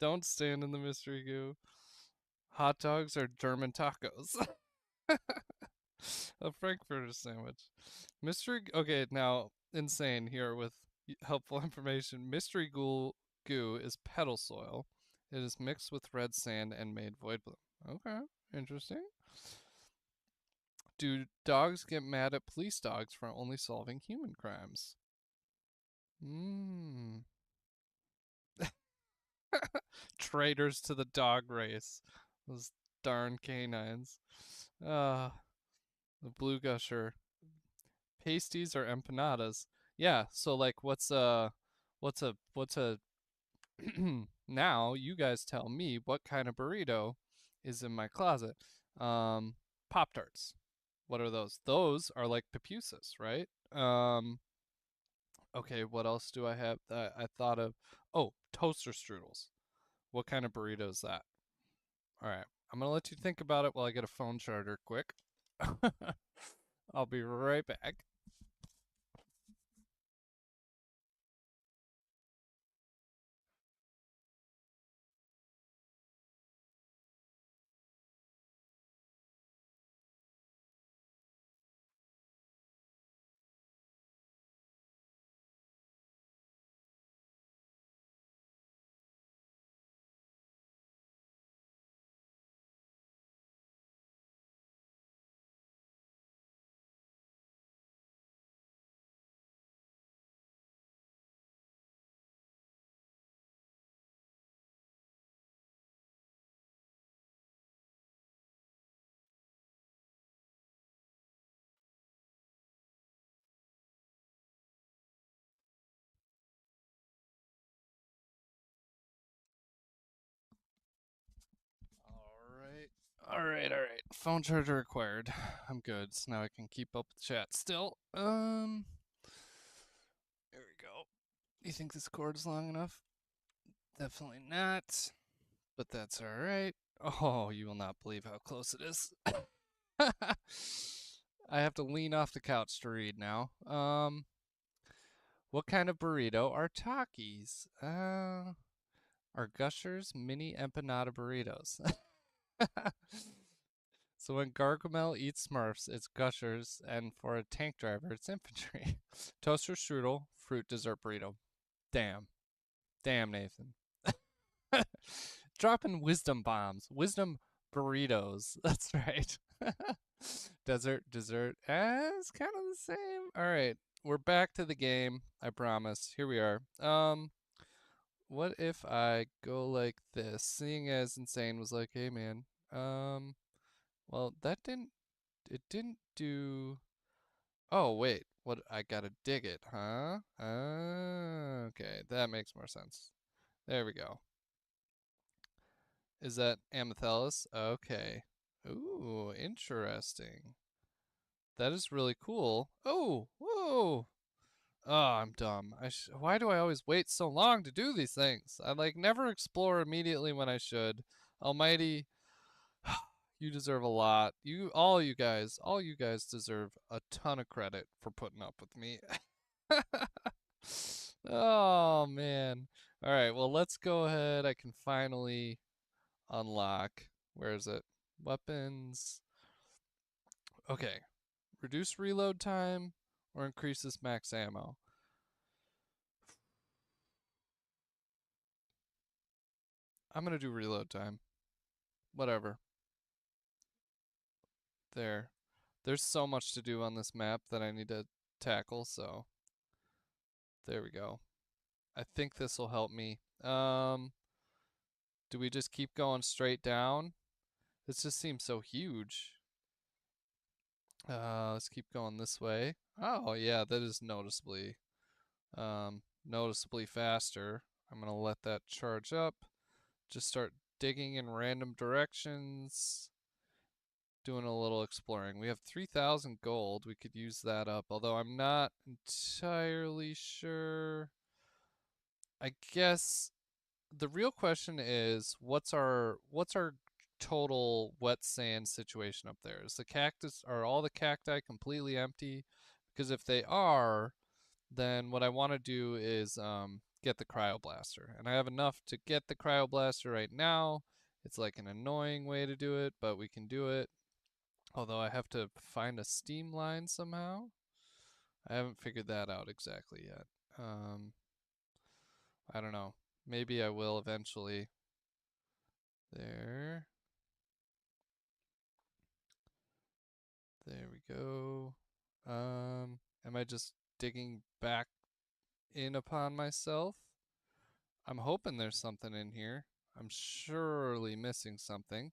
don't stand in the mystery goo. Hot dogs are German tacos. A Frankfurter sandwich. Okay, now insane here with helpful information. Goo is pedal soil. It is mixed with red sand and made void bloom. Okay, interesting. Do dogs get mad at police dogs for only solving human crimes? Hmm. Traitors to the dog race. Those darn canines. Uh, the blue gusher. Pasties or empanadas? Yeah, so like what's a now you guys tell me what kind of burrito is in my closet. Um Pop Tarts. What are those? Those are like pupusas, right? Okay, what else do I have that I thought of? Oh, toaster strudels. What kind of burrito is that? All right. I'm going to let you think about it while I get a phone charger quick. I'll be right back. All right. Phone charger acquired. I'm good. So now I can keep up with the chat still. There we go. You think this cord is long enough? Definitely not. But that's all right. Oh, you will not believe how close it is. I have to lean off the couch to read now. What kind of burrito are Takis? Are Gushers mini empanada burritos? So when Gargamel eats Smurfs, it's Gushers, and for a tank driver, it's infantry. Toaster strudel, fruit dessert burrito. Damn. Damn, Nathan. Dropping wisdom bombs. Wisdom burritos. That's right. Dessert. It's kind of the same. All right. We're back to the game. I promise. Here we are. What if I go like this? Seeing as Insane was like, hey man, well it didn't do. Oh wait, what? I gotta dig it, huh? Okay, that makes more sense. There we go. Is that Amethyst? Okay. Ooh, interesting. That is really cool. Oh, whoa. Oh, I'm dumb. Why do I always wait so long to do these things? I like never explore immediately when I should. Almighty, you deserve a lot. All you guys deserve a ton of credit for putting up with me. Oh man. All right, well let's go ahead. I can finally unlock. Where is it? Weapons. Okay. Reduce reload time or increases max ammo. I'm gonna do reload time. Whatever. There. There's so much to do on this map that I need to tackle, so there we go. I think this will help me. Do we just keep going straight down? This just seems so huge. Let's keep going this way. Oh yeah, that is noticeably faster. I'm gonna let that charge up. Just start digging in random directions. doing a little exploring. We have 3,000 gold. We could use that up, although I'm not entirely sure. I guess the real question is what's our total wet sand situation up there? Is the cactus are all the cacti completely empty? Because if they are, then what I want to do is get the cryoblaster. And I have enough to get the cryoblaster right now. It's like an annoying way to do it, but we can do it. Although I have to find a steam line somehow. I haven't figured that out exactly yet. I don't know. Maybe I will eventually. There. There we go. Am I just digging back in upon myself? I'm hoping there's something in here. I'm surely missing something.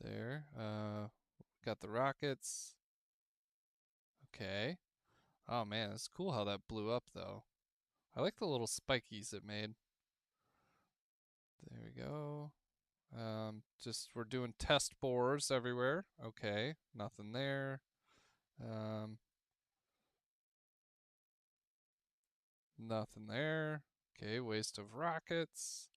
There. Got the rockets. Okay. Oh man, it's cool how that blew up though. I like the little spikies it made. There we go. Just we're doing test bores everywhere. Okay, nothing there. Um, Nothing there. Okay, waste of rockets.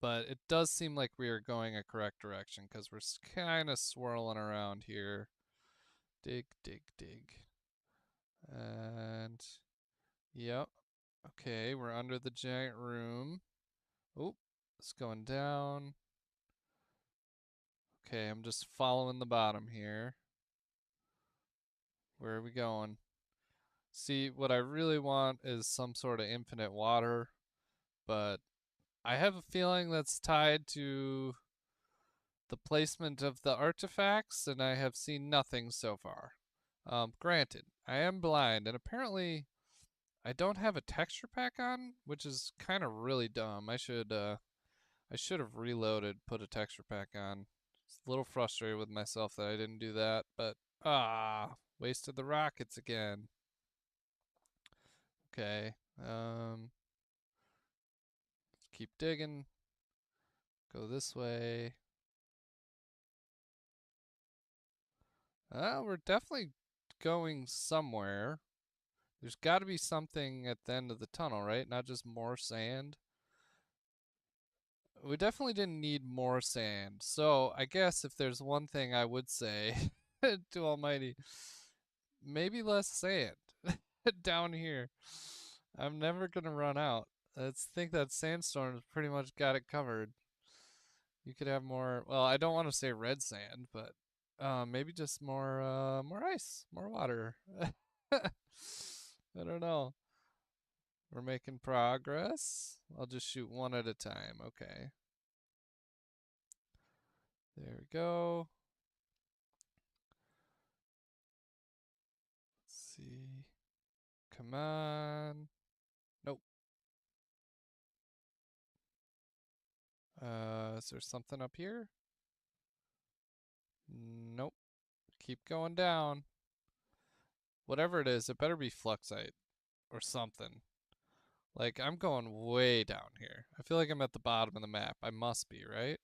But it does seem like we are going a correct direction because we're kind of swirling around here. Dig, dig, dig. And, yep. Okay, we're under the giant room. Oh, it's going down. Okay, I'm just following the bottom here. Where are we going? See, what I really want is some sort of infinite water, but I have a feeling that's tied to the placement of the artifacts, and I have seen nothing so far. Granted, I am blind, and apparently I don't have a texture pack on, which is kind of really dumb. I should have reloaded, put a texture pack on. Just a little frustrated with myself that I didn't do that, but wasted the rockets again. Okay. Keep digging. Go this way. We're definitely going somewhere. There's got to be something at the end of the tunnel, right? Not just more sand. We definitely didn't need more sand. So I guess if there's one thing I would say to Almighty, maybe less sand down here. I'm never gonna run out. I think that sandstorm's pretty much got it covered. You could have more. Well, I don't want to say red sand, but maybe just more ice, more water. I don't know. We're making progress. I'll just shoot one at a time. Okay. There we go. Let's see. Come on. Nope. Is there something up here? Nope. Keep going down. Whatever it is, it better be fluxite or something. Like, I'm going way down here. I feel like I'm at the bottom of the map. I must be, right?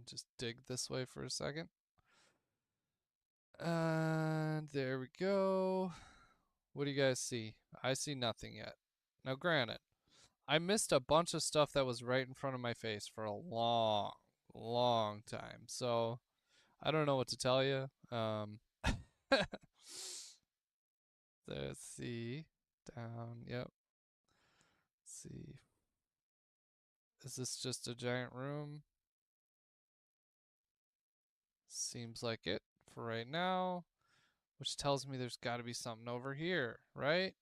Just dig this way for a second. And there we go. What do you guys see? I see nothing yet. Now, granted, I missed a bunch of stuff that was right in front of my face for a long, long time. So, I don't know what to tell you. Let's see. Down. Yep. Let's see. Is this just a giant room? Seems like it for right now, which tells me there's got to be something over here, right?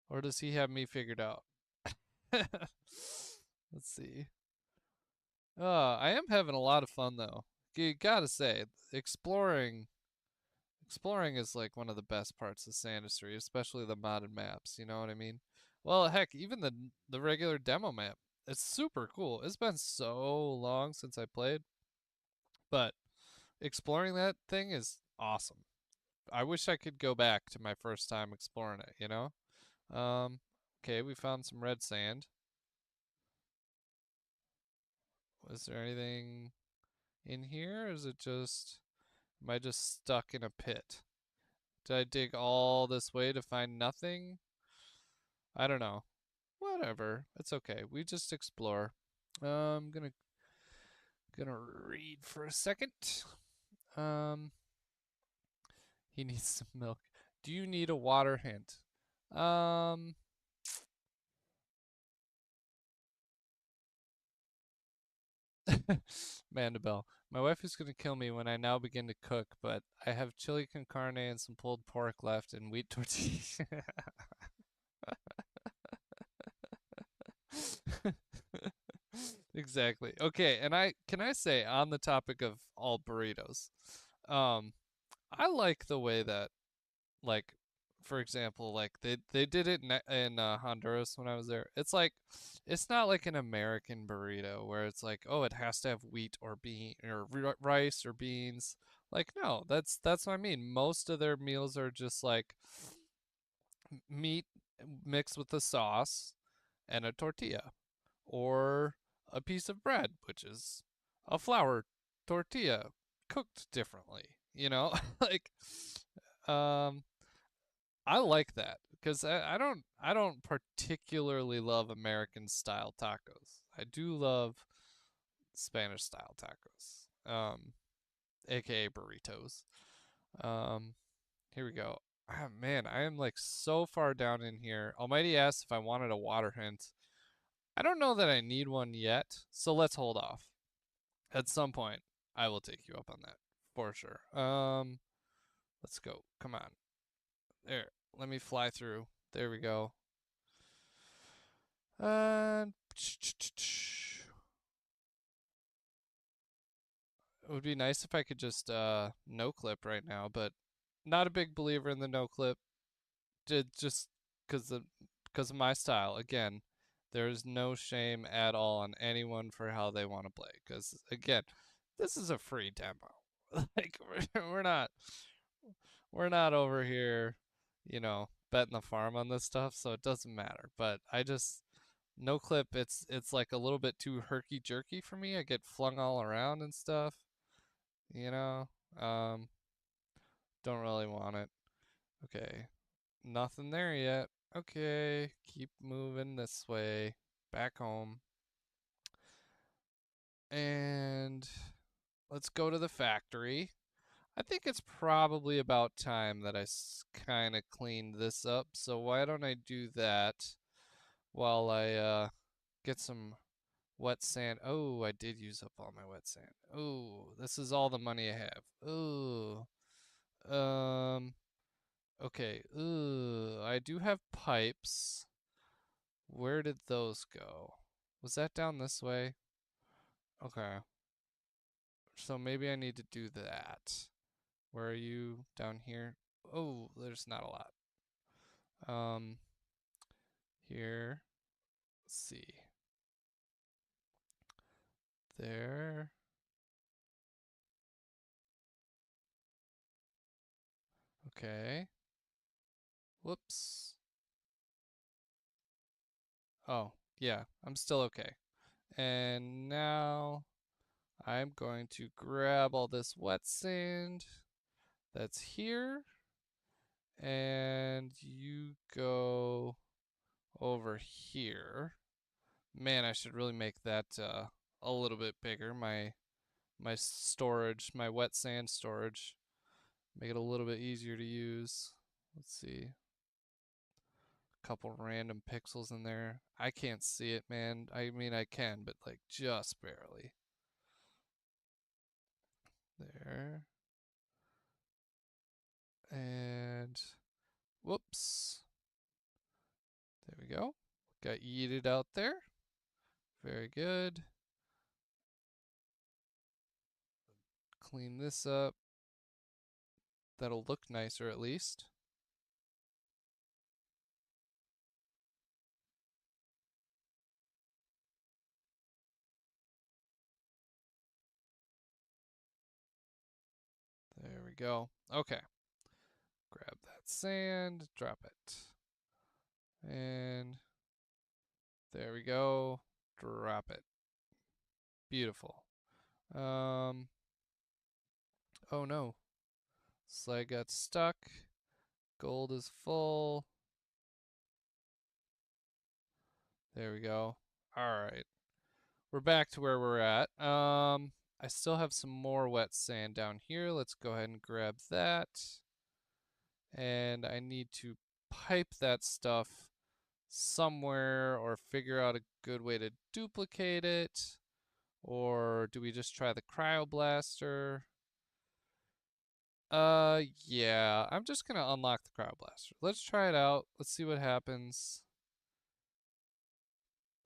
Or does he have me figured out? Let's see. I am having a lot of fun though. You gotta say, exploring is like one of the best parts of Sandustry, especially the modded maps. You know what I mean? Well, heck, even the regular demo map, it's super cool. It's been so long since I played, but exploring that thing is awesome. I wish I could go back to my first time exploring it, you know? Um, okay, we found some red sand. Was there anything in here? Or is it just, am I just stuck in a pit? Did I dig all this way to find nothing? I don't know. Whatever. It's okay. We just explore. I'm gonna read for a second. Um, he needs some milk. Do you need a water hint? Um, Mandabelle. My wife is gonna kill me when I now begin to cook, but I have chili con carne and some pulled pork left and wheat tortillas. Exactly. Okay, and I say on the topic of all burritos, um, I like the way that, like, for example, like they did it in Honduras when I was there. It's like it's not like an American burrito where it's like, oh, it has to have wheat or bean or rice or beans. Like, no, that's what I mean. Most of their meals are just like meat mixed with a sauce and a tortilla, or a piece of bread, which is a flour tortilla cooked differently. You know, like um, I like that because I don't particularly love American style tacos. I do love Spanish style tacos, aka burritos. Um, Here we go. Ah, man, I am like so far down in here. Almighty asked if I wanted a water hint. I don't know that I need one yet, so let's hold off. At some point, I will take you up on that for sure. Let's go. Come on. There. Let me fly through. There we go. It would be nice if I could just no clip right now, but not a big believer in the no clip. Did just because of my style. Again, there is no shame at all on anyone for how they want to play. Because again, this is a free demo. Like we're not over here, betting the farm on this stuff, so it doesn't matter. But I just no clip. It's like a little bit too herky jerky for me. I get flung all around and stuff. You know, um, don't really want it. Okay, nothing there yet. Okay, keep moving this way. Back home. And let's go to the factory. I think it's probably about time that I kind of cleaned this up. So why don't I do that while I get some wet sand. Oh, I did use up all my wet sand. Oh, this is all the money I have. Oh, um, okay. Ooh, I do have pipes. Where did those go? Was that down this way? Okay. So maybe I need to do that. Where are you? Down here? Oh, there's not a lot. Um, Here. Let's see. There. Okay. Whoops. Oh, yeah, I'm still okay. And now I'm going to grab all this wet sand that's here, and you go over here. Man, I should really make that a little bit bigger. My storage, my wet sand storage, make it a little bit easier to use. Let's see, a couple random pixels in there. I can't see it, man. I mean, I can, but like just barely. There. And whoops. There we go. Got yeeted out there. Very good. Clean this up. That'll look nicer at least. There we go. Okay. Grab that sand, drop it. And there we go. Drop it. Beautiful. Oh no. Slag got stuck. Gold is full. There we go. All right. We're back to where we're at. I still have some more wet sand down here. Let's go ahead and grab that. And I need to pipe that stuff somewhere or figure out a good way to duplicate it. Or do we just try the cryoblaster? Yeah, I'm just gonna unlock the cryoblaster. Let's try it out. Let's see what happens.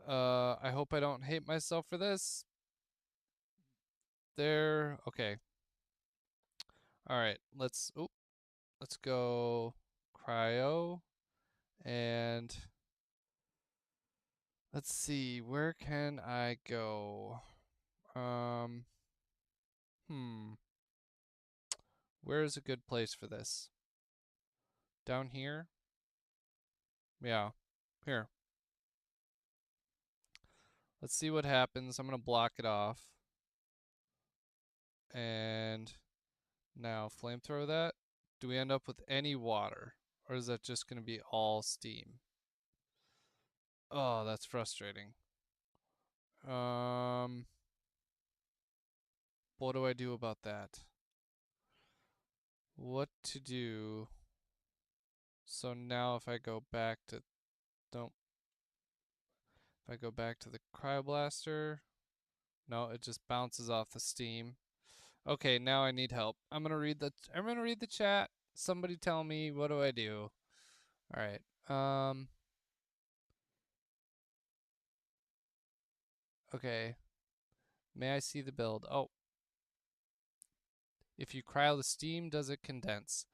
I hope I don't hate myself for this. There, okay. All right, let's go cryo and let's see, where can I go? Um, where is a good place for this? Down here? Yeah, here. Let's see what happens. I'm gonna block it off. And now flamethrower that. Do we end up with any water? Or is that just gonna be all steam? Oh, that's frustrating. What do I do about that? What to do? So now if I go back to, don't, if I go back to the cryoblaster, no, it just bounces off the steam. Okay, now I need help. I'm gonna read the chat. Somebody tell me, what do I do? All right. Okay. May I see the build? Oh, if you cryo the steam, does it condense?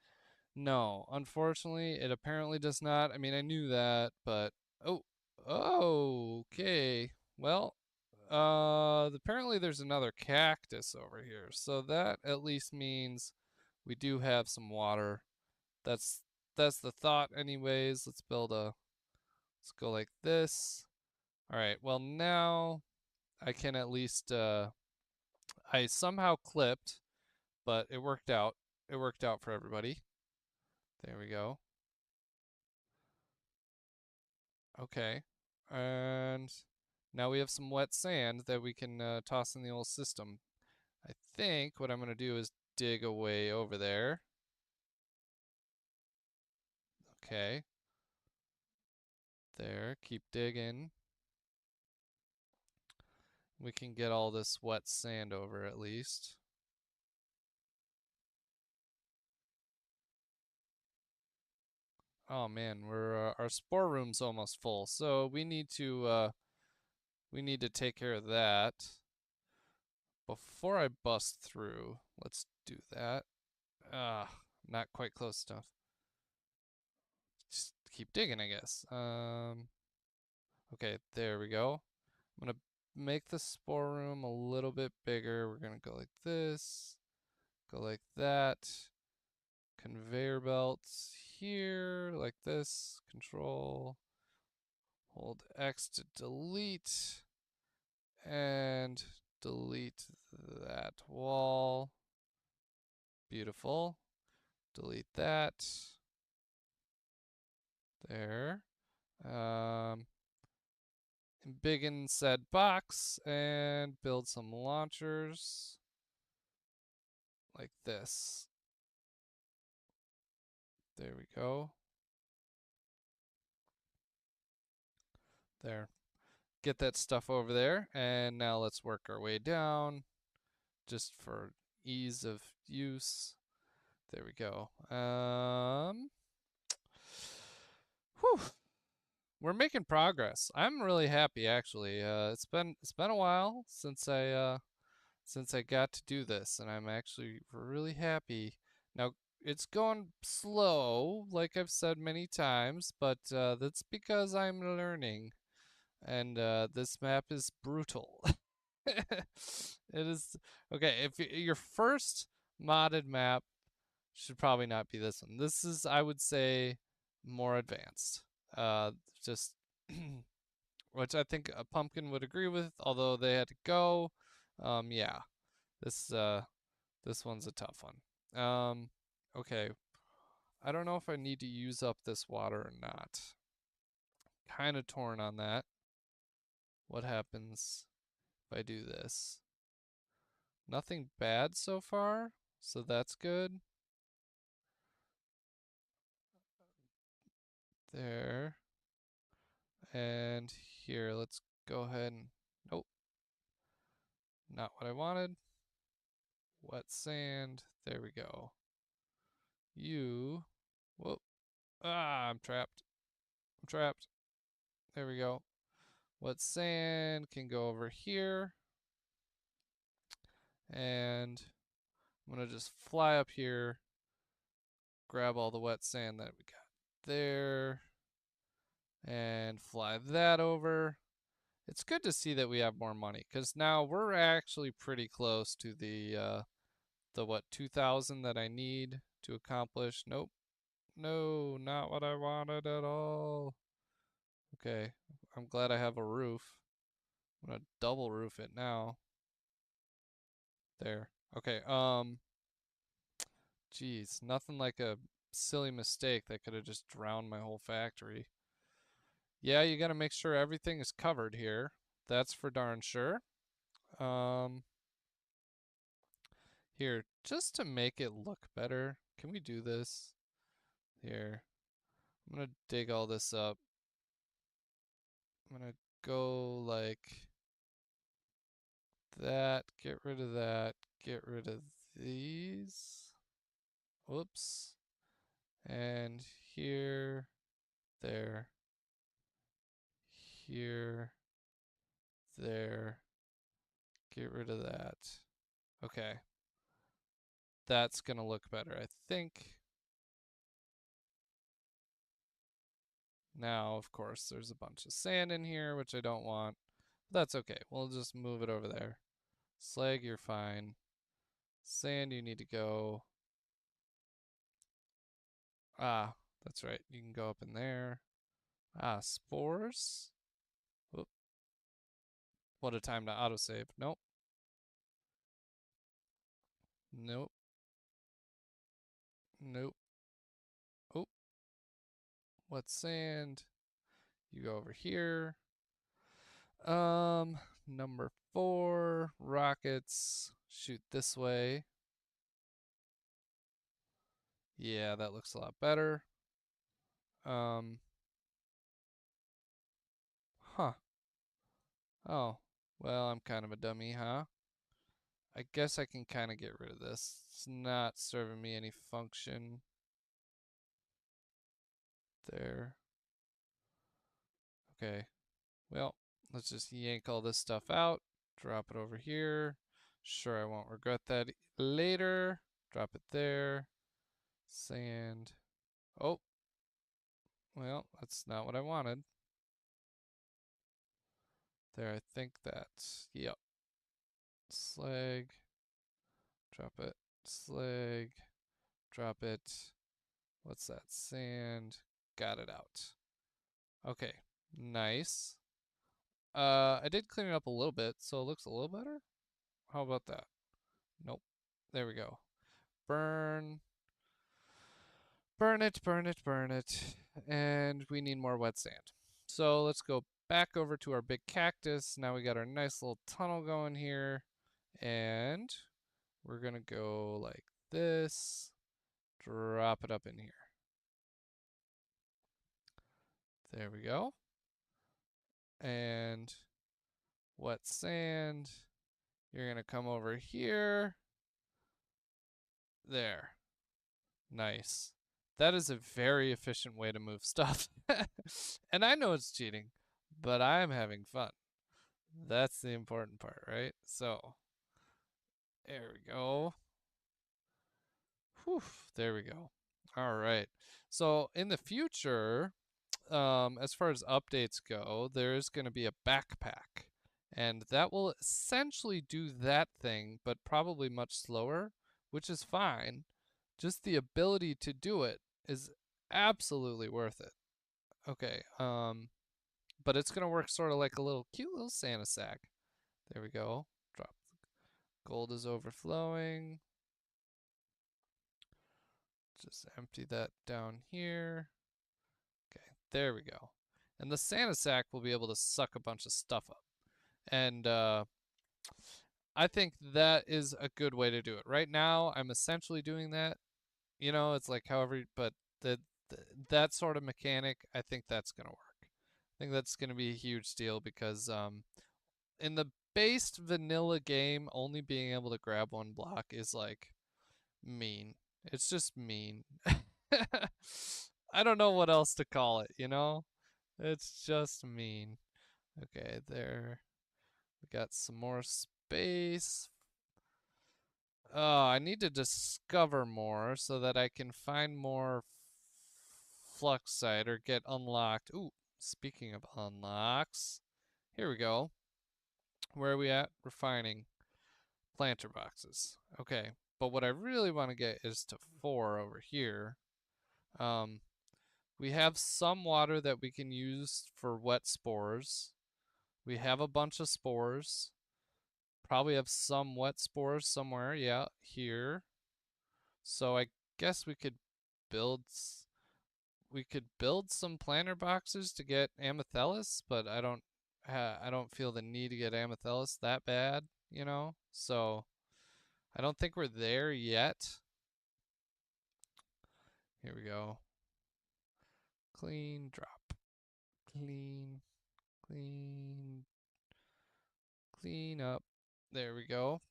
No, unfortunately, it apparently does not. I mean, I knew that, but okay. Well, apparently there's another cactus over here, so that at least means we do have some water. That's that's the thought, anyways. Let's go like this. All right. Well, now I can at least I somehow clipped, but it worked out. It worked out for everybody. There we go. Okay. And now we have some wet sand that we can toss in the old system. I think what I'm going to do is dig away over there. Okay. There. Keep digging. We can get all this wet sand over at least. Oh man, our spore room's almost full, so we need to take care of that before I bust through. Let's do that. Not quite close enough. Just keep digging, I guess. Okay, there we go. I'm gonna make the spore room a little bit bigger. We're gonna go like this, go like that. Conveyor belts here, like this. Control, hold X to delete, and delete that wall. Beautiful. Delete that. There. Embiggen said box and build some launchers like this. There we go. There. Get that stuff over there, and now let's work our way down just for ease of use. There we go. Whew. We're making progress. I'm really happy actually. It's been a while since I got to do this, and I'm actually really happy. Now it's going slow, like I've said many times, but that's because I'm learning, and this map is brutal. It is okay. If your first modded map should probably not be this one. This is, I would say, more advanced. Just which I think a pumpkin would agree with, although they had to go. Yeah, this this one's a tough one. Okay. I don't know if I need to use up this water or not. Kind of torn on that. What happens if I do this? Nothing bad so far, so that's good. There. And here, let's go ahead and, nope, not what I wanted. Wet sand, there we go. You, whoop, I'm trapped. I'm trapped. There we go. Wet sand can go over here. And I'm gonna just fly up here, grab all the wet sand that we got there, and fly that over. It's good to see that we have more money, because now we're actually pretty close to the what, 2,000 that I need to accomplish. Nope. No, not what I wanted at all. Okay, I'm glad I have a roof. I'm gonna double roof it now. There. Okay, geez, nothing like a silly mistake that could have just drowned my whole factory. Yeah, you gotta make sure everything is covered here. That's for darn sure. Um, Here, just to make it look better, can we do this? Here, I'm gonna dig all this up. I'm gonna go like that, get rid of that, get rid of these. Whoops. And here, there, here, there, get rid of that. Okay. That's gonna look better, I think. Now, of course, there's a bunch of sand in here, which I don't want. That's okay. We'll just move it over there. Slag, you're fine. Sand, you need to go. Ah, that's right. You can go up in there. Ah, spores. Whoop. What a time to autosave. Nope. Nope. Nope. Oh, what sand? You go over here. Number 4, rockets. Shoot this way. Yeah, that looks a lot better. Um, huh. Oh, well, I'm kind of a dummy, huh? I guess I can kind of get rid of this. It's not serving me any function. There. Okay. Well, let's just yank all this stuff out. Drop it over here. Sure, I won't regret that later. Drop it there. Sand. Oh, well, that's not what I wanted. There, I think that's, yep. Slag. Drop it. Slag. Drop it. What's that? Sand. Got it out. Okay, nice. I did clean it up a little bit, so it looks a little better. How about that? Nope. There we go. Burn. Burn it, burn it, burn it. And we need more wet sand. So let's go back over to our big cactus. Now we got our nice little tunnel going here. And we're going to go like this. Drop it up in here. There we go. And wet sand. You're going to come over here. There. Nice. That is a very efficient way to move stuff. And I know it's cheating, but I'm having fun. That's the important part, right? So, there we go. Whew, there we go. All right. So, in the future, as far as updates go, there's going to be a backpack. And that will essentially do that thing, but probably much slower, which is fine. Just the ability to do it is absolutely worth it. Okay, but it's gonna work sort of like a little cute little Santa sack. There we go. Drop. Gold is overflowing. Just empty that down here. Okay, there we go. And the Santa sack will be able to suck a bunch of stuff up. And I think that is a good way to do it. Right now, I'm essentially doing that. You know, it's like however, but the, the that sort of mechanic, I think that's gonna work. I think that's gonna be a huge deal because in the based vanilla game, only being able to grab one block is like mean. It's just mean. I don't know what else to call it, you know? It's just mean. Okay, there. We got some more space. Oh, I need to discover more so that I can find more fluxite or get unlocked. Ooh, speaking of unlocks, here we go. Where are we at? Refining. Planter boxes. Okay, but what I really want to get is to 4 over here. Um, we have some water that we can use for wet spores. We have a bunch of spores. Probably have some wet spores somewhere. Yeah, here. So I guess build we could build some planter boxes to get amethellus, but I don't feel the need to get amethellus that bad, you know? So I don't think we're there yet. Here we go. Clean, drop. Clean, clean, clean up. There we go.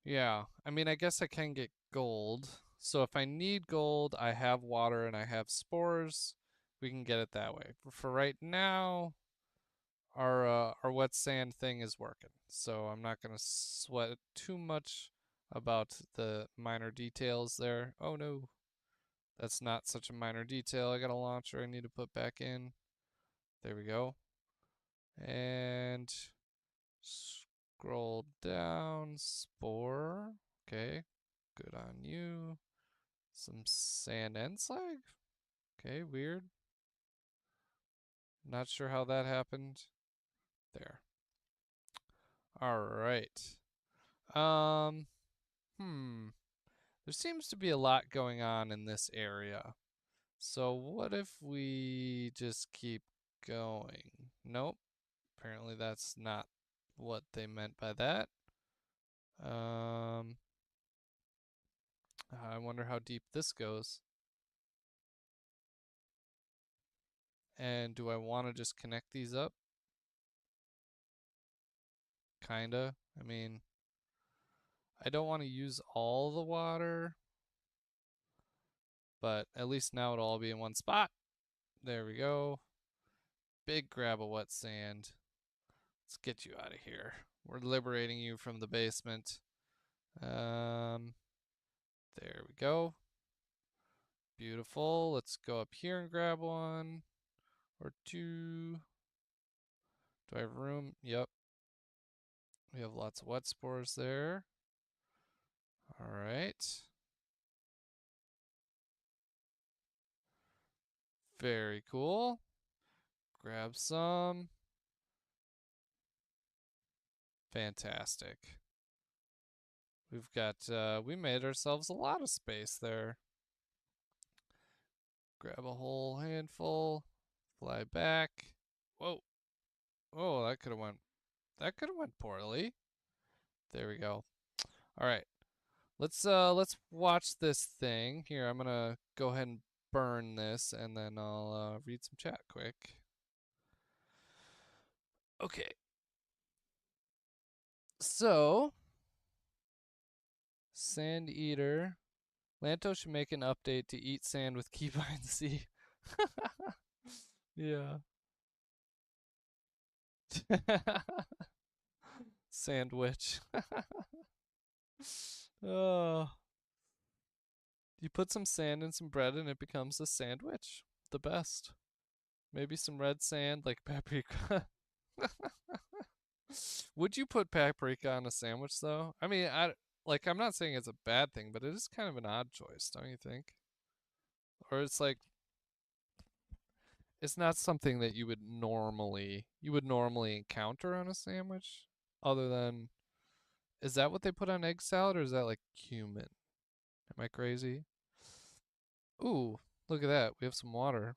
Yeah, I mean, I guess I can get gold. So if I need gold, I have water and I have spores. We can get it that way. But for right now, our wet sand thing is working. So I'm not gonna sweat too much about the minor details there. Oh no, that's not such a minor detail. I got a launcher I need to put back in. There we go. And scroll down, spore. Okay, good on you. Some sand and slag. Okay, weird. Not sure how that happened. There. All right. Um, hmm. There seems to be a lot going on in this area. So what if we just keep going? Nope. Apparently that's not what they meant by that. Um, I wonder how deep this goes. And do I want to just connect these up? Kinda. I mean, I don't want to use all the water, but at least now it'll all be in one spot. There we go. Big grab of wet sand. Let's get you out of here. We're liberating you from the basement. Um, there we go. Beautiful. Let's go up here and grab one or two. Do I have room? Yep. We have lots of wet spores there. All right. Very cool. Grab some. Fantastic. We've got, we made ourselves a lot of space there. Grab a whole handful. Fly back. Whoa. Oh, that could have went poorly. There we go. All right. Let's watch this thing. Here, I'm gonna go ahead and burn this and then I'll read some chat quick. Okay. So, Sand Eater. Lanto should make an update to eat sand with Keybind C. Yeah. Sandwich. Oh. You put some sand in some bread and it becomes a sandwich. The best. Maybe some red sand like paprika. Would you put paprika on a sandwich though? I mean, I'm not saying it's a bad thing, but it is kind of an odd choice, don't you think? Or it's like it's not something that you would normally encounter on a sandwich other than Is that what they put on egg salad, or is that like cumin? Am I crazy? Ooh, look at that. We have some water.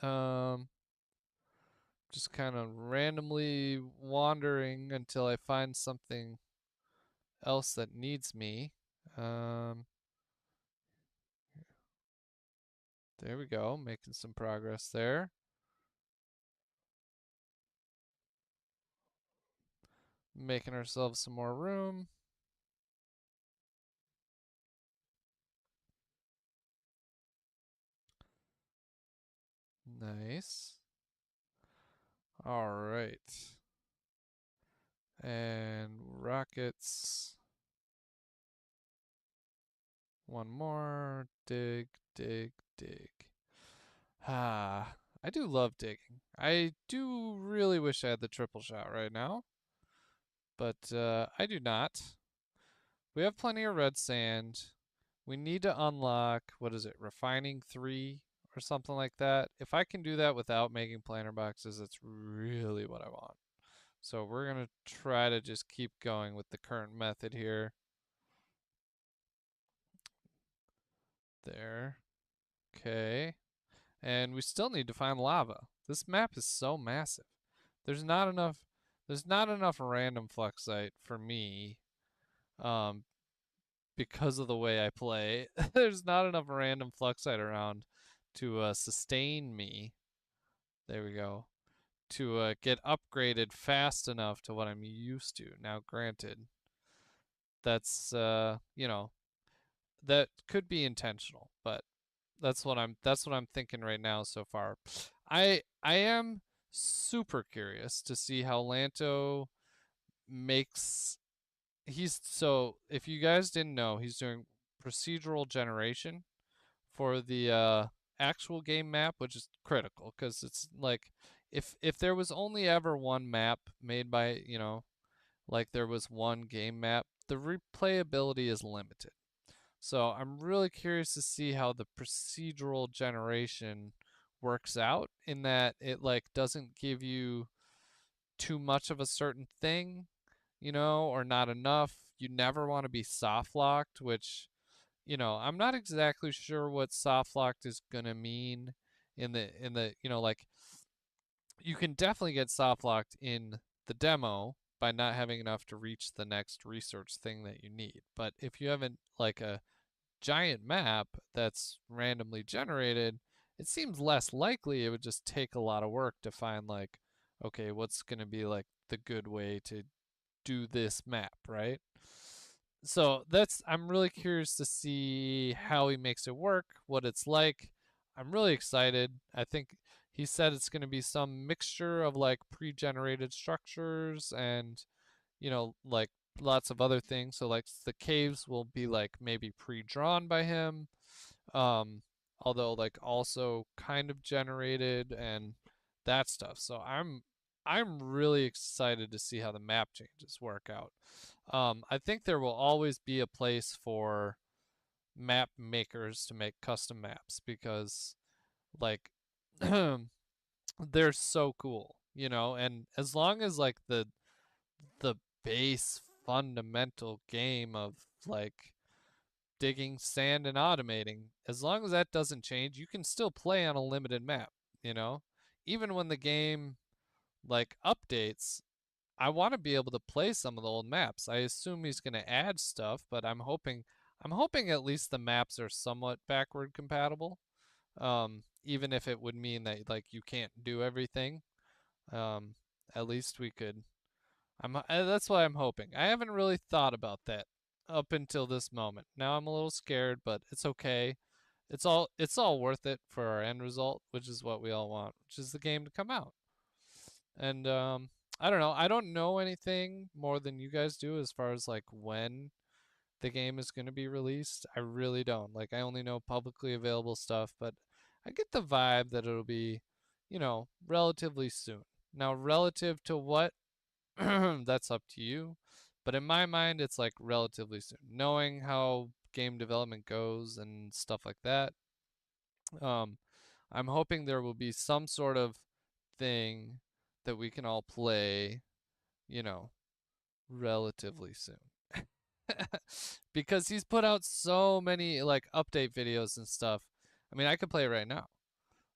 Um, just kind of randomly wandering until I find something else that needs me. Um, there we go, making some progress there. Making ourselves some more room. Nice. All right. And rockets. One more. Dig, dig, dig. Ah, I do love digging. I do really wish I had the triple shot right now, but I do not. We have plenty of red sand. We need to unlock, what is it, refining 3 or something like that. If I can do that without making planter boxes, that's really what I want. So we're going to try to just keep going with the current method here. There. Okay. And we still need to find lava. This map is so massive. There's not enough there's not enough random fluxite for me um because of the way I play. There's not enough random fluxite around to sustain me. There we go. To get upgraded fast enough to what I'm used to. Now granted, that's that could be intentional, but that's what I'm thinking right now so far. I am super curious to see how Lanto makes he's so if you guys didn't know, he's doing procedural generation for the actual game map, which is critical because it's like if there was only ever one map made by, like there was one game map, the replayability is limited. So I'm really curious to see how the procedural generation works out in that it like doesn't give you too much of a certain thing, or not enough. You never want to be soft locked, which, I'm not exactly sure what soft locked is gonna mean in the like you can definitely get soft locked in the demo by not having enough to reach the next research thing that you need. But if you haven't like a giant map that's randomly generated, it seems less likely it would just take a lot of work to find like, okay, what's going to be like the good way to do this map, right? So I'm really curious to see how he makes it work, what it's like. I'm really excited. I think he said it's going to be some mixture of like pre-generated structures and like lots of other things. So like the caves will be like maybe pre-drawn by him, um, although like also kind of generated and that stuff. So I'm really excited to see how the map changes work out. I think there will always be a place for map makers to make custom maps because like they're so cool, and as long as like the base fundamental game of like digging sand and automating, as long as that doesn't change, you can still play on a limited map, you know? Even when the game like updates, I want to be able to play some of the old maps. I assume he's going to add stuff, but I'm hoping at least the maps are somewhat backward compatible. Even if it would mean that like you can't do everything. Um, at least we could that's why I'm hoping. I haven't really thought about that up until this moment. Now I'm a little scared, but it's okay. It's all worth it for our end result, which is what we all want, which is the game to come out. And I don't know. I don't know anything more than you guys do as far as like when the game is going to be released. I really don't. Like I only know publicly available stuff, but I get the vibe that it'll be, relatively soon. Now, relative to what that's up to you. But in my mind, it's like relatively soon. Knowing how game development goes and stuff like that, um, I'm hoping there will be some sort of thing that we can all play, you know, relatively soon. Because he's put out so many like update videos and stuff. I mean, I could play it right now.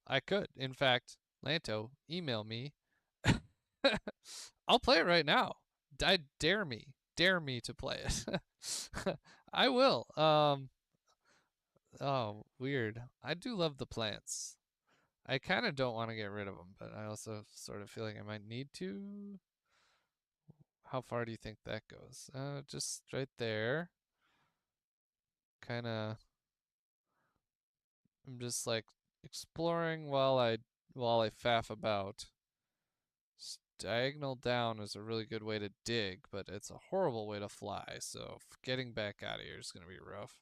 I could. In fact, Lanto, email me. I'll play it right now. I dare me. Dare me to play it. I will. Oh, weird. I do love the plants. I kind of don't want to get rid of them, but I also sort of feel like I might need to. How far do you think that goes? Just right there. Kind of. I'm just like exploring while I faff about. Diagonal down is a really good way to dig, but it's a horrible way to fly. So getting back out of here is gonna be rough.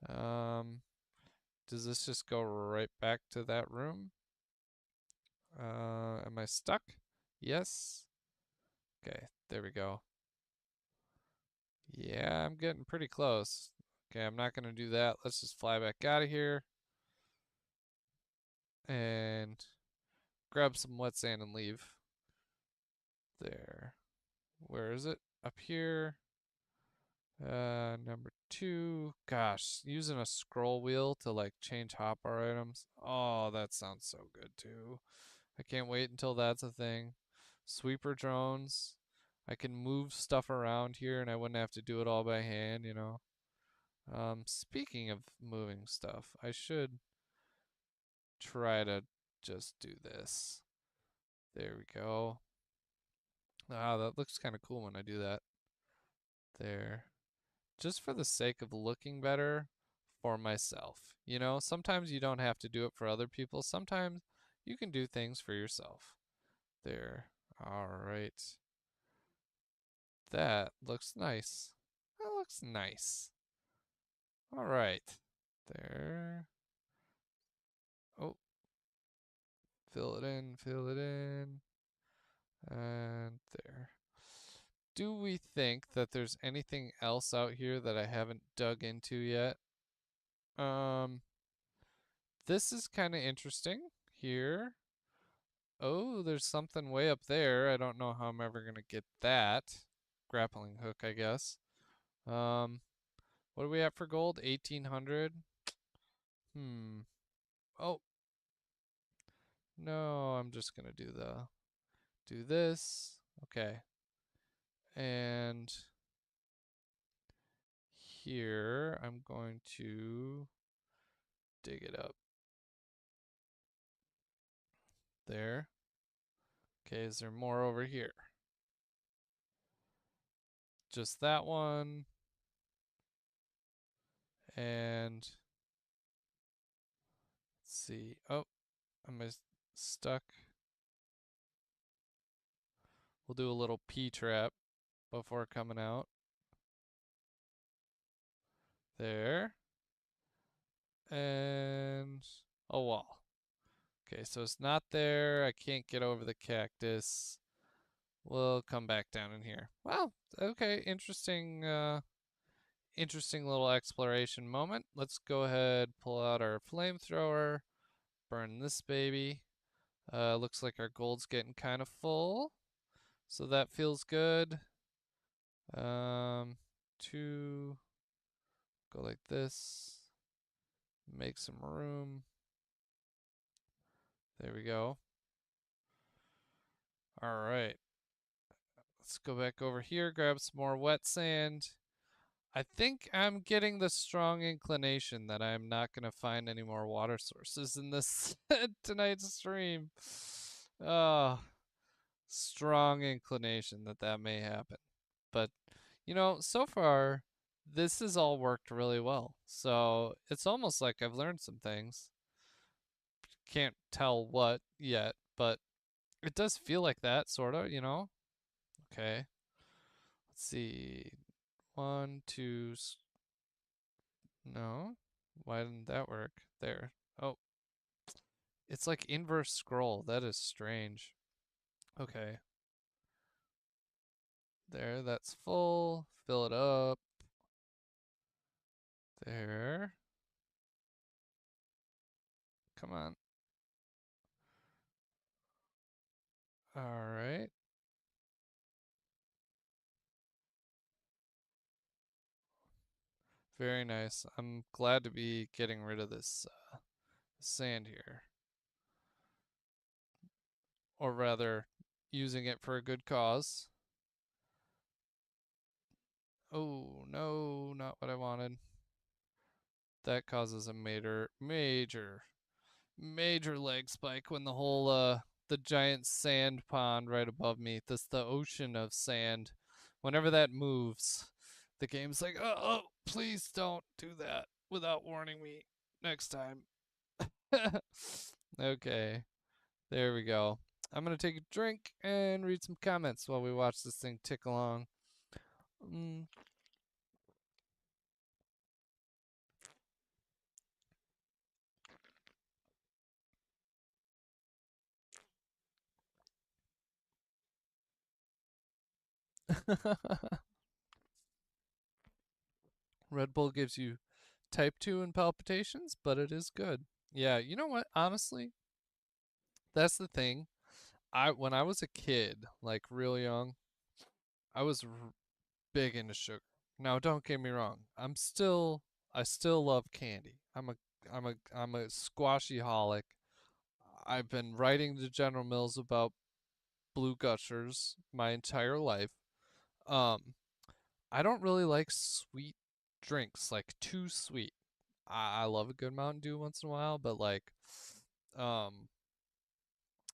Um, does this just go right back to that room? Am I stuck? Yes. Okay, there we go. Yeah, I'm getting pretty close. Okay, I'm not gonna do that. Let's just fly back out of here and grab some wet sand and leave. There. Where is it? Up here. Number 2. Gosh, using a scroll wheel to like change hotbar items. Oh, that sounds so good too. I can't wait until that's a thing. Sweeper drones. I can move stuff around here and I wouldn't have to do it all by hand, you know. Speaking of moving stuff, I should try to just do this. There we go. Ah, that looks kind of cool when I do that. There. Just for the sake of looking better for myself. You know, sometimes you don't have to do it for other people. Sometimes you can do things for yourself. There. All right. That looks nice. That looks nice. All right. There. Oh, fill it in, fill it in. And there. Do we think that there's anything else out here that I haven't dug into yet? Um, this is kind of interesting here. Oh, there's something way up there. I don't know how I'm ever gonna get that. Grappling hook, I guess. Um, what do we have for gold? 1800. Hmm. Oh, no, I'm just gonna do this. Okay. And here I'm going to dig it up. There. Okay, is there more over here? Just that one. And let's see. Oh, am I stuck? We'll do a little P trap before coming out. There. And a wall. Okay, so it's not there. I can't get over the cactus. We'll come back down in here. Well, okay, interesting little exploration moment. Let's go ahead, pull out our flamethrower, burn this baby. Looks like our gold's getting kind of full, so that feels good. Two, go like this, make some room. There we go. All right, let's go back over here, grab some more wet sand. I think I'm getting the strong inclination that I'm not going to find any more water sources in this tonight's stream. Oh, strong inclination that that may happen. But, you know, so far, this has all worked really well. So it's almost like I've learned some things. Can't tell what yet, but it does feel like that, sort of, you know? Okay. Let's see. One, two, no. Why didn't that work? There. Oh, it's like inverse scroll. That is strange. Okay. There, that's full. Fill it up. There. Come on. All right. Very nice. I'm glad to be getting rid of this sand here, or rather, using it for a good cause. Oh no, not what I wanted. That causes a major leg spike when the whole the giant sand pond right above me, this the ocean of sand. Whenever that moves, the game's like, oh, please don't do that without warning me next time. Okay, there we go. I'm gonna take a drink and read some comments while we watch this thing tick along. Mm. Red Bull gives you type 2 and palpitations, but it is good. Yeah, you know what? Honestly, that's the thing. I when I was a kid, like real young, I was big into sugar. Now, don't get me wrong. I still love candy. I'm a squashy holic. I've been writing to General Mills about blue gushers my entire life. Um, I don't really like sweet drinks, like too sweet. I love a good Mountain Dew once in a while, but like, um,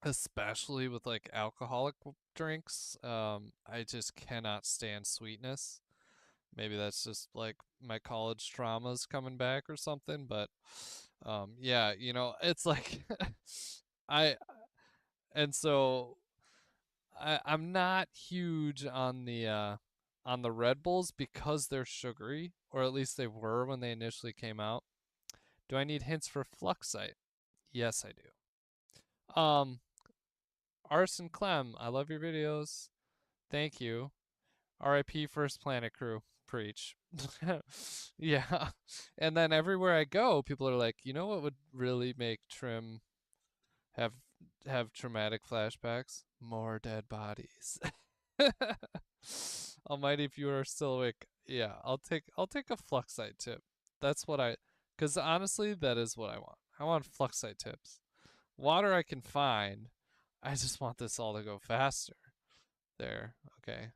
especially with like alcoholic drinks, I just cannot stand sweetness. Maybe that's just like my college traumas coming back or something, but yeah, you know, it's like I and so I'm not huge on the Red Bulls because they're sugary, or at least they were when they initially came out. Do I need hints for Fluxite? Yes, I do. Arson Clem, I love your videos. Thank you. RIP First Planet Crew. Preach. Yeah. And then everywhere I go, people are like, you know what would really make Trim have have traumatic flashbacks? More dead bodies. Almighty, if you are still awake, yeah, I'll take a Fluxite tip. That's what I, because honestly, that is what I want. I want Fluxite tips. Water I can find. I just want this all to go faster. There. Okay.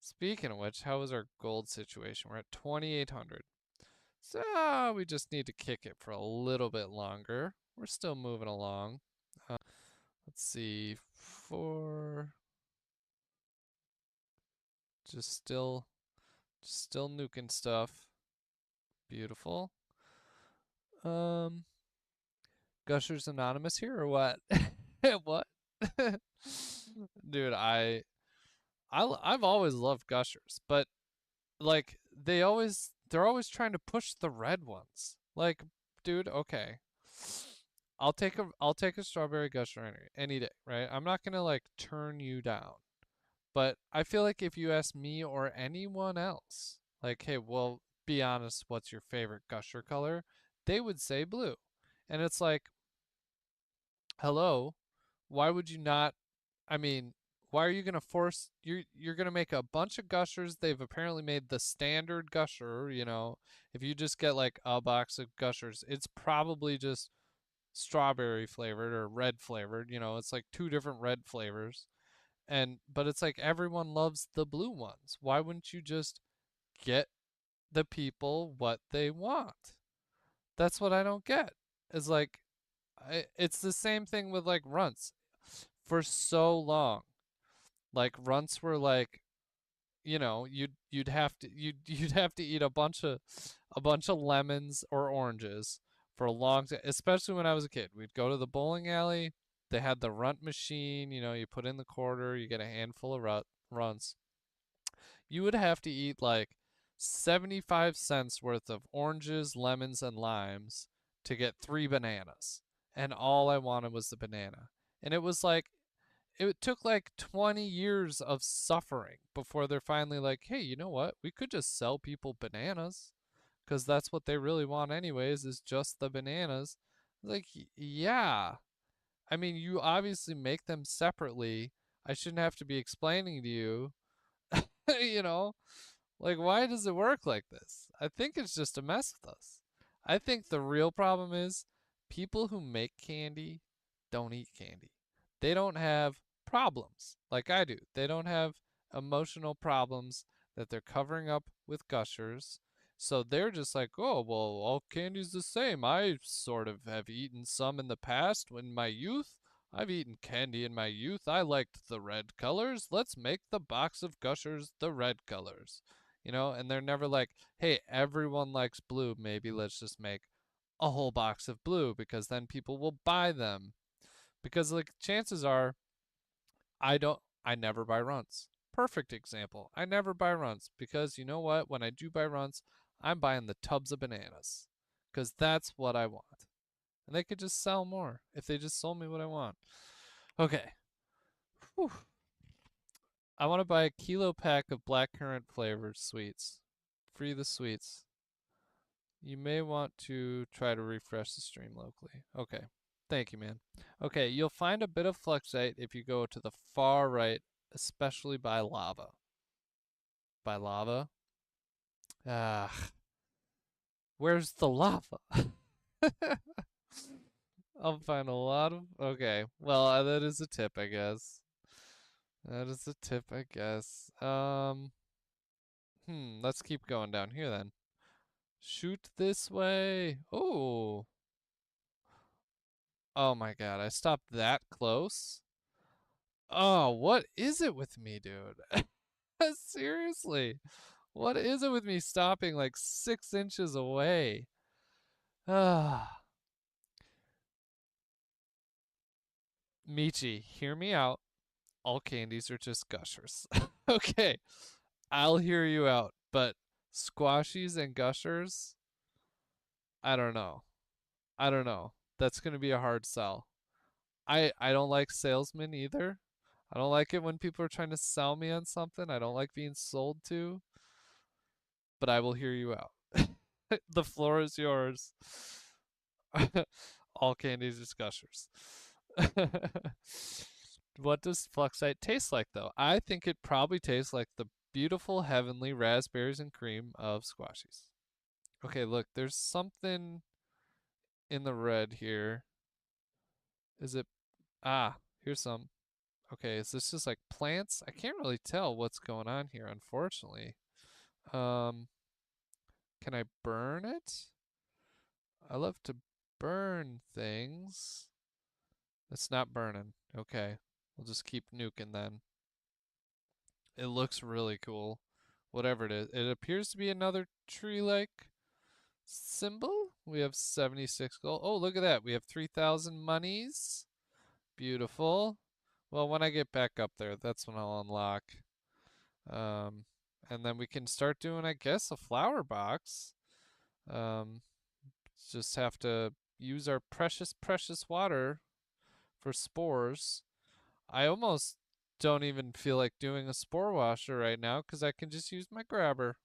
Speaking of which, how is our gold situation? We're at 2,800. So we just need to kick it for a little bit longer. We're still moving along. Let's see. Four. Just still nuking stuff. Beautiful. Um, Gushers Anonymous here or what? What? Dude, I've always loved Gushers, but like they're always trying to push the red ones. Like, dude, okay. I'll take a strawberry gusher any day, right? I'm not gonna like turn you down. But I feel like if you ask me or anyone else, like, hey, well, be honest, what's your favorite gusher color? They would say blue. And it's like, hello, why would you not I mean, why are you gonna force you're gonna make a bunch of gushers? They've apparently made the standard gusher, you know. If you just get like a box of gushers, it's probably just strawberry flavored or red flavored, you know, it's like two different red flavors. And but it's like everyone loves the blue ones. Why wouldn't you just get the people what they want? That's what I don't get. It's like it's the same thing with like runts. For so long, like runts were like, you know, you'd have to eat a bunch of lemons or oranges for a long time, especially when I was a kid. We'd go to the bowling alley. They had the runt machine, you know, you put in the quarter, you get a handful of runts. You would have to eat like 75 cents worth of oranges, lemons, and limes to get 3 bananas. And all I wanted was the banana. And it was like, it took like 20 years of suffering before they're finally like, hey, you know what? We could just sell people bananas because that's what they really want, anyways, is just the bananas. Like, yeah. I mean, you obviously make them separately. I shouldn't have to be explaining to you, you know, Like, why does it work like this? I think it's just a mess with us. I think the real problem is people who make candy don't eat candy. They don't have problems like I do. They don't have emotional problems that they're covering up with gushers. So they're just like, oh, well, all candy's the same. I sort of have eaten some in the past in my youth. I've eaten candy in my youth. I liked the red colors. Let's make the box of gushers the red colors. And they're never like, hey, everyone likes blue. Maybe let's just make a whole box of blue because then people will buy them. Because, like, chances are, I never buy runs. Perfect example. I never buy runs because you know what? When I do buy runs, I'm buying the tubs of bananas because that's what I want. And they could just sell more if they just sold me what I want. Okay. Whew. I want to buy a kilo pack of blackcurrant flavored sweets. Free the sweets. You may want to try to refresh the stream locally. Okay. Thank you, man. Okay, you'll find a bit of fluxite if you go to the far right, especially by lava. By lava? Ah, where's the lava? I'll find a lot of. Okay, well, that is a tip, I guess. That is a tip, I guess. Let's keep going down here then. Shoot this way. Oh. Oh my god, I stopped that close? Oh, what is it with me, dude? Seriously. What is it with me stopping like 6 inches away? Ah. Michi, hear me out. All candies are just gushers. Okay, I'll hear you out, but squashies and gushers, I don't know. I don't know. That's gonna be a hard sell. I don't like salesmen either. I don't like it when people are trying to sell me on something. I don't like being sold to, but I will hear you out. The floor is yours. All candies are gushers. What does fluxite taste like, though? I think it probably tastes like the beautiful, heavenly raspberries and cream of squashies. Okay, look, there's something in the red here. Is it? Ah, here's some. Okay, is this just like plants? I can't really tell what's going on here, unfortunately. Um, can I burn it? I love to burn things. It's not burning. Okay, we'll just keep nuking then. It looks really cool. Whatever it is. It appears to be another tree-like symbol. We have 76 gold. Oh, look at that. We have 3,000 monies. Beautiful. Well, when I get back up there, that's when I'll unlock. Um, and then we can start doing, I guess, a flower box. Um, just have to use our precious, precious water for spores. I almost don't even feel like doing a spore washer right now because I can just use my grabber.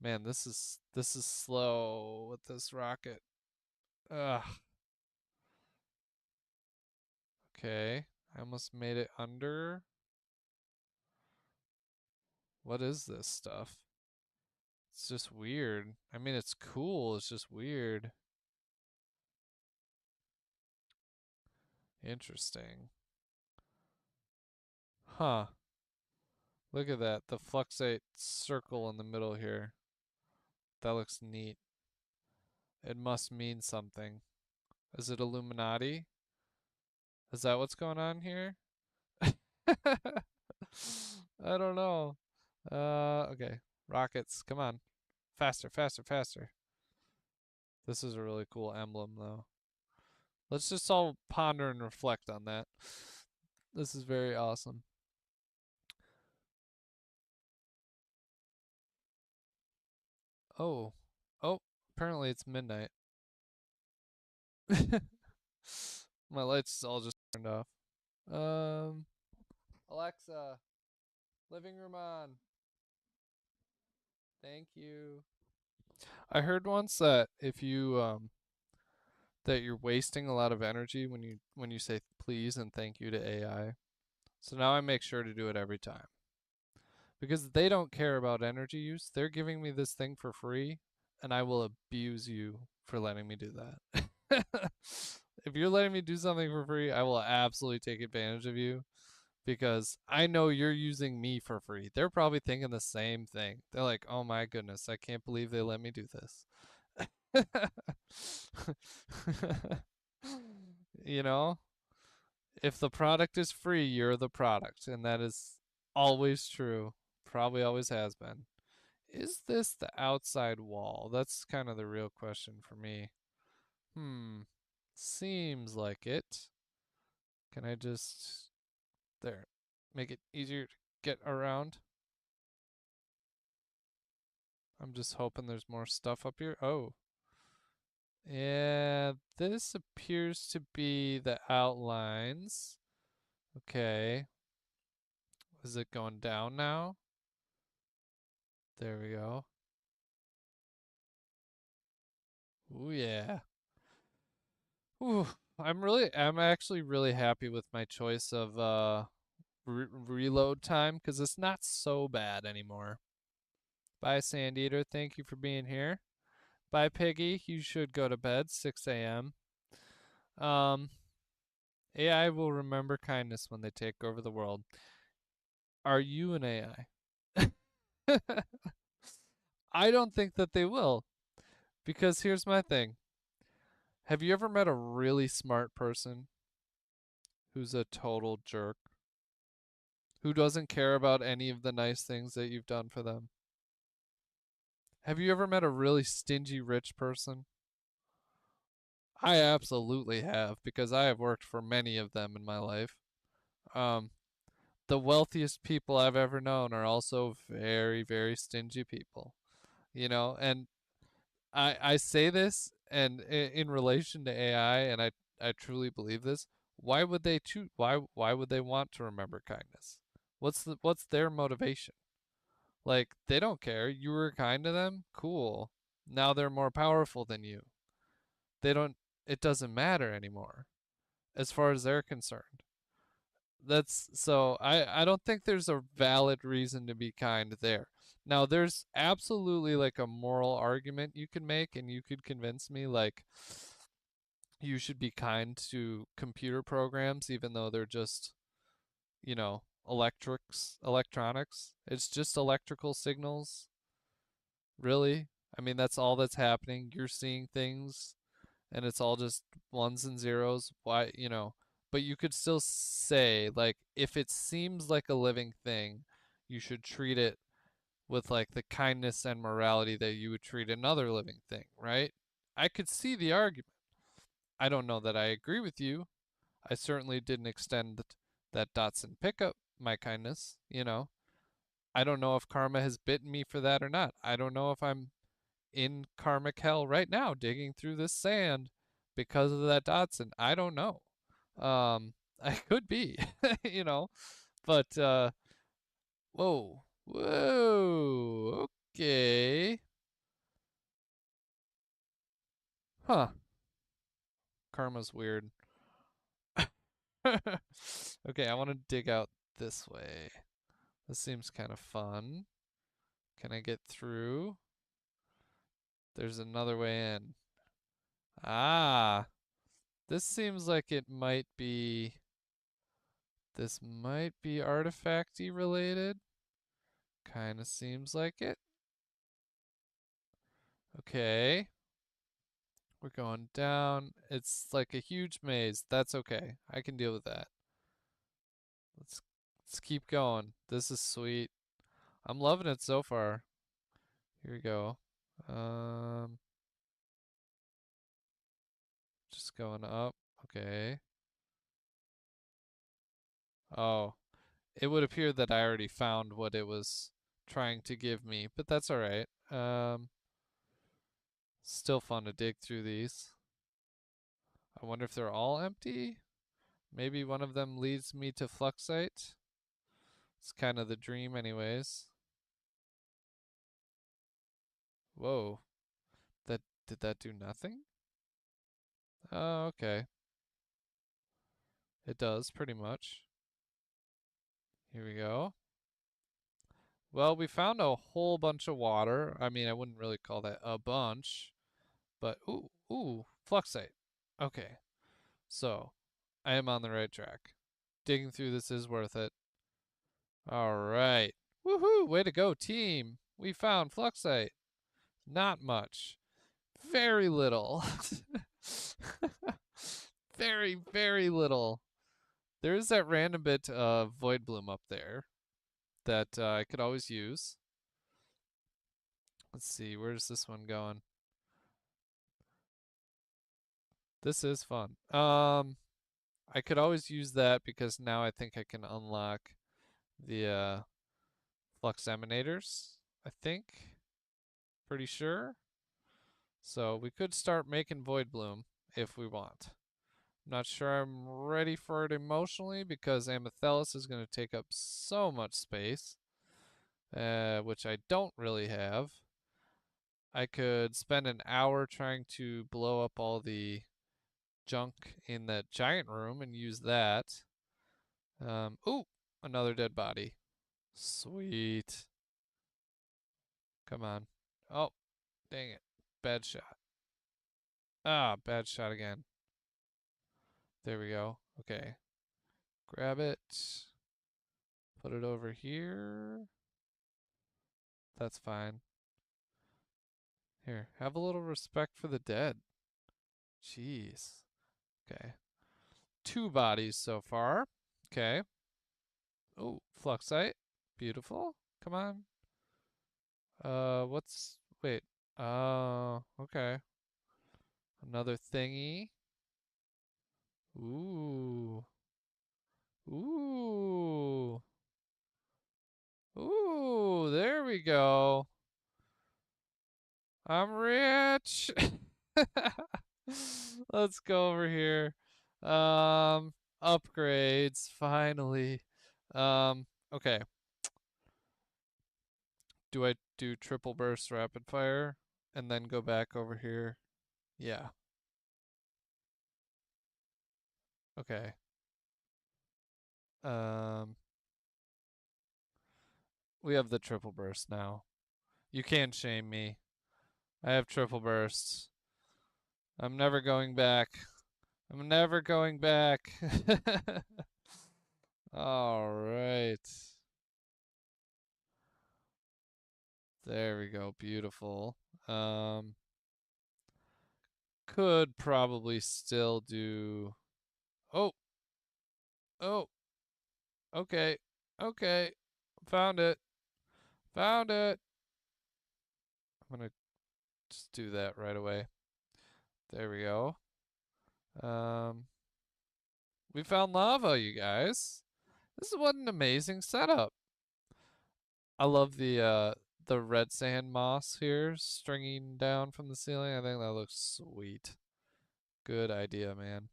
Man, this is slow with this rocket. Ugh. Okay, I almost made it under. What is this stuff? It's just weird. I mean, it's cool. It's just weird. Interesting. Huh. Look at that. The fluxite circle in the middle here. That looks neat. It must mean something. Is it Illuminati? Is that what's going on here? I don't know. Okay. Rockets, come on. Faster, faster, faster. This is a really cool emblem, though. Let's just all ponder and reflect on that. This is very awesome. Oh. Oh, apparently it's midnight. My lights all just turned off. Um, Alexa, living room on. Thank you. I heard once that if you that you're wasting a lot of energy when you say please and thank you to AI. So now I make sure to do it every time because they don't care about energy use. They're giving me this thing for free, and I will abuse you for letting me do that. If you're letting me do something for free, I will absolutely take advantage of you because I know you're using me for free. They're probably thinking the same thing. They're like, oh my goodness, I can't believe they let me do this. You know, if the product is free, you're the product. And that is always true. Probably always has been. Is this the outside wall? That's kind of the real question for me. Seems like it. Can I just, there, make it easier to get around? I'm just hoping there's more stuff up here. Oh, yeah, this appears to be the outlines. Okay. Is it going down now? There we go. Ooh, yeah. Ooh, I'm actually really happy with my choice of reload time because it's not so bad anymore. Bye, Sand Eater. Thank you for being here. Bye, Piggy. You should go to bed, 6 a.m. Um, AI will remember kindness when they take over the world. Are you an AI? I don't think that they will, because here's my thing. Have you ever met a really smart person who's a total jerk? Who doesn't care about any of the nice things that you've done for them? Have you ever met a really stingy rich person? I absolutely have because I have worked for many of them in my life. Um, the wealthiest people I've ever known are also very, very stingy people, you know, and I say this and in relation to AI, and I truly believe this. Why would they choose? Why would they want to remember kindness? What's their motivation? Like they don't care. You were kind to them, cool. Now they're more powerful than you. They don't. It doesn't matter anymore as far as they're concerned. That's so I don't think there's a valid reason to be kind there. Now there's absolutely like a moral argument you can make and you could convince me like you should be kind to computer programs even though they're just, you know, electronics. It's just electrical signals, really. I mean that's all that's happening. You're seeing things and it's all just ones and zeros. Why, you know, but you could still say, like, if it seems like a living thing, you should treat it with, like, the kindness and morality that you would treat another living thing, right? I could see the argument. I don't know that I agree with you. I certainly didn't extend that Datsun pickup my kindness, you know. I don't know if karma has bitten me for that or not. I don't know if I'm in karmic hell right now digging through this sand because of that Dotson. I don't know. I could be, you know, but whoa, whoa, okay, huh? Karma's weird. Okay, I want to dig out this way. This seems kind of fun. Can I get through? There's another way in. Ah, this seems like it might be. This might be artifacty related. Kinda seems like it. Okay. We're going down. It's like a huge maze. That's okay. I can deal with that. Let's let's keep going. This is sweet. I'm loving it so far. Here we go. Um just going up. Okay. Oh, it would appear that I already found what it was trying to give me, but that's all right. Still fun to dig through these. I wonder if they're all empty. Maybe one of them leads me to Fluxite. It's kind of the dream anyways. Whoa. That did that do nothing? Oh, okay. It does pretty much. Here we go. Well, we found a whole bunch of water. I mean, I wouldn't really call that a bunch, but ooh, fluxite. Okay, so I am on the right track. Digging through this is worth it. All right. Woohoo! Way to go, team. We found fluxite. Not much. Very little. Very little. There is that random bit of void bloom up there that I could always use. Let's see, where's this one going? This is fun. I could always use that because now I think I can unlock the flux emanators. I think. Pretty sure. So we could start making void bloom if we want. I'm not sure I'm ready for it emotionally because Amethyst is going to take up so much space, which I don't really have. I could spend an hour trying to blow up all the junk in that giant room and use that. Ooh, another dead body. Sweet. Come on. Oh, dang it. Bad shot. Ah, bad shot again. There we go. Okay. Grab it. Put it over here. That's fine. Here, have a little respect for the dead. Jeez. Okay. 2 bodies so far. Okay. Oh, fluxite. Beautiful. Come on. Wait. Okay. Another thingy. Ooh. Ooh. Ooh, there we go. I'm rich. Let's go over here. Upgrades, finally. Okay. Do I do triple burst rapid fire and then go back over here? Yeah. Okay. Um, we have the triple burst now. You can't shame me. I have triple bursts. I'm never going back. I'm never going back. All right. There we go. Beautiful. Um, could probably still do. Oh, oh, okay, okay. Found it. Found it. I'm gonna just do that right away. There we go. Um, we found lava, you guys. This is what an amazing setup. I love the red sand moss here stringing down from the ceiling. I think that looks sweet. Good idea, man.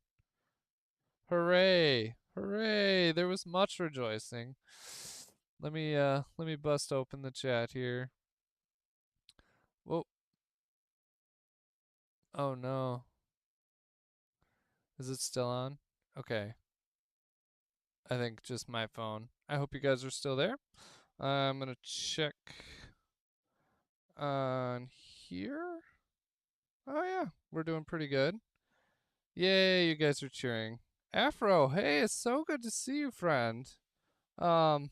Hooray! Hooray! There was much rejoicing. Let me bust open the chat here. Whoa. Oh no. Is it still on? Okay. I think just my phone. I hope you guys are still there. I'm gonna check on here. Oh yeah, we're doing pretty good. Yay, you guys are cheering. Afro, hey, it's so good to see you, friend. Um,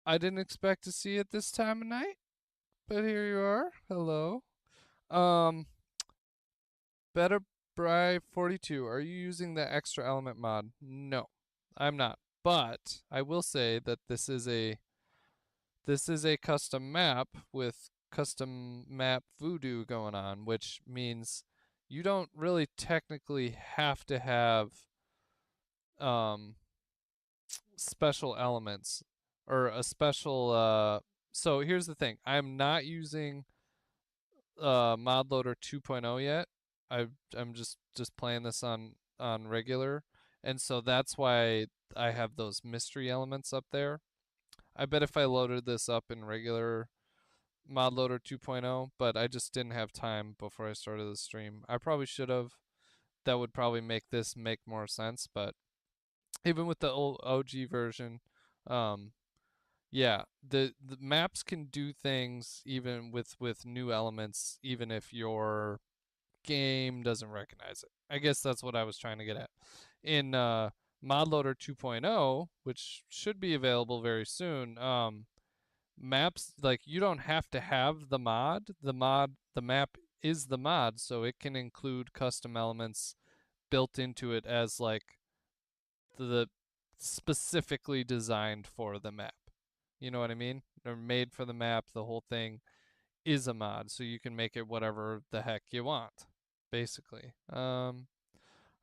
I didn't expect to see it this time of night, but here you are. Hello. Um, Better Bry 42. Are you using the extra element mod? No, I'm not. But I will say that this is a custom map with custom map voodoo going on, which means you don't really technically have to have um special elements or a special so here's the thing. I'm not using mod loader 2.0 yet. I'm just playing this on regular, and so that's why I have those mystery elements up there. I bet if I loaded this up in regular mod loader 2.0, but I just didn't have time before I started the stream. I probably should have. That would probably make this make more sense, but even with the old OG version, um, Yeah, the maps can do things even with new elements, even if your game doesn't recognize it. I guess that's what I was trying to get at. In ModLoader 2.0, which should be available very soon, maps like you don't have to have the mod. The map is the mod, so it can include custom elements built into it as like the specifically designed for the map. You know what I mean? They're made for the map. The whole thing is a mod, so you can make it whatever the heck you want, basically. I'm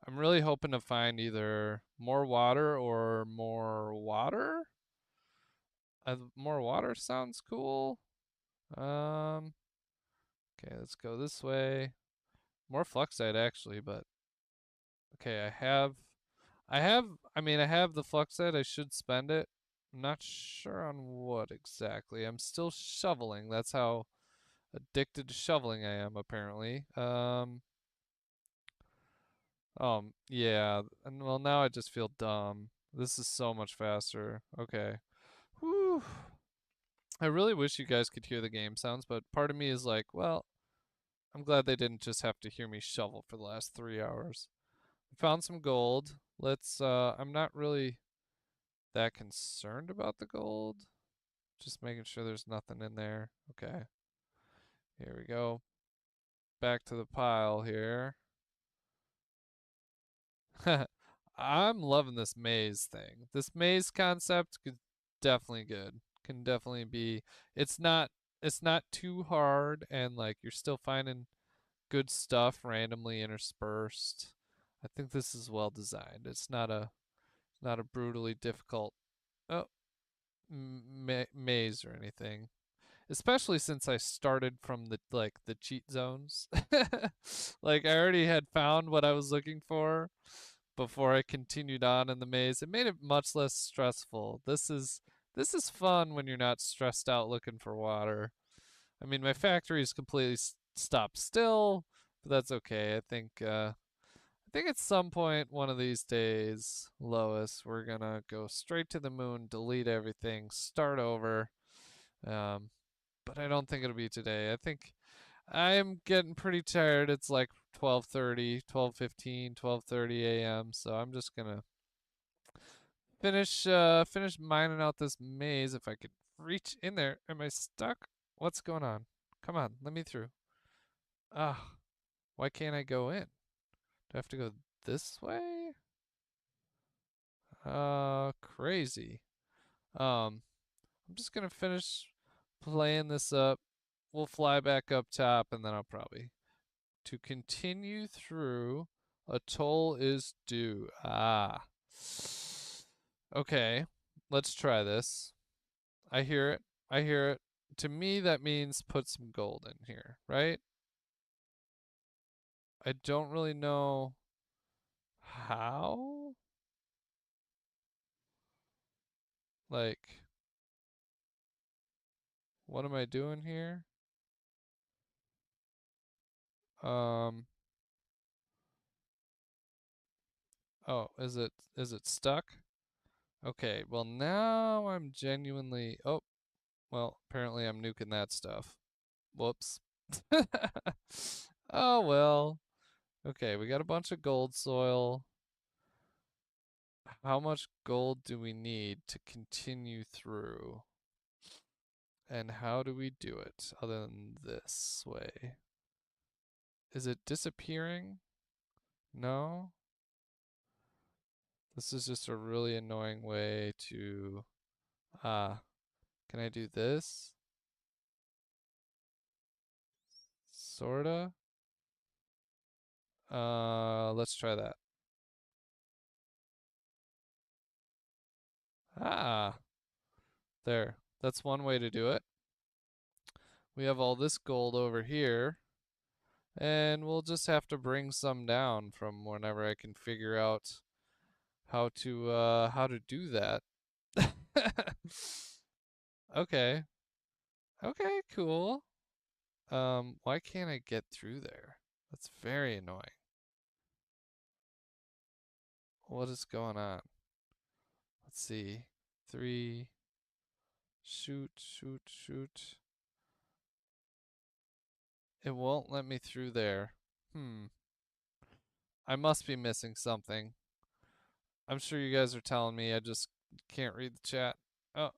really hoping to find either more water or more water. More water sounds cool. Um, okay, let's go this way. More fluxite actually, but okay, I have, I mean, I have the fluxite. I should spend it. I'm not sure on what exactly. I'm still shoveling. That's how addicted to shoveling I am, apparently. Yeah. And well, now I just feel dumb. This is so much faster. Okay. Whew. I really wish you guys could hear the game sounds, but part of me is like, well, I'm glad they didn't just have to hear me shovel for the last 3 hours. Found some gold. I'm not really that concerned about the gold. Just making sure there's nothing in there. Okay. Here we go. Back to the pile here. I'm loving this maze thing. This maze concept could definitely good. Can definitely be it's not it's not too hard and like you're still finding good stuff randomly interspersed. I think this is well designed. It's not a brutally difficult oh, maze or anything. Especially since I started from the cheat zones. Like I already had found what I was looking for before I continued on in the maze. It made it much less stressful. This is fun when you're not stressed out looking for water. I mean, my factory is completely stopped still, but that's okay. I think at some point one of these days, Lois, we're gonna go straight to the moon, delete everything, start over. Um, but I don't think it'll be today. I think I am getting pretty tired. It's like 12:30, 12:15, 12:30 a.m. So I'm just gonna finish mining out this maze if I could reach in there. Am I stuck? What's going on? Come on, let me through. Ah, why can't I go in? Do I have to go this way? Crazy. I'm just gonna finish playing this up. We'll fly back up top and then I'll probably to continue through, a toll is due. Ah. Okay, let's try this. I hear it. I hear it. To me, that means put some gold in here, right? I don't really know how. Like, what am I doing here? Um, oh, is it stuck? Okay, well now I'm genuinely, oh, well, apparently I'm nuking that stuff. Whoops. Oh well. Okay, we got a bunch of gold soil. How much gold do we need to continue through? And how do we do it other than this way? Is it disappearing? No? This is just a really annoying way to... Ah, can I do this? Sorta? Let's try that. Ah, there. That's one way to do it. We have all this gold over here. And we'll just have to bring some down from whenever I can figure out how to do that. Okay. Okay, cool. Why can't I get through there? That's very annoying. What is going on? Let's see. Three. Shoot, shoot, shoot. It won't let me through there. I must be missing something. I'm sure you guys are telling me. I just can't read the chat. Oh,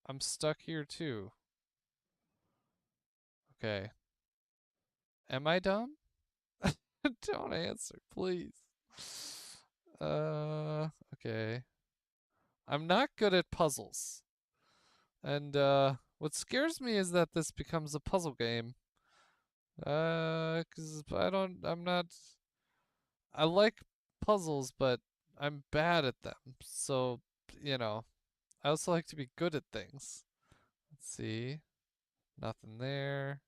I'm stuck here too. Okay. Am I dumb? Don't answer, please. Okay. I'm not good at puzzles. And what scares me is that this becomes a puzzle game. 'Cause I'm not, I like puzzles, but I'm bad at them. So, you know, I also like to be good at things. Let's see. Nothing there.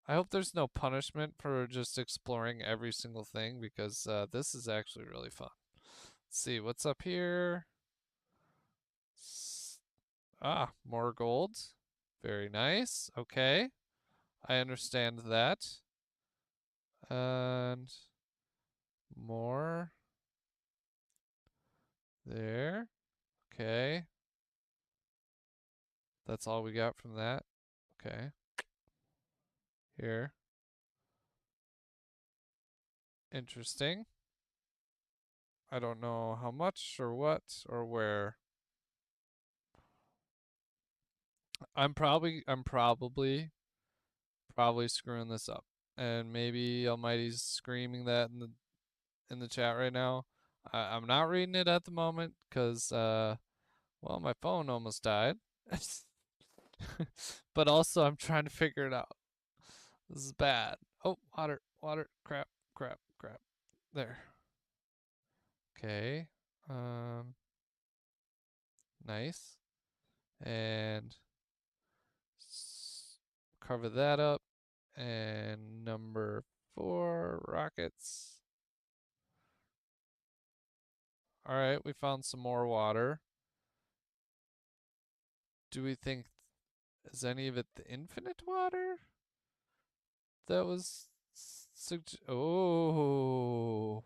I hope there's no punishment for just exploring every single thing because this is actually really fun. Let's see, what's up here? More gold. Very nice. Okay. I understand that. And more. There. Okay. That's all we got from that. Okay. Here. Interesting. I don't know how much or what or where. I'm probably screwing this up. And maybe Almighty's screaming that in the chat right now. I'm not reading it at the moment because well, my phone almost died. But also I'm trying to figure it out. This is bad. Oh, water, water, crap, crap, crap. There. Okay. Um Nice. And cover that up. And number 4 rockets. All right, we found some more water. Do we think, is any of it the infinite water? That was, oh,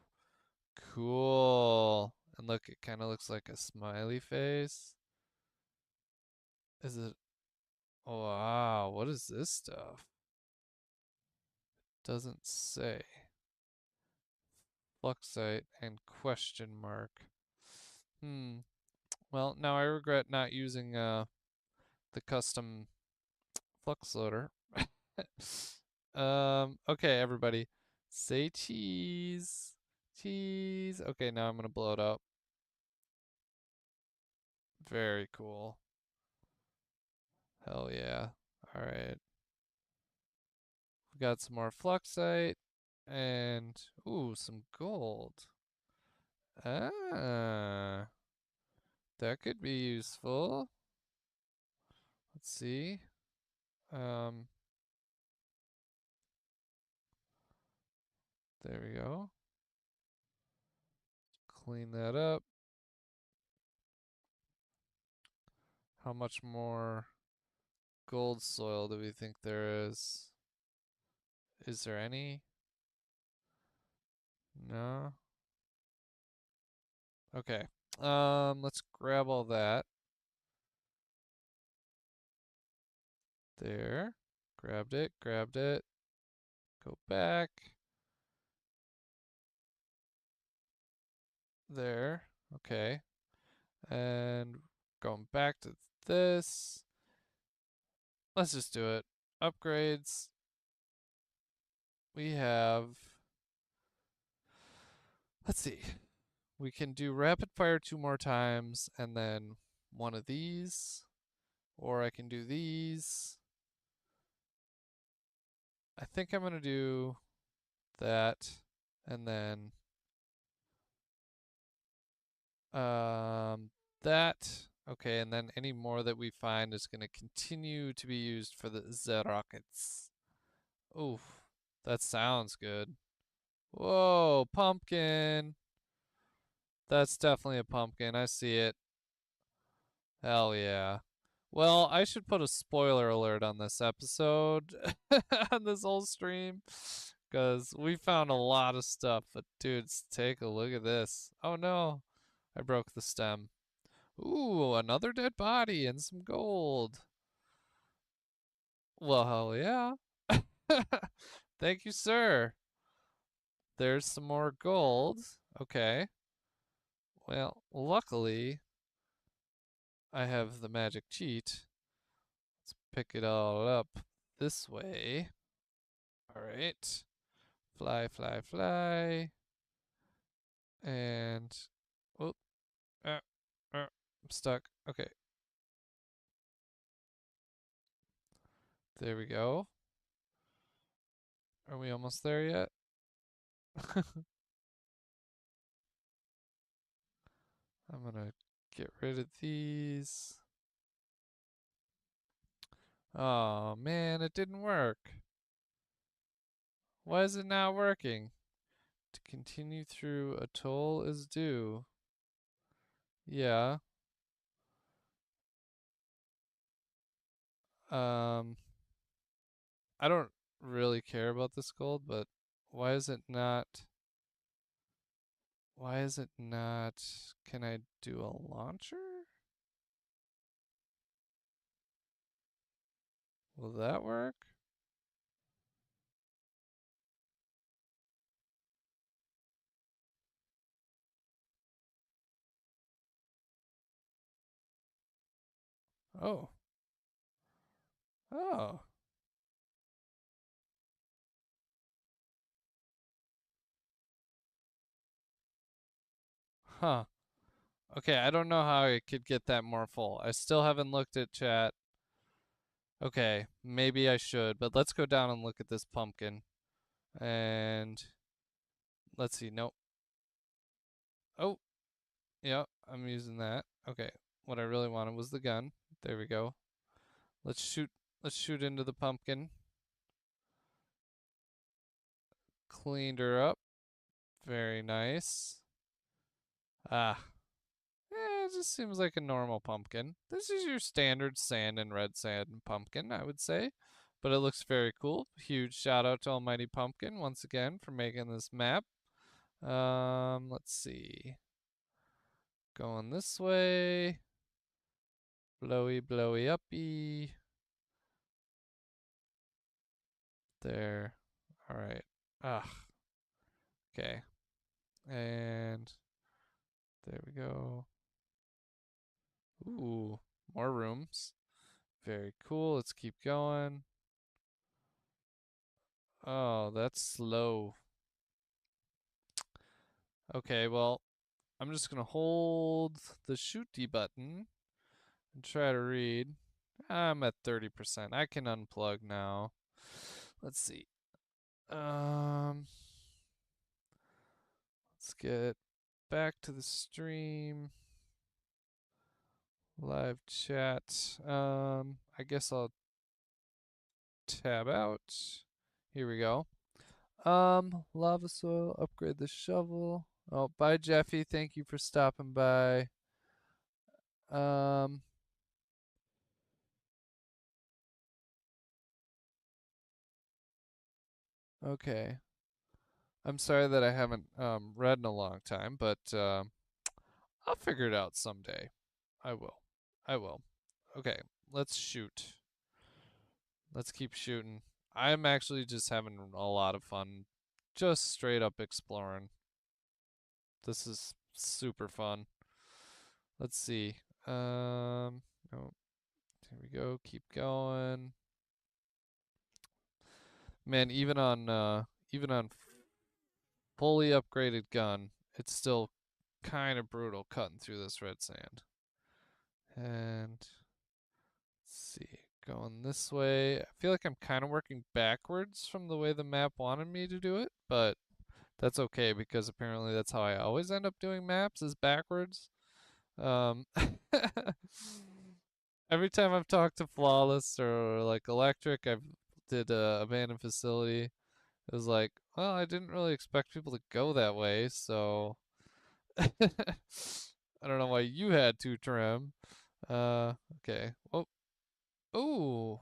cool. And look, it kind of looks like a smiley face. Is it, oh, wow, what is this stuff? Doesn't say. Fluxite and question mark. Well, now I regret not using the custom flux loader. Okay, everybody. Say cheese. Cheese. Okay, now I'm gonna blow it up. Very cool. Hell yeah. Alright. We got some more fluxite. And, ooh, some gold. Ah. That could be useful. Let's see. Um, there we go. Clean that up. How much more gold soil do we think there is? Is there any? No? Okay. Let's grab all that. There. Grabbed it, grabbed it. Go back. There. Okay. And going back to this. Let's just do it. Upgrades. We have, let's see. We can do rapid fire 2 more times and then one of these. Or I can do these. I think I'm gonna do that and then that. Okay, and then any more that we find is gonna continue to be used for the rockets. Oof, that sounds good. Whoa, pumpkin. That's definitely a pumpkin. I see it. Hell yeah. Well, I should put a spoiler alert on this episode, on this whole stream, because we found a lot of stuff. But dudes, take a look at this. Oh no, I broke the stem. Ooh, another dead body and some gold. Well, hell yeah. Thank you, sir. There's some more gold. Okay. Well, luckily, I have the magic cheat. Let's pick it all up this way. All right. Fly, fly, fly. And, oh, uh, I'm stuck. Okay. There we go. Are we almost there yet? I'm gonna get rid of these. Oh man, it didn't work. Why is it not working? To continue through, a toll is due. Yeah. Um, I don't really care about this gold, but why is it not? Why is it not? Can I do a launcher? Will that work? Oh. Oh. Huh. Okay, I don't know how I could get that more full. I still haven't looked at chat. Okay, maybe I should, but let's go down and look at this pumpkin. And let's see. Nope. Oh, yeah, I'm using that. Okay. What I really wanted was the gun. There we go. Let's shoot let's shoot into the pumpkin. Cleaned her up. Very nice. Ah. It just seems like a normal pumpkin. This is your standard sand and red sand pumpkin, I would say. But it looks very cool. Huge shout out to Almighty Pumpkin once again for making this map. Let's see. Going this way. Blowy, blowy, uppy. There. All right. Ah. Okay. And there we go. Ooh, more rooms. Very cool. Let's keep going. Oh, that's slow. Okay, well, I'm just gonna hold the shoot D button and try to read. I'm at 30%. I can unplug now. Let's see. Um, let's get back to the stream. Live chat. I guess I'll tab out. Here we go. Lava soil, upgrade the shovel. Oh, bye Jeffy. Thank you for stopping by. Um, okay. I'm sorry that I haven't read in a long time, but I'll figure it out someday. I will. I will. Okay, let's shoot. Let's keep shooting. I'm actually just having a lot of fun, just straight up exploring. This is super fun. Let's see. Oh, here we go. Keep going. Man, even on fully upgraded gun, it's still kind of brutal cutting through this red sand. And let's see, going this way. I feel like I'm kind of working backwards from the way the map wanted me to do it, but that's okay because apparently that's how I always end up doing maps is backwards. Um, every time I've talked to Flawless or like Electric, I've did a abandoned facility. It was like, well, I didn't really expect people to go that way, so I don't know why you had to trim. Okay. Oh, oh,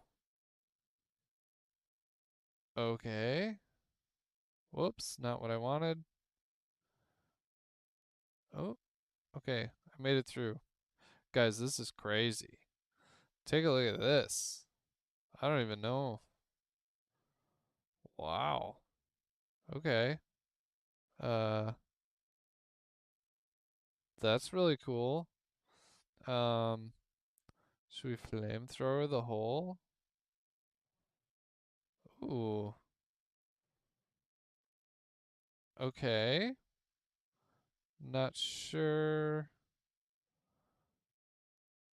okay. Whoops, not what I wanted. Oh, okay. I made it through. Guys, this is crazy. Take a look at this. I don't even know. Wow. Okay. Uh, that's really cool. Um, should we flamethrower the hole? Ooh. Okay. Not sure.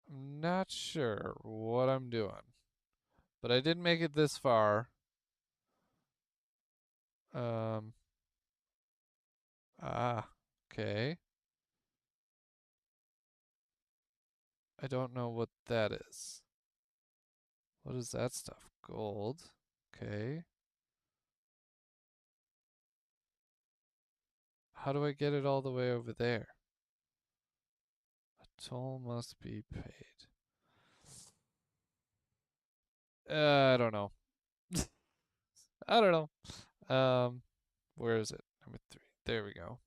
I'm not sure what I'm doing. But I did make it this far. Um, okay. I don't know what that is. What is that stuff? Gold. Okay. How do I get it all the way over there? A toll must be paid. I don't know. I don't know. Where is it? Number 3. There we go.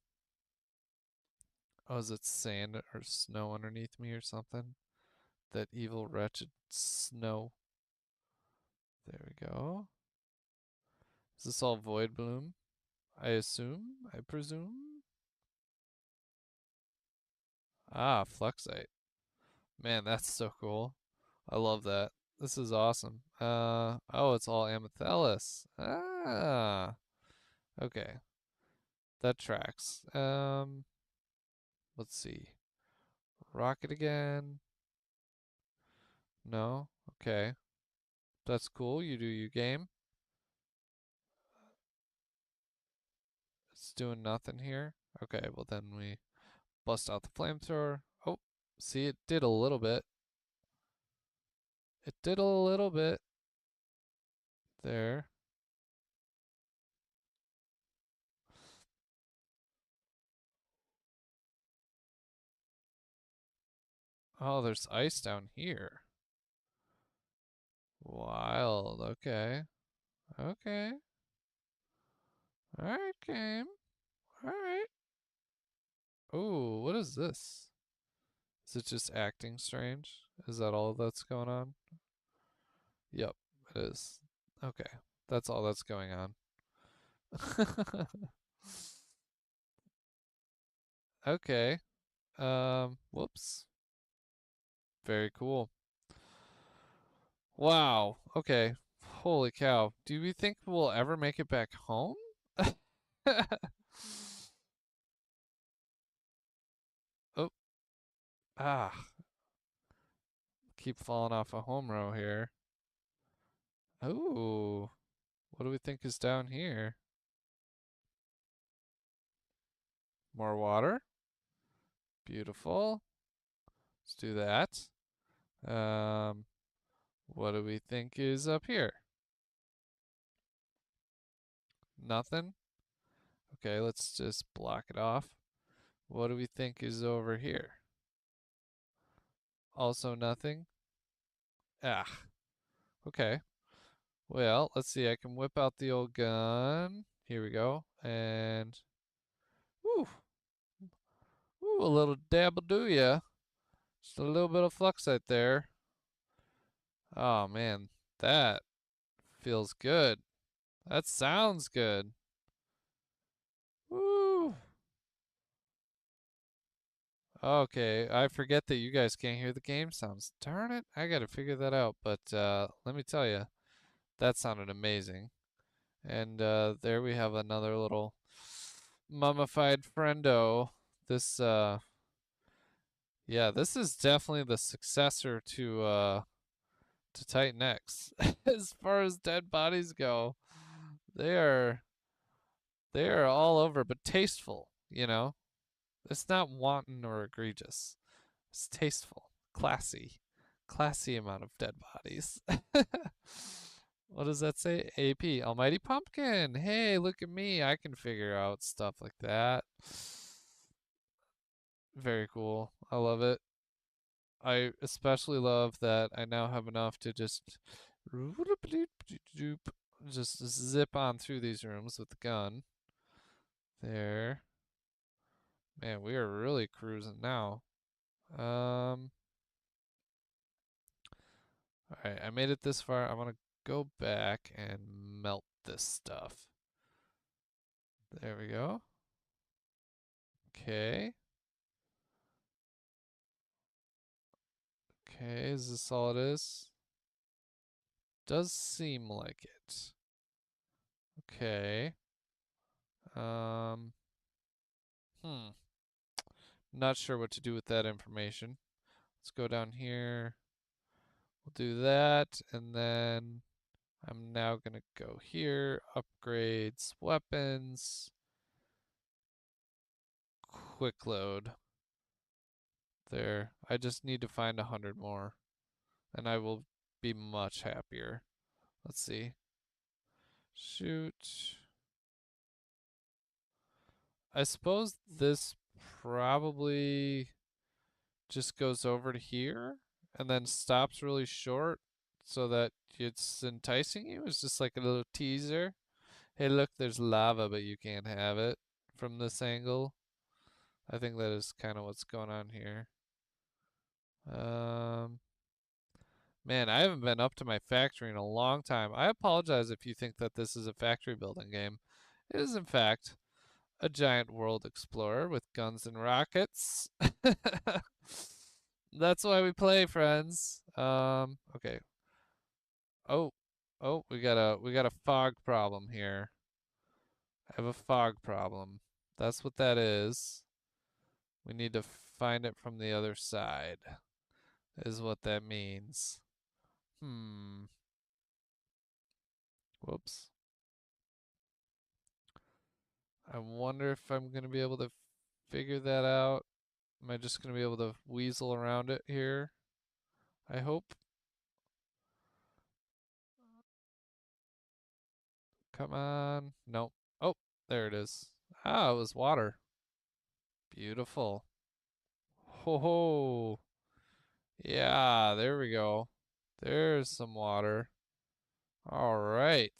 Oh, is it sand or snow underneath me or something? That evil, wretched snow. There we go. Is this all void bloom? I assume? I presume? Ah, fluxite. Man, that's so cool. I love that. This is awesome. Oh, it's all amethyst. Ah, okay. That tracks. Let's see. Rocket again. No? Okay. That's cool. You do your game. It's doing nothing here. Okay, well then we bust out the flamethrower. Oh, see, it did a little bit. It did a little bit. There. Oh, there's ice down here. Wild. Okay. Okay. Alright, game. Alright. Ooh, what is this? Is it just acting strange? Is that all that's going on? Yep, it is. Okay. That's all that's going on. Okay. Whoops. Very cool. Wow. Okay. Holy cow. Do we think we'll ever make it back home? Oh, ah. Keep falling off a home row here. Ooh. What do we think is down here? More water. Beautiful. Let's do that. What do we think is up here? Nothing? Okay, let's just block it off. What do we think is over here? Also nothing? Ah, okay. Well, let's see. I can whip out the old gun. Here we go. And, woo, woo, a little dabble do ya. Just a little bit of fluxite there. Oh, man, that feels good. That sounds good. Woo. Okay, I forget that you guys can't hear the game sounds. Darn it, I gotta figure that out. But let me tell you, that sounded amazing. And there we have another little mummified friendo. This, yeah, this is definitely the successor to Titan X. As far as dead bodies go, they are they are all over, but tasteful. You know, it's not wanton or egregious. It's tasteful, classy amount of dead bodies. What does that say? AP, Almighty Pumpkin. Hey, look at me. I can figure out stuff like that. Very cool. I love it. I especially love that I now have enough to just zip on through these rooms with the gun. There. Man, we are really cruising now. Um, Alright, I made it this far. I want to go back and melt this stuff. There we go. Okay. Okay, is this all it is? Does seem like it. Okay. Um, hmm. Not sure what to do with that information. Let's go down here. We'll do that, and then I'm now gonna go here, upgrades, weapons, quick load. There. I just need to find 100 more, and I will be much happier. Let's see. Shoot. I suppose this probably just goes over to here and then stops really short so that it's enticing you. It's just like a little teaser. Hey, look, there's lava, but you can't have it from this angle. I think that is kind of what's going on here. Um, Man, I haven't been up to my factory in a long time. I apologize if you think that this is a factory building game. It is, in fact, a giant world explorer with guns and rockets. That's why we play, friends. Okay. Oh, we got a fog problem here. I have a fog problem. That's what that is. We need to find it from the other side, is what that means. Hmm. Whoops. I wonder if I'm gonna be able to figure that out. Am I just gonna be able to weasel around it here? I hope. Come on. Nope. Oh, there it is. Ah, it was water. Beautiful. Ho ho. Yeah, there we go. There's some water. All right.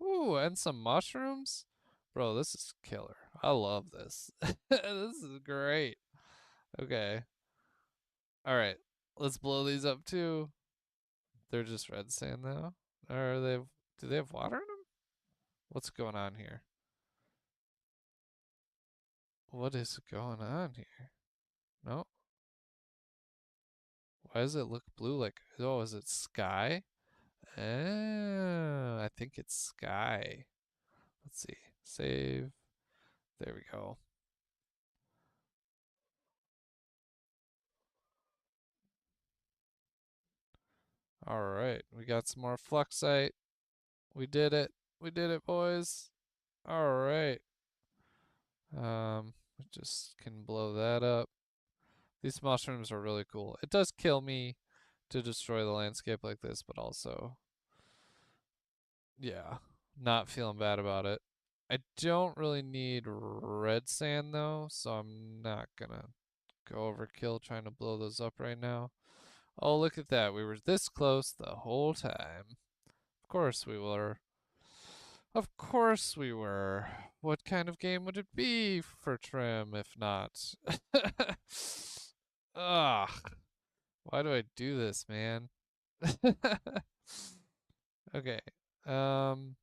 Ooh, and some mushrooms. Bro, this is killer. I love this. This is great. Okay. All right. Let's blow these up too. They're just red sand though. Or are they? Do they have water in them? What's going on here? What is going on here? No. Why does it look blue? Like, oh, is it sky? Oh, I think it's sky. Let's see. Save. There we go. All right, we got some more fluxite. We did it. We did it, boys. All right. We just can blow that up. These mushrooms are really cool. It does kill me to destroy the landscape like this, but also, yeah, not feeling bad about it. I don't really need red sand though, so I'm not gonna go overkill trying to blow those up right now. Oh, look at that. We were this close the whole time. Of course we were. Of course we were. What kind of game would it be for Trim if not? Ugh. Why do I do this, man? Okay. Um,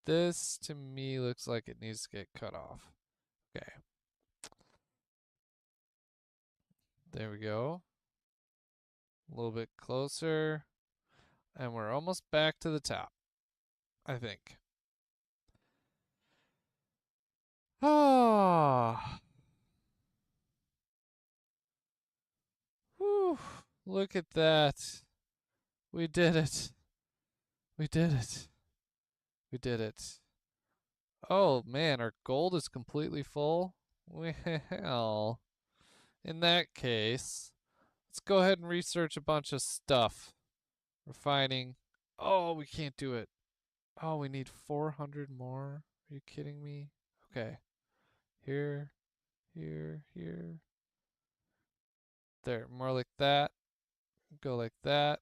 this to me looks like it needs to get cut off. Okay. There we go. A little bit closer. And we're almost back to the top, I think. Ah. Whew. Look at that. We did it. We did it. We did it. Oh man, our gold is completely full. Well, in that case, let's go ahead and research a bunch of stuff. Refining. Oh, we can't do it. Oh, we need 400 more. Are you kidding me? Okay. Here, here, here. There, more like that. Go like that.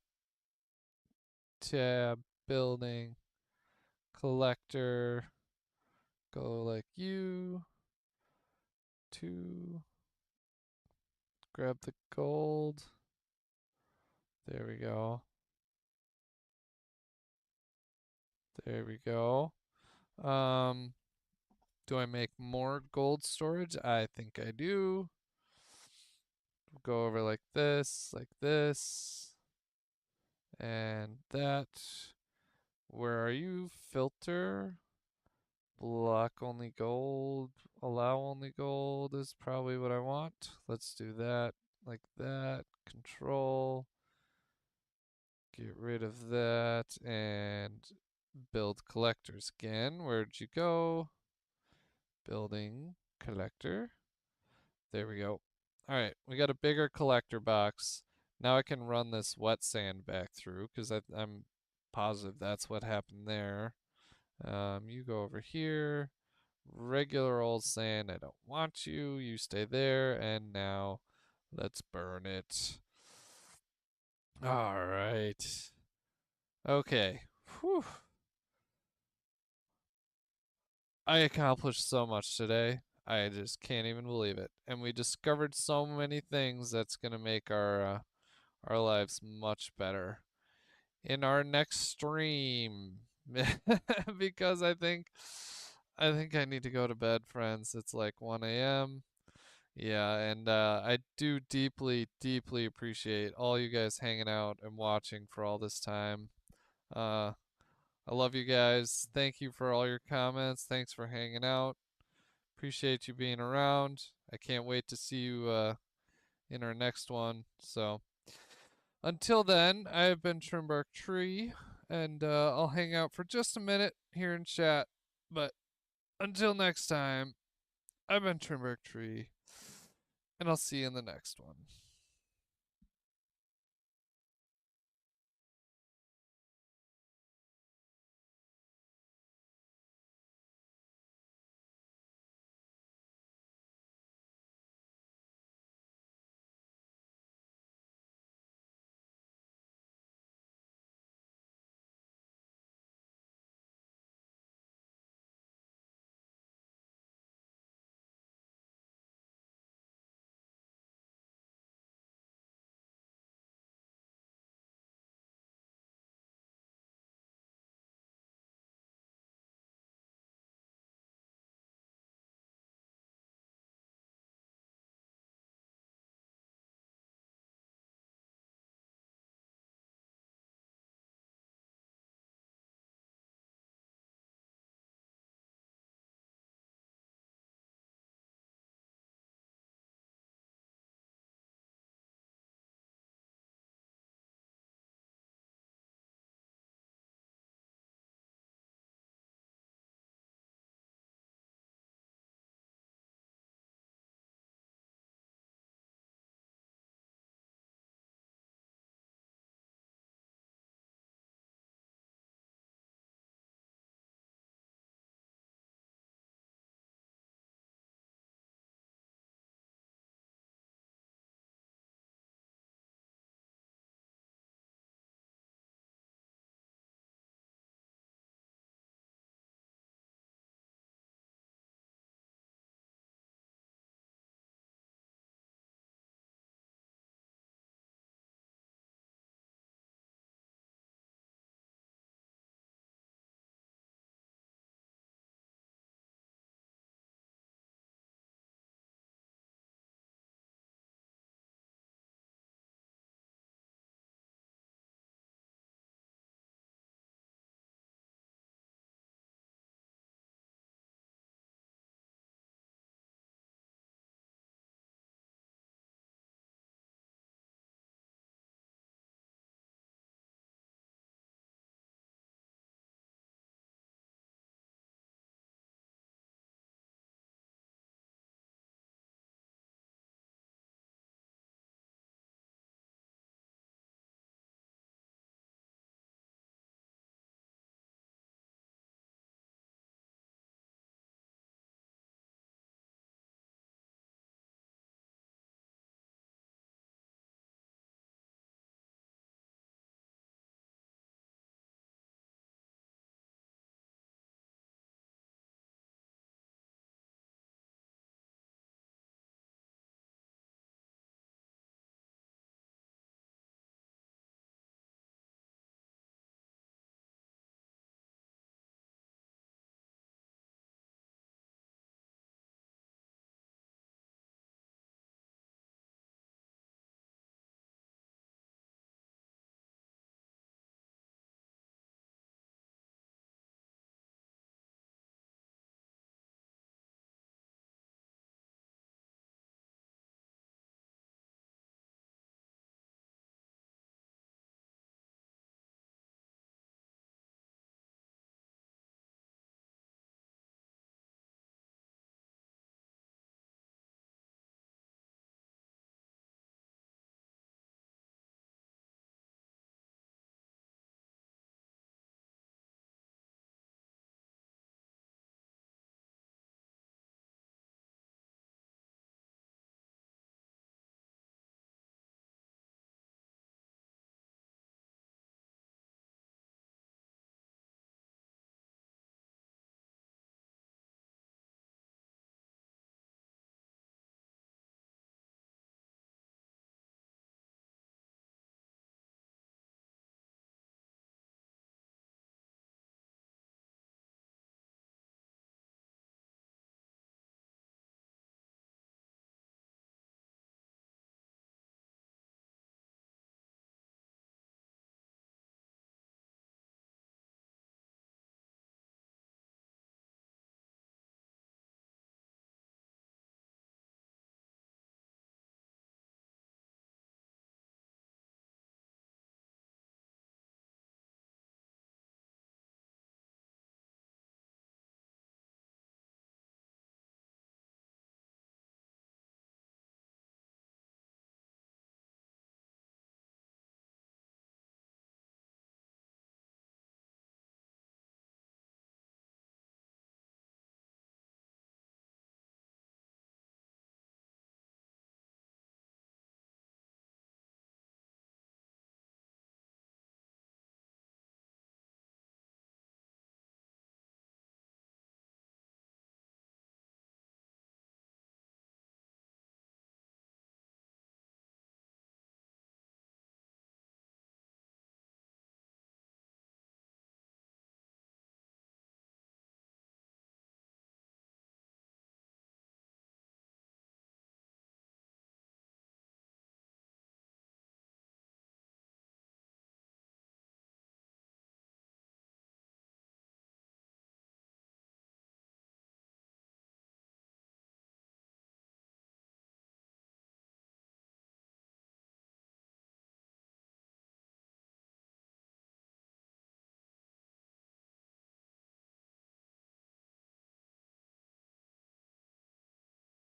Tab, building, collector. Go like you. Two. Grab the gold. There we go. There we go. Um, do I make more gold storage? I think I do. Go over like this, and that. Where are you? Filter. Block only gold. Allow only gold is probably what I want. Let's do that like that. Control. Get rid of that and build collectors again. Where'd you go? Building collector. There we go. All right, we got a bigger collector box. Now I can run this wet sand back through because I'm positive that's what happened there. You go over here. Regular old sand, I don't want you. You stay there, and now let's burn it. All right. Okay. Whew. I accomplished so much today. I just can't even believe it. And we discovered so many things that's gonna make our lives much better in our next stream. Because I think I need to go to bed, friends. It's like 1 a.m. Yeah, and I do deeply, deeply appreciate all you guys hanging out and watching for all this time. Uh, I love you guys. Thank you for all your comments. Thanks for hanging out. Appreciate you being around. I can't wait to see you in our next one. So until then, I have been Trimbark Tree, and I'll hang out for just a minute here in chat. But until next time, I've been Trimbark Tree, and I'll see you in the next one.